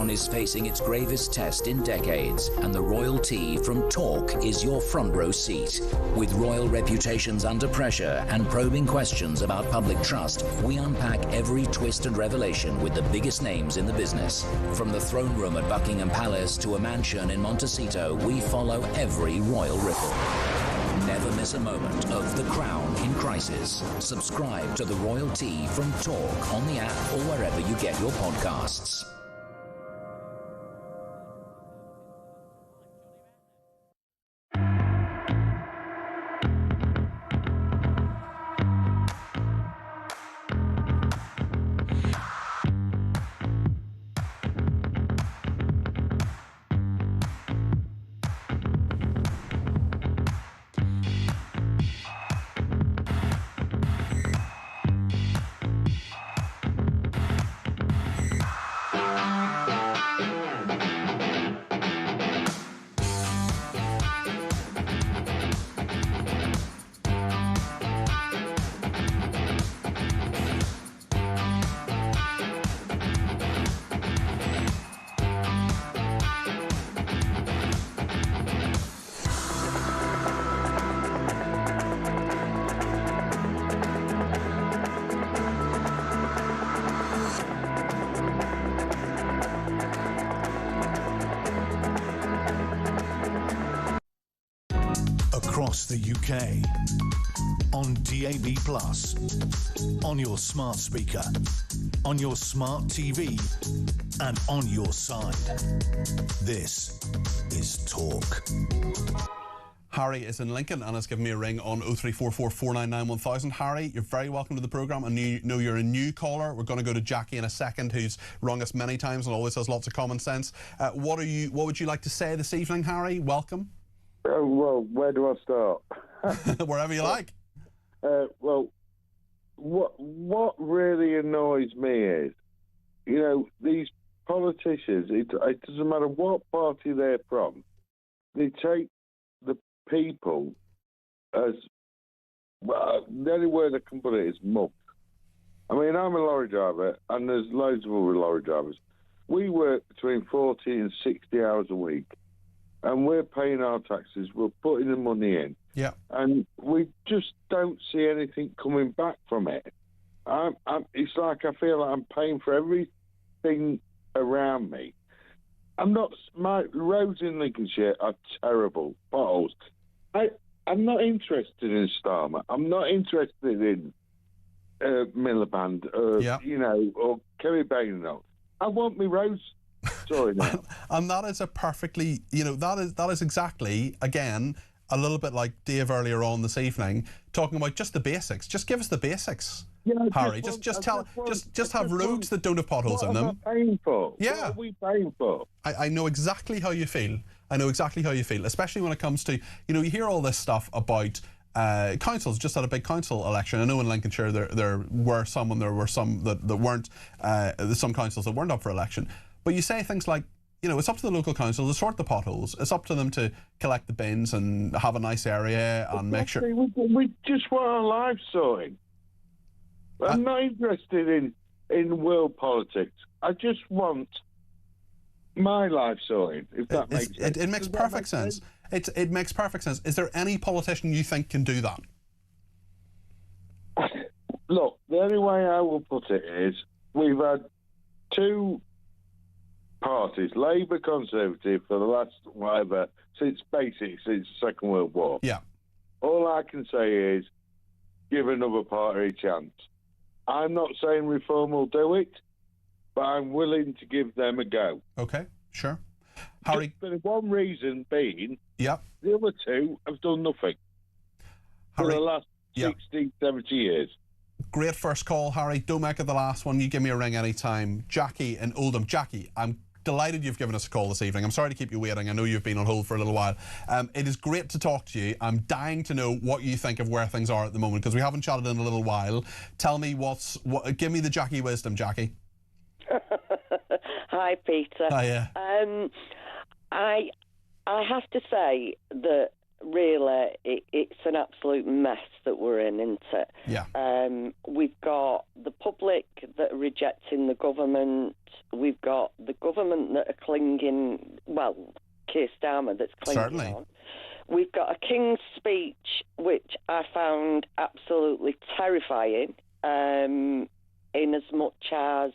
Speaker 19: Is facing its gravest test in decades, and the royalty from Talk is your front row seat. With royal reputations under pressure and probing questions about public trust, we unpack every twist and revelation with the biggest names in the business. From the throne room at Buckingham Palace to a mansion in Montecito, we follow every royal ripple. Never miss a moment of The Crown in crisis. Subscribe to the royalty from Talk on the app or wherever you get your podcasts.
Speaker 1: Across the UK, on DAB+, on your smart speaker, on your smart TV, and on your side. This is Talk.
Speaker 2: Harry is in Lincoln and has given me a ring on 0344 499 1000. Harry, you're very welcome to the programme. I know you're a new caller. We're going to go to Jackie in a second, who's rung us many times and always has lots of common sense. What would you like to say this evening, Harry? Welcome.
Speaker 8: Well, where do I start?
Speaker 2: Wherever you like.
Speaker 8: Well, what really annoys me is, you know, these politicians, it doesn't matter what party they're from, they take the people as, well, the only word I can put it is mugged. I mean, I'm a lorry driver, and there's loads of other lorry drivers. We work between 40 and 60 hours a week, and we're paying our taxes, we're putting the money in, and we just don't see anything coming back from it. It's like I feel like I'm paying for everything around me, My roads in Lincolnshire are terrible, potholes. I'm not interested in Starmer. I'm not interested in Miliband, or Kerry Bainall. I want my roads sorted out.
Speaker 2: And that is a perfectly, that is exactly, again, a little bit like Dave earlier on this evening, talking about just the basics. Just give us the basics. Yeah, Harry, just have roads that don't have potholes in them.
Speaker 8: What am I paying for?
Speaker 2: Yeah.
Speaker 8: What are we paying for?
Speaker 2: I know exactly how you feel. Especially when it comes to, you hear all this stuff about councils. Just had a big council election. I know in Lincolnshire there were some that weren't, some councils that weren't up for election. But you say things like, it's up to the local council to sort the potholes. It's up to them to collect the bins and have a nice area and make sure.
Speaker 8: We just want our lives sorting. I'm not interested in world politics. I just want my life sorted, if that makes sense.
Speaker 2: It makes perfect sense. It makes perfect sense. Is there any politician you think can do that?
Speaker 8: Look, the only way I will put it is we've had two parties, Labour, Conservative, for the last since the Second World War.
Speaker 2: Yeah.
Speaker 8: All I can say is give another party a chance. I'm not saying Reform will do it, but I'm willing to give them a go.
Speaker 2: Okay, sure. Harry,
Speaker 8: just for one reason being,
Speaker 2: the
Speaker 8: other two have done nothing for the last 60, 70 years.
Speaker 2: Great first call, Harry. Don't make it the last one. You give me a ring anytime. Jackie in Oldham. Jackie, I'm delighted you've given us a call this evening. I'm sorry to keep you waiting. I know you've been on hold for a little while. It is great to talk to you. I'm dying to know what you think of where things are at the moment, because we haven't chatted in a little while. Tell me give me the Jackie wisdom, Jackie.
Speaker 9: Hi, Peter.
Speaker 2: Hiya.
Speaker 9: I have to say that really it's an absolute mess that we're in, isn't it?
Speaker 2: Yeah.
Speaker 9: We've got the public that are rejecting the government. We've got the government that are clinging, Keir Starmer that's clinging
Speaker 2: Certainly.
Speaker 9: on. We've got a King's speech, which I found absolutely terrifying, in as much as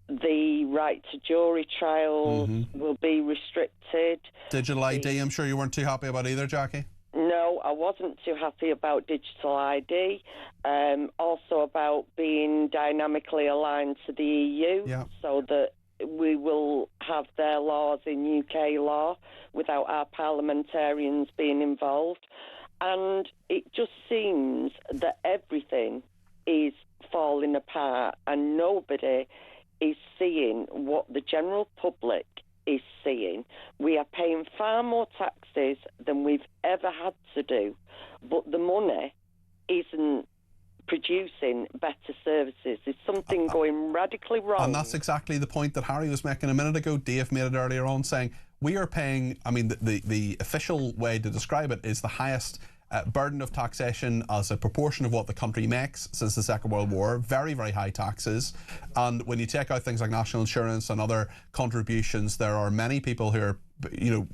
Speaker 9: the right to jury trials will be restricted.
Speaker 2: Digital ID, I'm sure you weren't too happy about either, Jackie.
Speaker 9: No, I wasn't too happy about digital ID. Also about being dynamically aligned to the EU, so that we will have their laws in UK law without our parliamentarians being involved. And it just seems that everything is falling apart and nobody is seeing what the general public is seeing. We are paying far more taxes than we've ever had to do, but the money isn't producing better services. There's something going radically wrong.
Speaker 2: And that's exactly the point that Harry was making a minute ago. Dave made it earlier on, saying we are paying, the official way to describe it is the highest burden of taxation as a proportion of what the country makes since the Second World War. Very, very high taxes. And when you take out things like national insurance and other contributions, there are many people who are,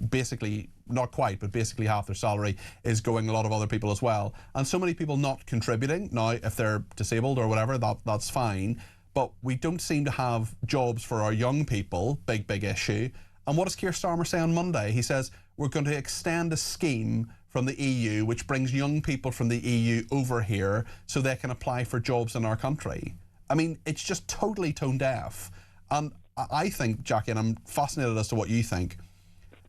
Speaker 2: basically, not quite, but basically half their salary is going a lot of other people as well. And so many people not contributing. Now, if they're disabled or whatever, that's fine. But we don't seem to have jobs for our young people. Big, big issue. And what does Keir Starmer say on Monday? He says, we're going to extend a scheme from the EU, which brings young people from the EU over here so they can apply for jobs in our country. I mean, it's just totally tone deaf. And I think, Jackie, and I'm fascinated as to what you think,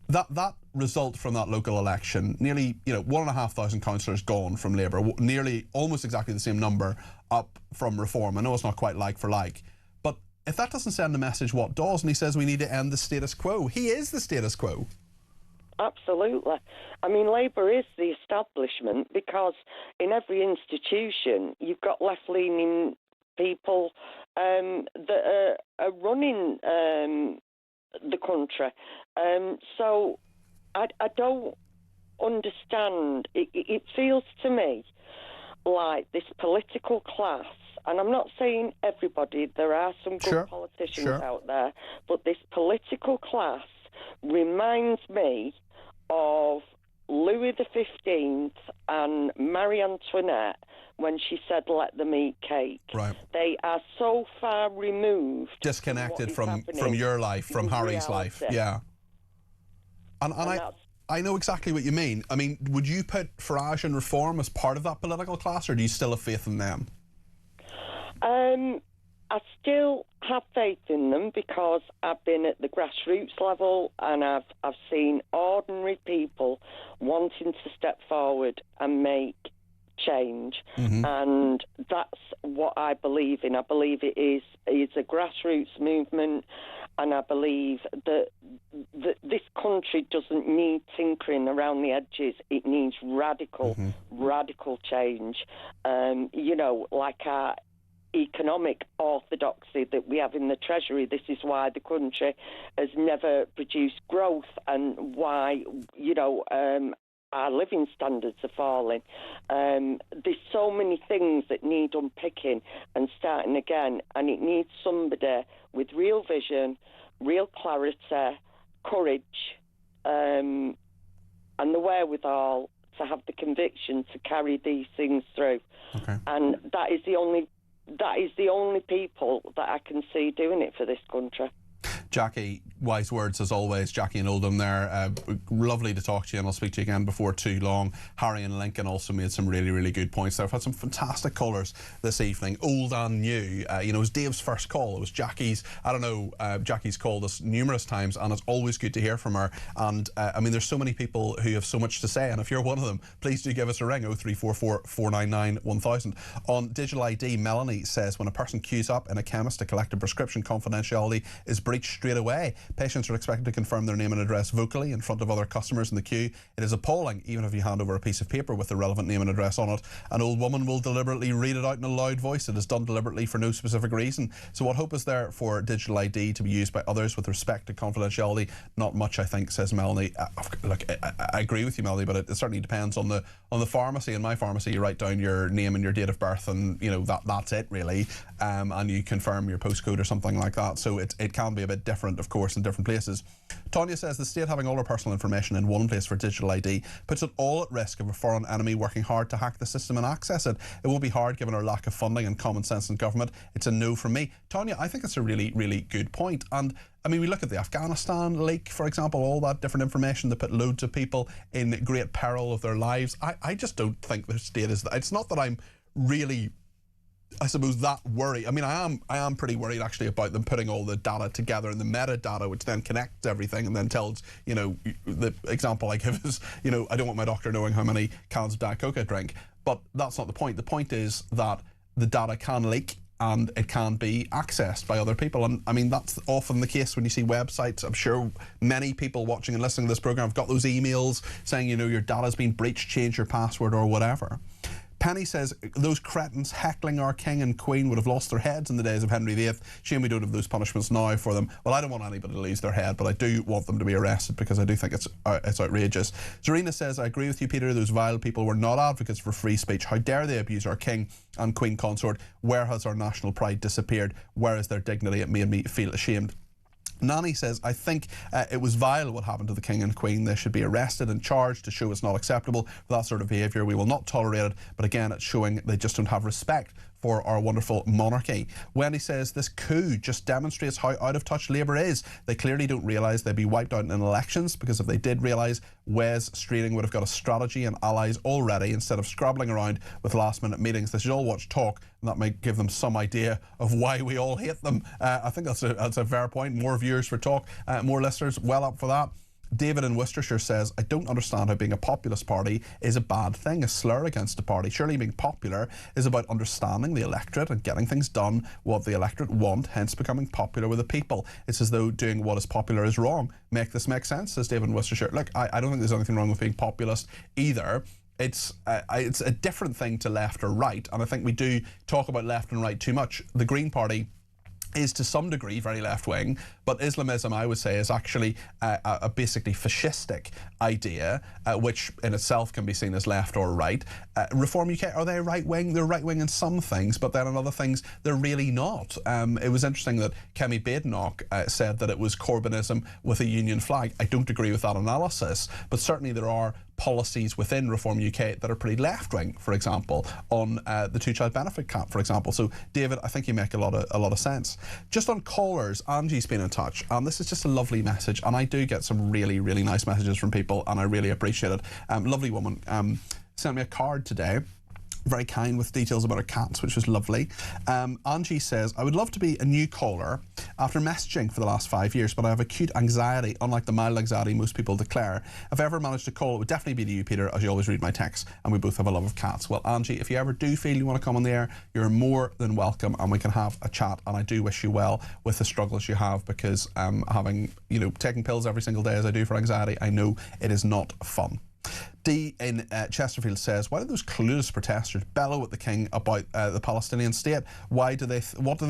Speaker 2: that result from that local election, nearly 1,500 councillors gone from Labour, nearly almost exactly the same number up from Reform. I know it's not quite like for like, but if that doesn't send a message, what does? And he says we need to end the status quo. He is the status quo.
Speaker 9: Absolutely. I mean, Labour is the establishment, because in every institution you've got left-leaning people that are running the country. So I don't understand. It feels to me like this political class, and I'm not saying everybody, there are some good politicians out there, but this political class reminds me of Louis XV and Marie Antoinette when she said, "Let them eat cake."
Speaker 2: Right.
Speaker 9: They are so far removed,
Speaker 2: disconnected from your life, from Harry's life. Yeah. And I know exactly what you mean. I mean, would you put Farage and Reform as part of that political class, or do you still have faith in them?
Speaker 9: I still have faith in them because I've been at the grassroots level and I've seen ordinary people wanting to step forward and make change, and that's what I believe in. I believe it is a grassroots movement, and I believe that this country doesn't need tinkering around the edges. It needs radical change. You know, like our economic orthodoxy that we have in the Treasury. This is why the country has never produced growth, and why, you know, our living standards are falling. There's so many things that need unpicking and starting again, and it needs somebody with real vision, real clarity, courage, and the wherewithal to have the conviction to carry these things through. And that is the only people that I can see doing it for this country.
Speaker 2: Jackie, wise words as always. Jackie and Oldham there. Lovely to talk to you, and I'll speak to you again before too long. Harry and Lincoln also made some really, really good points there. I've had some fantastic callers this evening, old and new. You know, it was Dave's first call. It was Jackie's. I don't know, Jackie's called us numerous times, and it's always good to hear from her. And I mean, there's so many people who have so much to say, and if you're one of them, please do give us a ring, 0344 499 1000. On digital ID, Melanie says, when a person queues up in a chemist to collect a prescription, confidentiality is breached straight away. Patients are expected to confirm their name and address vocally in front of other customers in the queue. It is appalling, even if you hand over a piece of paper with the relevant name and address on it. An old woman will deliberately read it out in a loud voice. It is done deliberately for no specific reason. So what hope is there for digital ID to be used by others with respect to confidentiality? Not much, I think, says Melanie. Look, I agree with you, Melanie, but it certainly depends on the pharmacy. In my pharmacy, you write down your name and your date of birth, and you know that's it really, and you confirm your postcode or something like that. So it can be a bit different, of course, in different places. Tanya says the state having all our personal information in one place for digital ID puts it all at risk of a foreign enemy working hard to hack the system and access it. It won't be hard given our lack of funding and common sense in government. It's a no from me. Tanya, I think it's a really, really good point. And I mean, we look at the Afghanistan leak, for example, all that different information that put loads of people in great peril of their lives. I just don't think the state is that. It's not that I'm really, I suppose, that worried. I mean, I am pretty worried actually about them putting all the data together and the metadata, which then connects everything and then tells, you know, the example I give is, you know, I don't want my doctor knowing how many cans of Diet Coke I drink. But that's not the point. The point is that the data can leak and it can be accessed by other people. And I mean, that's often the case when you see websites. I'm sure many people watching and listening to this program have got those emails saying, you know, your data's been breached, change your password or whatever. Penny says those cretins heckling our king and queen would have lost their heads in the days of Henry VIII. Shame we don't have those punishments now for them. Well, I don't want anybody to lose their head, but I do want them to be arrested because I do think it's outrageous. Zarina says, I agree with you, Peter. Those vile people were not advocates for free speech. How dare they abuse our king and queen consort? Where has our national pride disappeared? Where is their dignity? It made me feel ashamed. Nanny says, I think it was vile what happened to the King and Queen. They should be arrested and charged to show it's not acceptable for that sort of behaviour. We will not tolerate it, but again, it's showing they just don't have respect for our wonderful monarchy. Wendy says, this coup just demonstrates how out of touch Labour is. They clearly don't realise they'd be wiped out in elections, because if they did realise, Wes Streeting would have got a strategy and allies already instead of scrabbling around with last minute meetings. They should all watch Talk, and that might give them some idea of why we all hate them. I think that's a fair point. More viewers for Talk, more listeners, well up for that. David in Worcestershire says, I don't understand how being a populist party is a bad thing, a slur against a party. Surely being popular is about understanding the electorate and getting things done what the electorate want, hence becoming popular with the people. It's as though doing what is popular is wrong. Make this make sense, says David in Worcestershire. Look, I don't think there's anything wrong with being populist either. It's a different thing to left or right, and I think we do talk about left and right too much. The Green Party is to some degree very left-wing, but Islamism, I would say, is actually a basically fascistic idea, which in itself can be seen as left or right. Reform UK, are they right-wing? They're right-wing in some things, but then in other things, they're really not. It was interesting that Kemi Badenoch said that it was Corbynism with a union flag. I don't agree with that analysis, but certainly there are policies within Reform UK that are pretty left-wing, for example, on the two-child benefit cap, for example. So, David, I think you make a lot of sense. Just on callers, Angie's been in touch, and this is just a lovely message, and I do get some really, really nice messages from people, and I really appreciate it. Lovely woman sent me a card today, very kind, with details about her cats, which was lovely. Angie says, I would love to be a new caller after messaging for the last 5 years, but I have acute anxiety, unlike the mild anxiety most people declare. If I ever managed to call, it would definitely be to you, Peter, as you always read my texts, and we both have a love of cats. Well, Angie, if you ever do feel you want to come on the air, you're more than welcome, and we can have a chat, and I do wish you well with the struggles you have, because having, taking pills every single day as I do for anxiety, I know it is not fun. Dee in Chesterfield says, why do those clueless protesters bellow at the king about the Palestinian state? What do they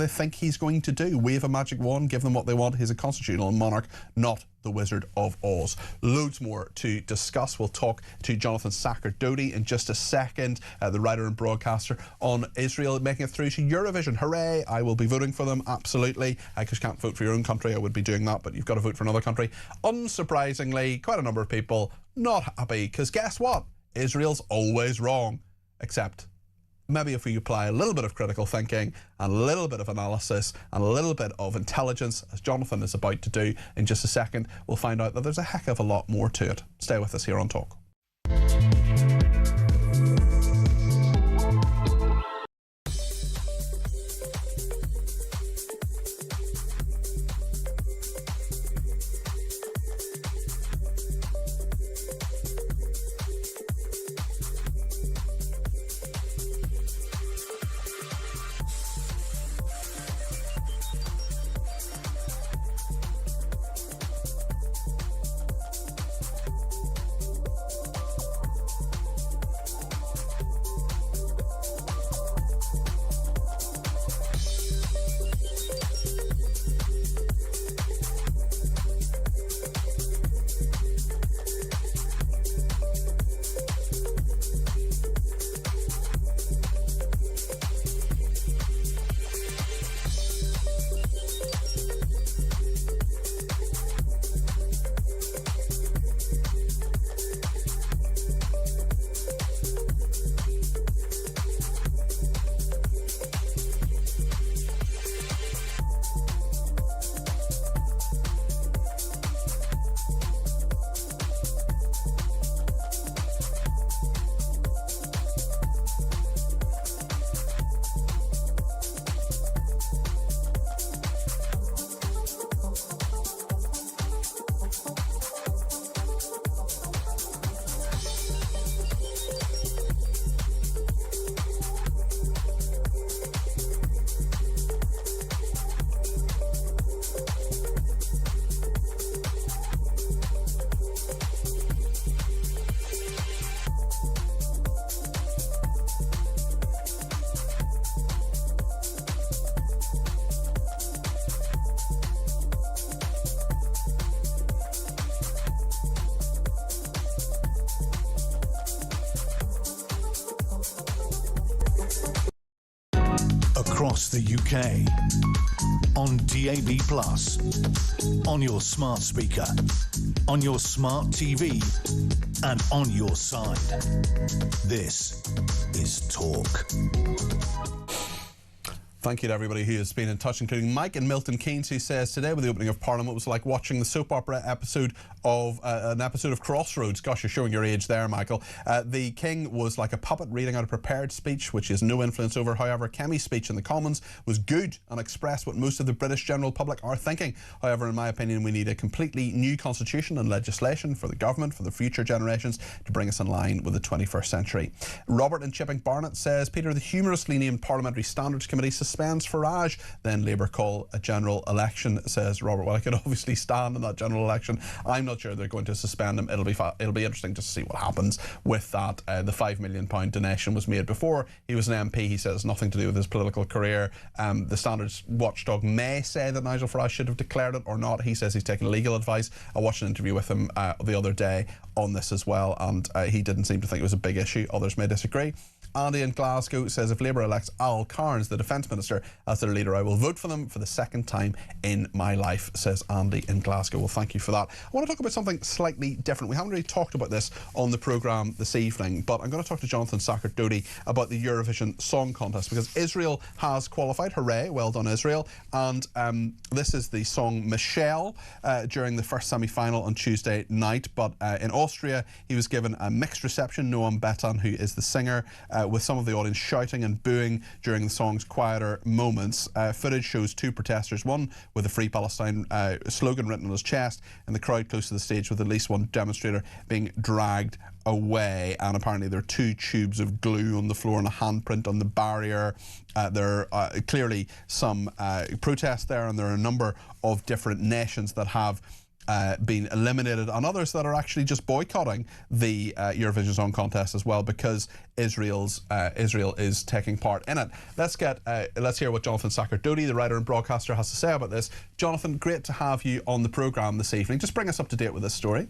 Speaker 2: think he's going to do? Wave a magic wand, give them what they want? He's a constitutional monarch, not the Wizard of Oz. Loads more to discuss. We'll talk to Jonathan Sacher-Doty in just a second, the writer and broadcaster on Israel making it through to Eurovision. Hooray! I will be voting for them, absolutely. Because you can't vote for your own country, I would be doing that, but you've got to vote for another country. Unsurprisingly, quite a number of people not happy, because guess what? Israel's always wrong. Except maybe if we apply a little bit of critical thinking and a little bit of analysis and a little bit of intelligence, as Jonathan is about to do in just a second, we'll find out that there's a heck of a lot more to it. Stay with us here on Talk.
Speaker 1: Across the UK, on DAB+, on your smart speaker, on your smart TV, and on your side. This is Talk.
Speaker 2: Thank you to everybody who has been in touch, including Mike in Milton Keynes, who says today with the opening of Parliament was like watching the soap opera episode of an episode of Crossroads. Gosh, you're showing your age there, Michael. The King was like a puppet reading out a prepared speech, which he has no influence over. However, Kemi's speech in the Commons was good and expressed what most of the British general public are thinking. However, in my opinion, we need a completely new constitution and legislation for the government, for the future generations, to bring us in line with the 21st century. Robert in Chipping Barnet says, Peter, the humorously named Parliamentary Standards Committee suspends Farage, then Labour call a general election, says Robert. Well, I could obviously stand in that general election. I'm not sure they're going to suspend him. It'll be interesting to see what happens with that. The £5 million donation was made before he was an MP. He says it's nothing to do with his political career. The Standards watchdog may say that Nigel Farage should have declared it or not. He says he's taken legal advice. I watched an interview with him the other day on this as well, and he didn't seem to think it was a big issue. Others may disagree. Andy in Glasgow says if Labour elects Al Cairns, the Defence Minister, Minister as their leader. I will vote for them for the second time in my life, says Andy in Glasgow. Well, thank you for that. I want to talk about something slightly different. We haven't really talked about this on the programme this evening, but I'm going to talk to Jonathan Sackert-Doty about the Eurovision Song Contest, because Israel has qualified. Hooray, well done, Israel. And this is the song Michelle during the first semi-final on Tuesday night. But in Austria, he was given a mixed reception. Noam Betan, who is the singer, with some of the audience shouting and booing during the song's quieter moments. Footage shows two protesters, one with a Free Palestine slogan written on his chest, and the crowd close to the stage with at least one demonstrator being dragged away. And apparently there are two tubes of glue on the floor and a handprint on the barrier. There are clearly some protests there, and there are a number of different nations that have been eliminated, and others that are actually just boycotting the Eurovision Song Contest as well, because Israel is taking part in it. Let's hear what Jonathan Sackert-Doty, the writer and broadcaster, has to say about this. Jonathan, great to have you on the programme this evening. Just bring us up to date with this story.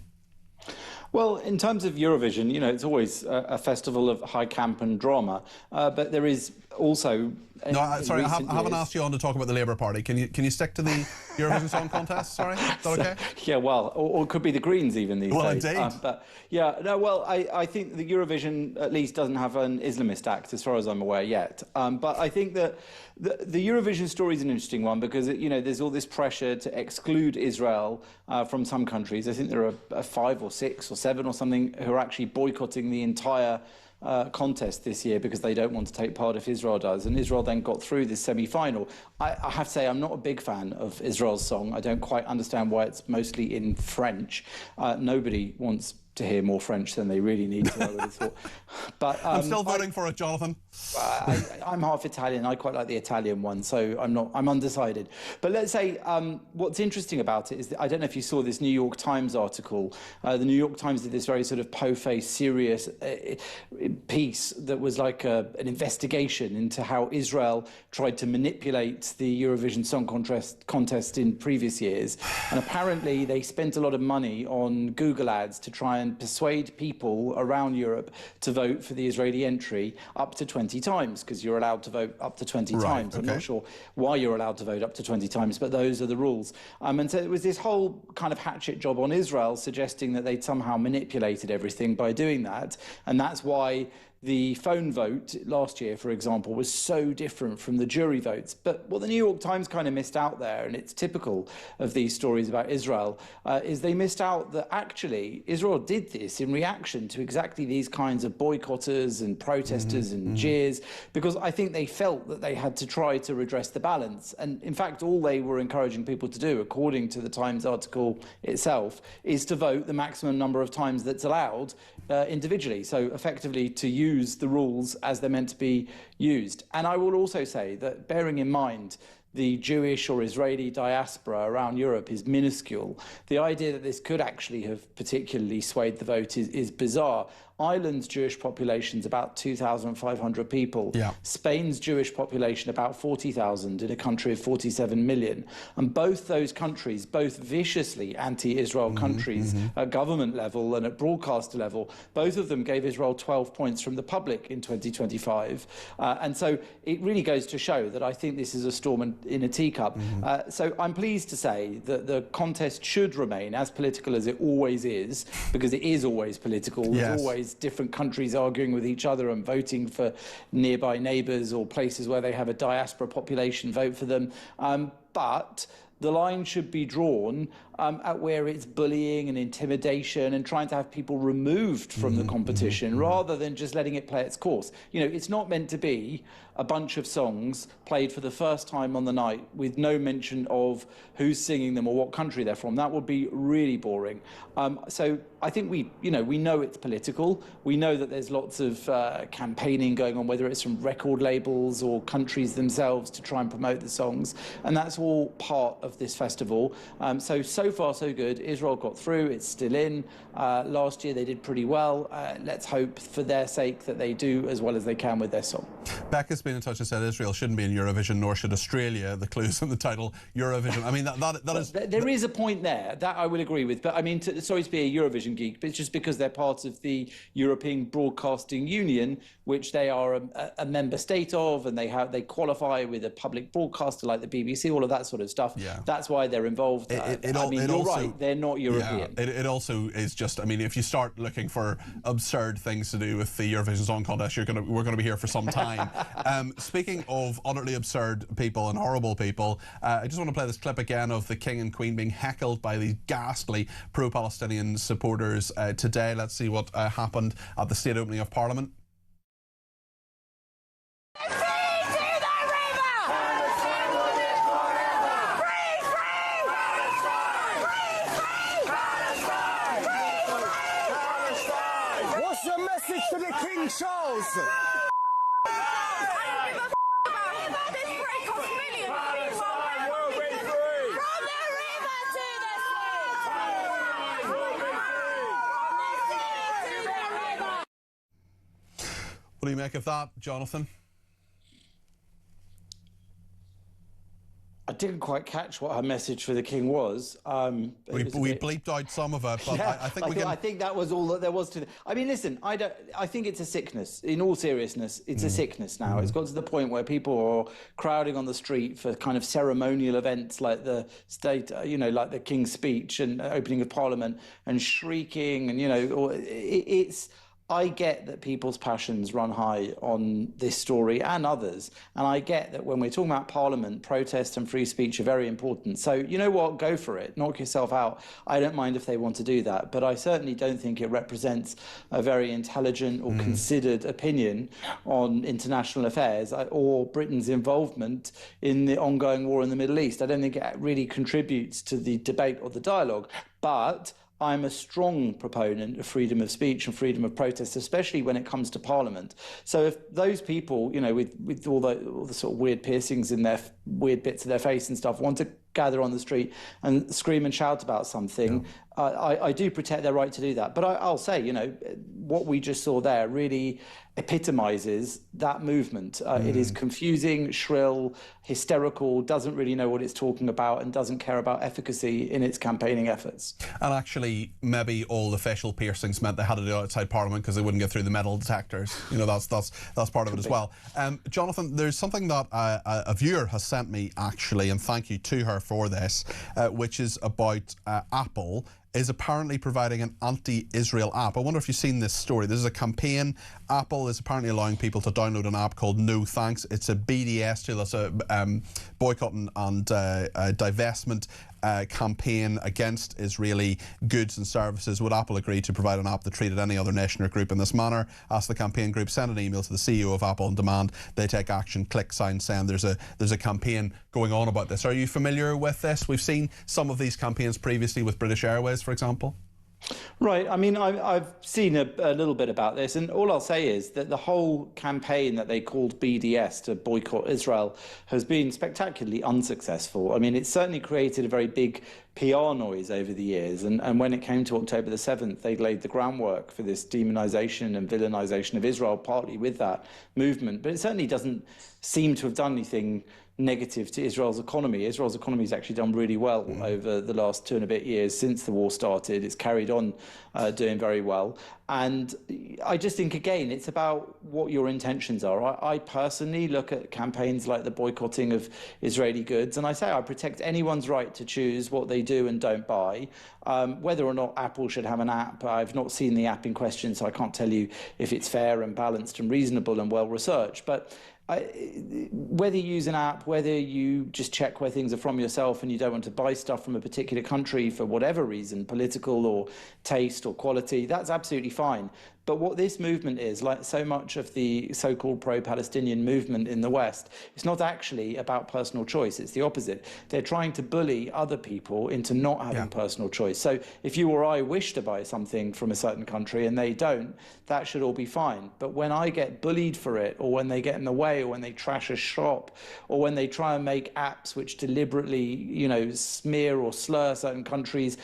Speaker 3: Well, in terms of Eurovision, you know, it's always a festival of high camp and drama, but there is also...
Speaker 2: No, sorry, I haven't asked you on to talk about the Labour Party. Can you stick to the Eurovision Song Contest? Sorry, is that okay?
Speaker 3: Yeah, well, or it could be the Greens even these days.
Speaker 2: Well, indeed.
Speaker 3: But yeah, no, well, I think the Eurovision at least doesn't have an Islamist act, as far as I'm aware yet. But I think that the Eurovision story is an interesting one, because you know there's all this pressure to exclude Israel from some countries. I think there are 5 or 6 or 7 or something who are actually boycotting the entire contest this year because they don't want to take part if Israel does, and Israel then got through this semi-final. I have to say I'm not a big fan of Israel's song. I don't quite understand why it's mostly in French. Nobody wants to hear more French than they really need to, I would have thought. But
Speaker 2: I'm still voting for it, Jonathan.
Speaker 3: I'm half Italian. I quite like the Italian one, so I'm undecided. But let's say what's interesting about it is that, I don't know if you saw this New York Times article. The New York Times did this very sort of po-faced, serious piece that was like an investigation into how Israel tried to manipulate the Eurovision Song Contest in previous years. And apparently they spent a lot of money on Google ads to try and persuade people around Europe to vote for the Israeli entry up to 20 times, because you're allowed to vote up to 20 times. I'm not sure why you're allowed to vote up to 20 times, but those are the rules. And so it was this whole kind of hatchet job on Israel, suggesting that they'd somehow manipulated everything by doing that. And that's why the phone vote last year, for example, was so different from the jury votes. But what the New York Times kind of missed out there, and it's typical of these stories about Israel, is they missed out that actually Israel did this in reaction to exactly these kinds of boycotters and protesters and jeers, because I think they felt that they had to try to redress the balance. And in fact, all they were encouraging people to do, according to the Times article itself, is to vote the maximum number of times that's allowed individually. So effectively to use the rules as they're meant to be used. And I will also say that, bearing in mind the Jewish or Israeli diaspora around Europe is minuscule, the idea that this could actually have particularly swayed the vote is bizarre. Ireland's Jewish population is about 2,500 people. Yeah. Spain's Jewish population about 40,000 in a country of 47 million. And both those countries, both viciously anti-Israel countries at government level and at broadcaster level, both of them gave Israel 12 points from the public in 2025. And so it really goes to show that I think this is a storm in a teacup. So I'm pleased to say that the contest should remain as political as it always is, because it is always political. There's always different countries arguing with each other and voting for nearby neighbours or places where they have a diaspora population vote for them. But the line should be drawn at where it's bullying and intimidation and trying to have people removed from the competition rather than just letting it play its course. You know, it's not meant to be a bunch of songs played for the first time on the night with no mention of who's singing them or what country they're from. That would be really boring. So I think we know it's political. We know that there's lots of campaigning going on, whether it's from record labels or countries themselves to try and promote the songs. And that's all part of this festival. So far, so good. Israel got through. It's still in. Last year, they did pretty well. Let's hope for their sake that they do as well as they can with their song.
Speaker 2: Becca's been in touch and said Israel shouldn't be in Eurovision, nor should Australia. The clues in the title, Eurovision. I mean, that is...
Speaker 3: There is a point there that I will agree with. But I mean, sorry to be a Eurovision geek, but it's just because they're part of the European Broadcasting Union, which they are a member state of, and they qualify with a public broadcaster like the BBC, all of that sort of stuff.
Speaker 2: Yeah.
Speaker 3: That's why they're involved. You're right, they're not European.
Speaker 2: Yeah, it also is just, I mean, if you start looking for absurd things to do with the Eurovision Song Contest, we're going to be here for some time. Speaking of utterly absurd people and horrible people, I just want to play this clip again of the King and Queen being heckled by these ghastly pro-Palestinian supporters today. Let's see what happened at the state opening of Parliament.
Speaker 13: What's your message to the King Charles?
Speaker 2: What do you make of that, Jonathan?
Speaker 3: I didn't quite catch what her message for the King was.
Speaker 2: We bleeped out some of it, but yeah, I think
Speaker 3: that was all that there was to it. I mean, listen, I think it's a sickness. In all seriousness, it's a sickness now. It's got to the point where people are crowding on the street for kind of ceremonial events like the state, like the King's speech and opening of Parliament, and shrieking, and I get that people's passions run high on this story and others, and I get that when we're talking about Parliament, protest and free speech are very important. So, you know what, go for it, knock yourself out. I don't mind if they want to do that, but I certainly don't think it represents a very intelligent or considered opinion on international affairs or Britain's involvement in the ongoing war in the Middle East. I don't think it really contributes to the debate or the dialogue, but I'm a strong proponent of freedom of speech and freedom of protest, especially when it comes to Parliament. So if those people, with all the sort of weird piercings in their weird bits of their face and stuff, want to gather on the street and scream and shout about something, I do protect their right to do that. But I'll say, what we just saw there really epitomizes that movement. It is confusing, shrill, hysterical, doesn't really know what it's talking about, and doesn't care about efficacy in its campaigning efforts.
Speaker 2: And actually, maybe all the facial piercings meant they had to do it outside Parliament because they wouldn't get through the metal detectors. That's part of it as well. Jonathan, there's something that a viewer has sent me, actually, and thank you to her for this, which is about Apple is apparently providing an anti-Israel app. I wonder if you've seen this story. This is a campaign. Apple is apparently allowing people to download an app called No Thanks. It's a BDS tool. That's a boycott and divestment campaign against Israeli goods and services. Would Apple agree to provide an app that treated any other nation or group in this manner? Asked the campaign group, send an email to the CEO of Apple and demand they take action. Click, sign, send. There's a campaign going on about this. Are you familiar with this? We've seen some of these campaigns previously with British Airways, for example.
Speaker 3: Right. I mean, I've seen a little bit about this, and all I'll say is that the whole campaign that they called BDS to boycott Israel has been spectacularly unsuccessful. I mean, it's certainly created a very big PR noise over the years, and when it came to October the 7th, they laid the groundwork for this demonization and villainization of Israel, partly with that movement. But it certainly doesn't seem to have done anything negative to Israel's economy. Israel's economy has actually done really well over the last 2 and a bit years since the war started. It's carried on doing very well. And I just think, again, it's about what your intentions are. I personally look at campaigns like the boycotting of Israeli goods, and I say I protect anyone's right to choose what they do and don't buy. Whether or not Apple should have an app, I've not seen the app in question, so I can't tell you if it's fair and balanced and reasonable and well-researched. But whether you use an app, whether you just check where things are from yourself and you don't want to buy stuff from a particular country for whatever reason, political or taste or quality, that's absolutely fine. But what this movement is, like so much of the so-called pro-Palestinian movement in the West, it's not actually about personal choice. It's the opposite. They're trying to bully other people into not having personal choice. So if you or I wish to buy something from a certain country and they don't, that should all be fine. But when I get bullied for it, or when they get in the way cafe, or when they trash a shop, or when they try and make apps which deliberately, smear or slur certain countries,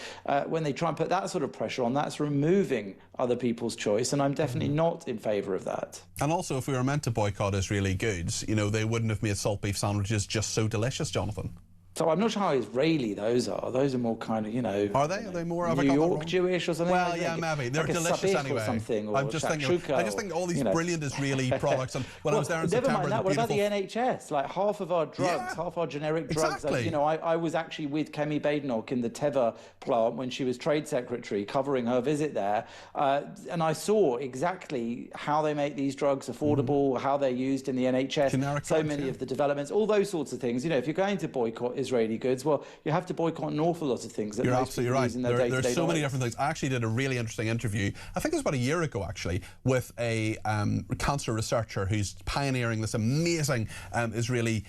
Speaker 3: when they try and put that sort of pressure on, that's removing other people's choice, and I'm definitely not in favour of that.
Speaker 2: And also, if we were meant to boycott Israeli goods, they wouldn't have made salt beef sandwiches just so delicious, Jonathan.
Speaker 3: So I'm not sure how Israeli those are. Those are more kind of,
Speaker 2: Are they? Are they more
Speaker 3: New York Jewish or something?
Speaker 2: Well,
Speaker 3: like
Speaker 2: yeah, maybe. They're
Speaker 3: like
Speaker 2: delicious anyway.
Speaker 3: Or something, or
Speaker 2: I just think all these brilliant Israeli products. And when I was there in
Speaker 3: never
Speaker 2: September,
Speaker 3: mind that. What about the NHS? Like half of our drugs, half our generic drugs.
Speaker 2: Exactly.
Speaker 3: I was actually with Kemi Badenoch in the Teva plant when she was trade secretary, covering her visit there, and I saw exactly how they make these drugs affordable, how they're used in the NHS.
Speaker 2: Generic
Speaker 3: so
Speaker 2: drugs,
Speaker 3: many of the developments, all those sorts of things. If you're going to boycott Israeli goods, well, you have to boycott an awful lot of things that
Speaker 2: You're
Speaker 3: most
Speaker 2: absolutely
Speaker 3: people
Speaker 2: right.
Speaker 3: use in their day-to-day
Speaker 2: There's so many
Speaker 3: lives.
Speaker 2: different things. I actually did a really interesting interview, I think it was about a year ago actually, with a cancer researcher who's pioneering this amazing Israeli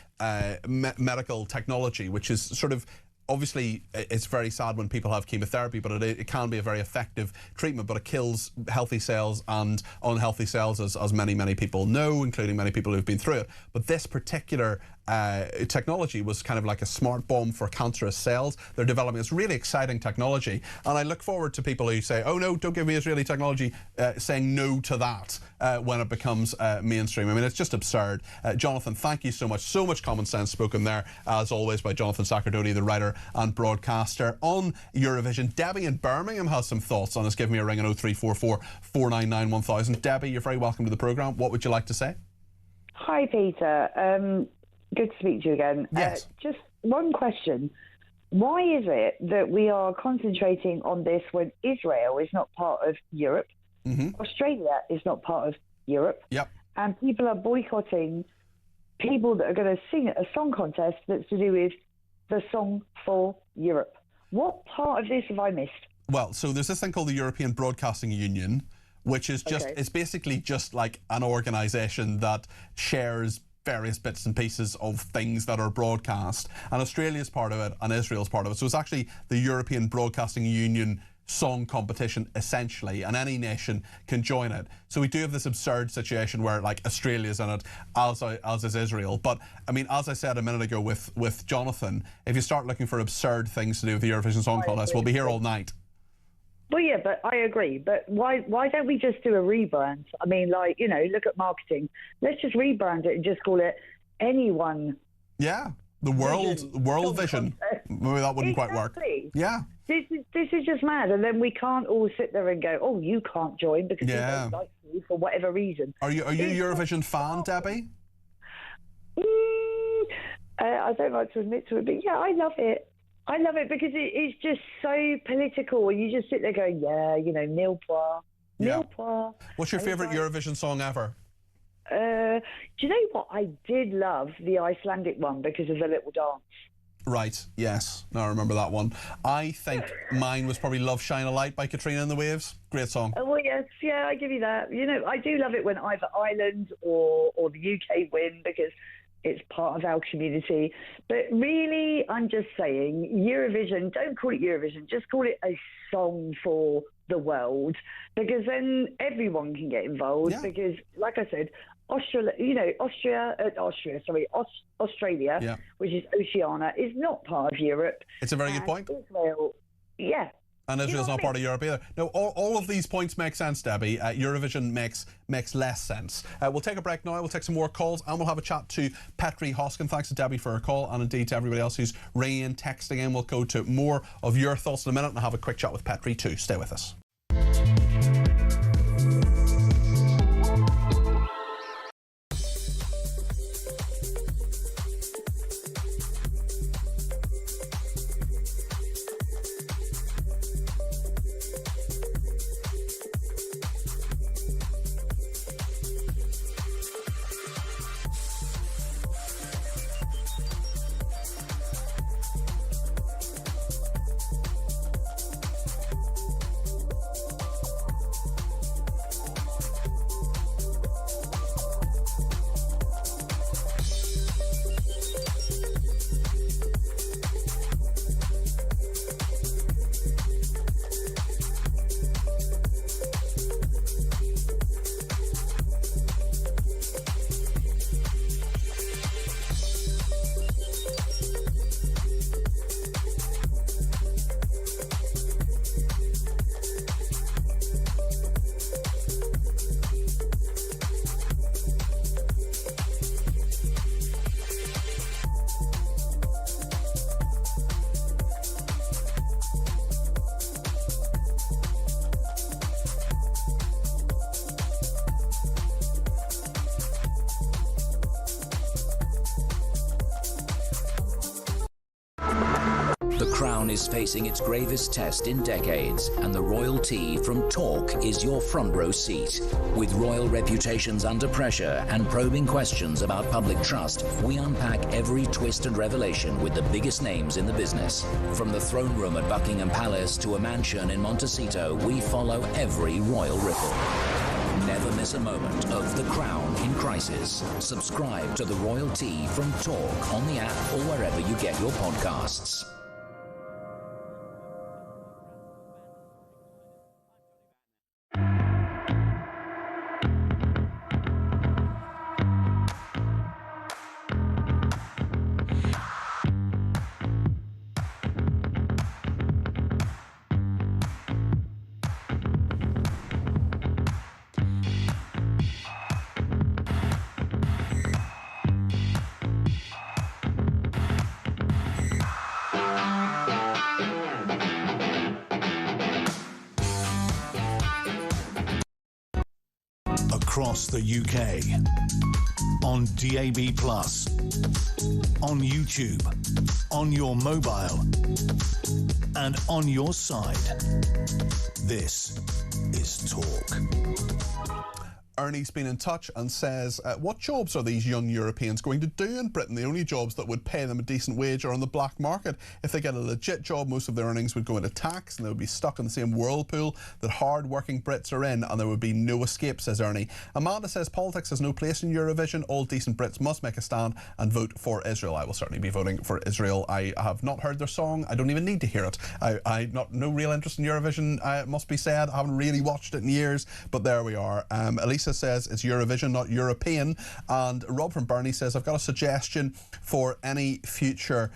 Speaker 2: medical technology, which is sort of, obviously, it's very sad when people have chemotherapy, but it can be a very effective treatment, but it kills healthy cells and unhealthy cells, as many people know, including many people who've been through it. But this particular technology was kind of like a smart bomb for cancerous cells. They're developing this really exciting technology, and I look forward to people who say, oh no, don't give me Israeli technology, saying no to that when it becomes mainstream. I mean, it's just absurd. Jonathan, thank you so much. So much common sense spoken there, as always, by Jonathan Sacerdoti, the writer and broadcaster on Eurovision. Debbie in Birmingham has some thoughts on this. Give me a ring on 0344 499 1000. Debbie, you're very welcome to the programme. What would you like to say?
Speaker 10: Hi, Peter. Good to speak to you again.
Speaker 2: Yes.
Speaker 10: Just one question. Why is it that we are concentrating on this when Israel is not part of Europe, Australia is not part of Europe, and people are boycotting people that are going to sing at a song contest that's to do with the song for Europe? What part of this have I missed?
Speaker 2: Well, so there's this thing called the European Broadcasting Union, which is just, it's basically just like an organisation that shares various bits and pieces of things that are broadcast, and Australia's part of it and Israel's part of it. So it's actually the European Broadcasting Union song competition, essentially, and any nation can join it. So we do have this absurd situation where, like, Australia's in it, as is Israel. But I mean, as I said a minute ago with Jonathan, if you start looking for absurd things to do with the Eurovision Song Contest, we'll be here all night.
Speaker 10: Well, yeah, but I agree. But why don't we just do a rebrand? I mean, like, look at marketing. Let's just rebrand it and just call it Anyone.
Speaker 2: Yeah, the World Vision. Maybe that wouldn't quite work. Yeah.
Speaker 10: This is just mad, and then we can't all sit there and go, "Oh, you can't join because you don't like me for whatever reason."
Speaker 2: Are you Eurovision fan, Debbie?
Speaker 10: I don't like to admit to it, but yeah, I love it. I love it because it's just so political, and you just sit there going, "Yeah, nil pois, nil pois."
Speaker 2: What's your favourite Eurovision song ever?
Speaker 10: Do you know what? I did love the Icelandic one because of the little dance.
Speaker 2: Right, yes. No, I remember that one. I think mine was probably Love Shine a Light by Katrina and the Waves. Great song.
Speaker 10: Oh, well, yes, yeah, I give you that. I do love it when either Ireland or the UK win because it's part of our community. But really, I'm just saying, Eurovision, don't call it Eurovision, just call it a song for the because then everyone can get involved. Yeah. Because, like I said, Australia, which is Oceania, is not part of Europe.
Speaker 2: It's a very good point.
Speaker 10: Israel, yeah.
Speaker 2: And Israel's not part of Europe either. No, all of these points make sense, Debbie. Eurovision makes less sense. We'll take a break now. We'll take some more calls, and we'll have a chat to Petri Hoskin. Thanks to Debbie for her call, and indeed to everybody else who's ringing in, texting in. We'll go to more of your thoughts in a minute and have a quick chat with Petri too. Stay with us.
Speaker 19: Crown is facing its gravest test in decades, and the royalty from Talk is your front row seat. With royal reputations under pressure and probing questions about public trust, we unpack every twist and revelation with the biggest names in the business. From the throne room at Buckingham Palace to a mansion in Montecito, we follow every royal ripple. Never miss a moment of The Crown in crisis. Subscribe to the royalty from Talk on the app or wherever you get your podcasts.
Speaker 1: Across the UK, on DAB+, on YouTube, on your mobile, and on your side. This is Talk.
Speaker 2: Ernie's been in touch and says, what jobs are these young Europeans going to do in Britain? The only jobs that would pay them a decent wage are on the black market. If they get a legit job, most of their earnings would go into tax and they would be stuck in the same whirlpool that hard-working Brits are in, and there would be no escape, says Ernie. Amanda says, politics has no place in Eurovision. All decent Brits must make a stand and vote for Israel. I will certainly be voting for Israel. I have not heard their song. I don't even need to hear it. I no real interest in Eurovision, it must be said. I haven't really watched it in years, but there we are. Elisa says it's Eurovision, not European. And Rob from Burnley says, I've got a suggestion for any future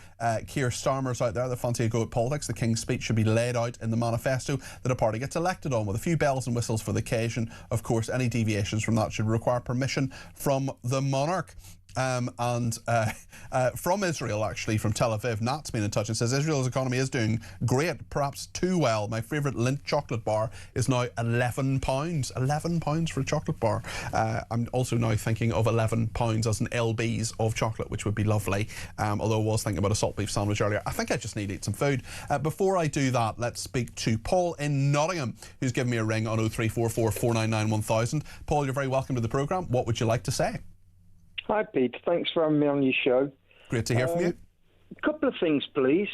Speaker 2: Keir Starmers out there that fancy a go at politics. The King's speech should be laid out in the manifesto that a party gets elected on, with a few bells and whistles for the occasion. Of course, any deviations from that should require permission from the monarch. From Israel, actually, from Tel Aviv, Nat's been in touch and says Israel's economy is doing great, perhaps too well. My favourite Lindt chocolate bar is now £11. £11 for a chocolate bar. I'm also now thinking of £11 as an LB's of chocolate, which would be lovely. Although I was thinking about a salt beef sandwich earlier. I think I just need to eat some food. Before I do that, let's speak to Paul in Nottingham, who's given me a ring on 0344 499 1000. Paul, you're very welcome to the programme. What would you like to say?
Speaker 11: Hi, Pete. Thanks for having me on your show.
Speaker 2: Great to hear from you.
Speaker 11: A couple of things, please.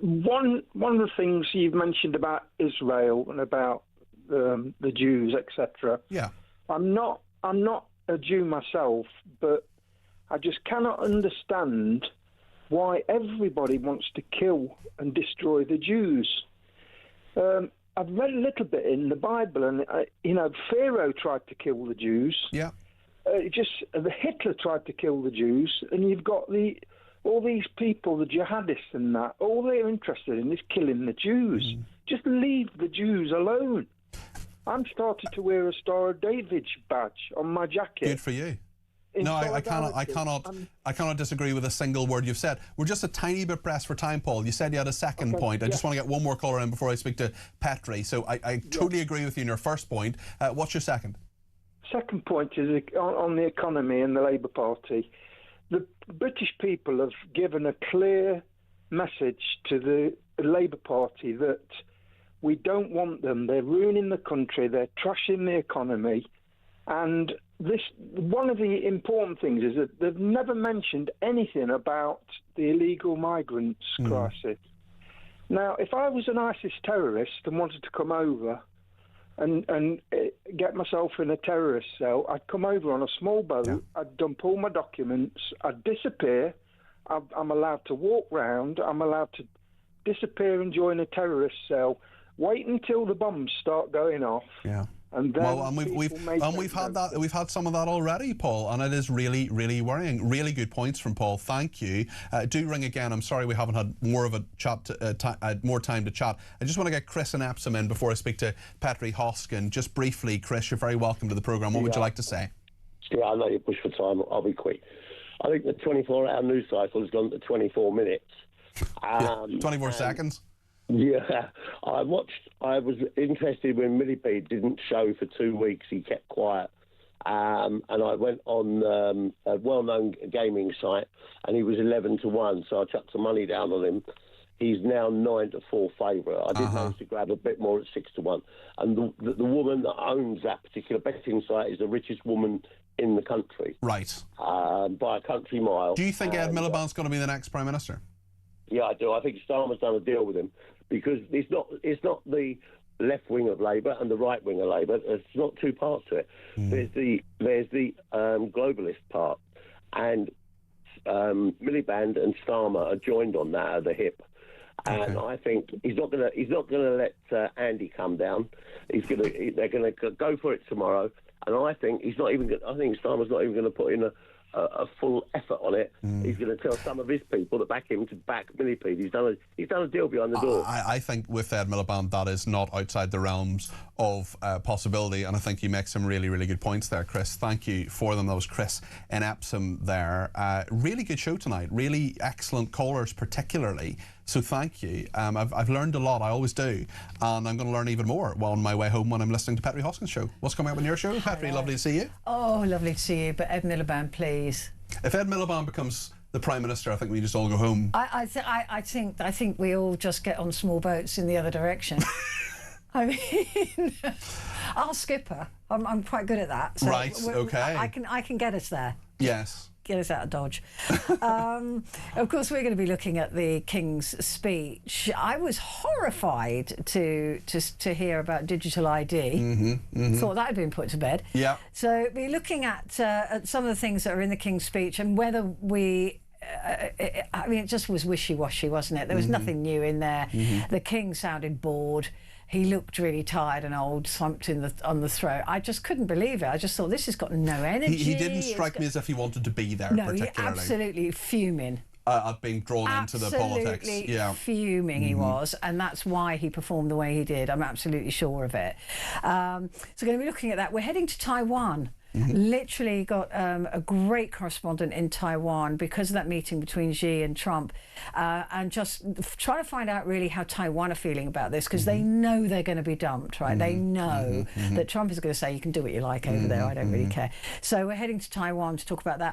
Speaker 11: One of the things you've mentioned about Israel and about the Jews, etc.
Speaker 2: Yeah.
Speaker 11: I'm not a Jew myself, but I just cannot understand why everybody wants to kill and destroy the Jews. I've read a little bit in the Bible, and Pharaoh tried to kill the Jews.
Speaker 2: Yeah.
Speaker 11: Hitler tried to kill the Jews, and you've got all these people, the jihadists and that, all they're interested in is killing the Jews. Just leave the Jews alone. I'm starting to wear a Star of David badge on my jacket.
Speaker 2: Good for you. No, I cannot disagree with a single word you've said. We're just a tiny bit pressed for time, Paul. You said you had a second point. I just want to get one more caller in before I speak to Petri. So I totally agree with you in your first point. What's your second?
Speaker 11: Second point is on the economy and the Labour Party. The British people have given a clear message to the Labour Party that we don't want them. They're ruining the country. They're trashing the economy. And one of the important things is that they've never mentioned anything about the illegal migrants crisis. Now, if I was an ISIS terrorist and wanted to come over and get myself in a terrorist cell, I'd come over on a small boat, I'd dump all my documents, I'd disappear, I'm allowed to walk round, I'm allowed to disappear and join a terrorist cell, wait until the bombs start going off.
Speaker 2: Yeah.
Speaker 11: And then
Speaker 2: we've had some of that already, Paul, and it is really, really worrying. Really good points from Paul. Thank you. Do ring again. I'm sorry we haven't had more of a chat, more time to chat. I just want to get Chris and Epsom in before I speak to Petri Hoskin. Just briefly, Chris, you're very welcome to the programme. What would you like to say?
Speaker 22: Yeah, I know you're pushed for time. I'll be quick. I think the 24-hour news cycle has gone to 24 minutes.
Speaker 2: 24 seconds.
Speaker 22: Yeah, I was interested when Millipede didn't show for 2 weeks. He kept quiet. And I went on a well-known gaming site, and he was 11-1, so I chucked some money down on him. He's now 9-4 favourite. I did manage to grab a bit more at 6-1. And the woman that owns that particular betting site is the richest woman in the country.
Speaker 2: Right.
Speaker 22: By a country mile.
Speaker 2: Do you think Ed Miliband's going to be the next Prime Minister?
Speaker 22: Yeah, I do. I think Starmer's done a deal with him because it's not the left wing of Labour and the right wing of Labour. There's not two parts to it. There's the globalist part, and Miliband and Starmer are joined on that at the hip. And I think he's not gonna let Andy come down. They're gonna go for it tomorrow. And I think I think Starmer's not even going to put in a full effort on it. He's going to tell some of his people that back him to back Millipede. He's done a deal behind the door.
Speaker 2: I think with Ed Miliband, that is not outside the realms of possibility, and I think you make some really, really good points there, Chris. Thank you for them. That was Chris in Epsom there. Really good show tonight. Really excellent callers, particularly. So thank you. I've learned a lot. I always do, and I'm going to learn even more on my way home when I'm listening to Petri Hoskins' show. What's coming up on your show, Petri? Lovely to see you.
Speaker 5: Oh, lovely to see you. But Ed Miliband, please.
Speaker 2: If Ed Miliband becomes the Prime Minister, I think we just all go home.
Speaker 5: I think we all just get on small boats in the other direction. I mean, I'll skip her. I'm quite good at that. So
Speaker 2: right. Okay.
Speaker 5: I can get us there.
Speaker 2: Yes.
Speaker 5: Get us out of Dodge. Of course, we're going to be looking at the King's speech. I was horrified to hear about digital ID. Thought that had been put to bed.
Speaker 2: Yeah.
Speaker 5: So we're looking at some of the things that are in the King's speech and whether we. I mean, it just was wishy-washy, wasn't it? There was nothing new in there. The King sounded bored. He looked really tired and old, slumped on the throat. I just couldn't believe it. I just thought, this has got no energy.
Speaker 2: He didn't strike me as if he wanted to be there, particularly.
Speaker 5: No, absolutely fuming.
Speaker 2: I've been drawn into the politics. Yeah.
Speaker 5: Fuming he was, and that's why he performed the way he did. I'm absolutely sure of it. So we're going to be looking at that. We're heading to Taiwan. Literally got a great correspondent in Taiwan because of that meeting between Xi and Trump, and just trying to find out really how Taiwan are feeling about this, because they know they're going to be dumped, right? They know that Trump is going to say, you can do what you like over there, I don't really care. So we're heading to Taiwan to talk about that.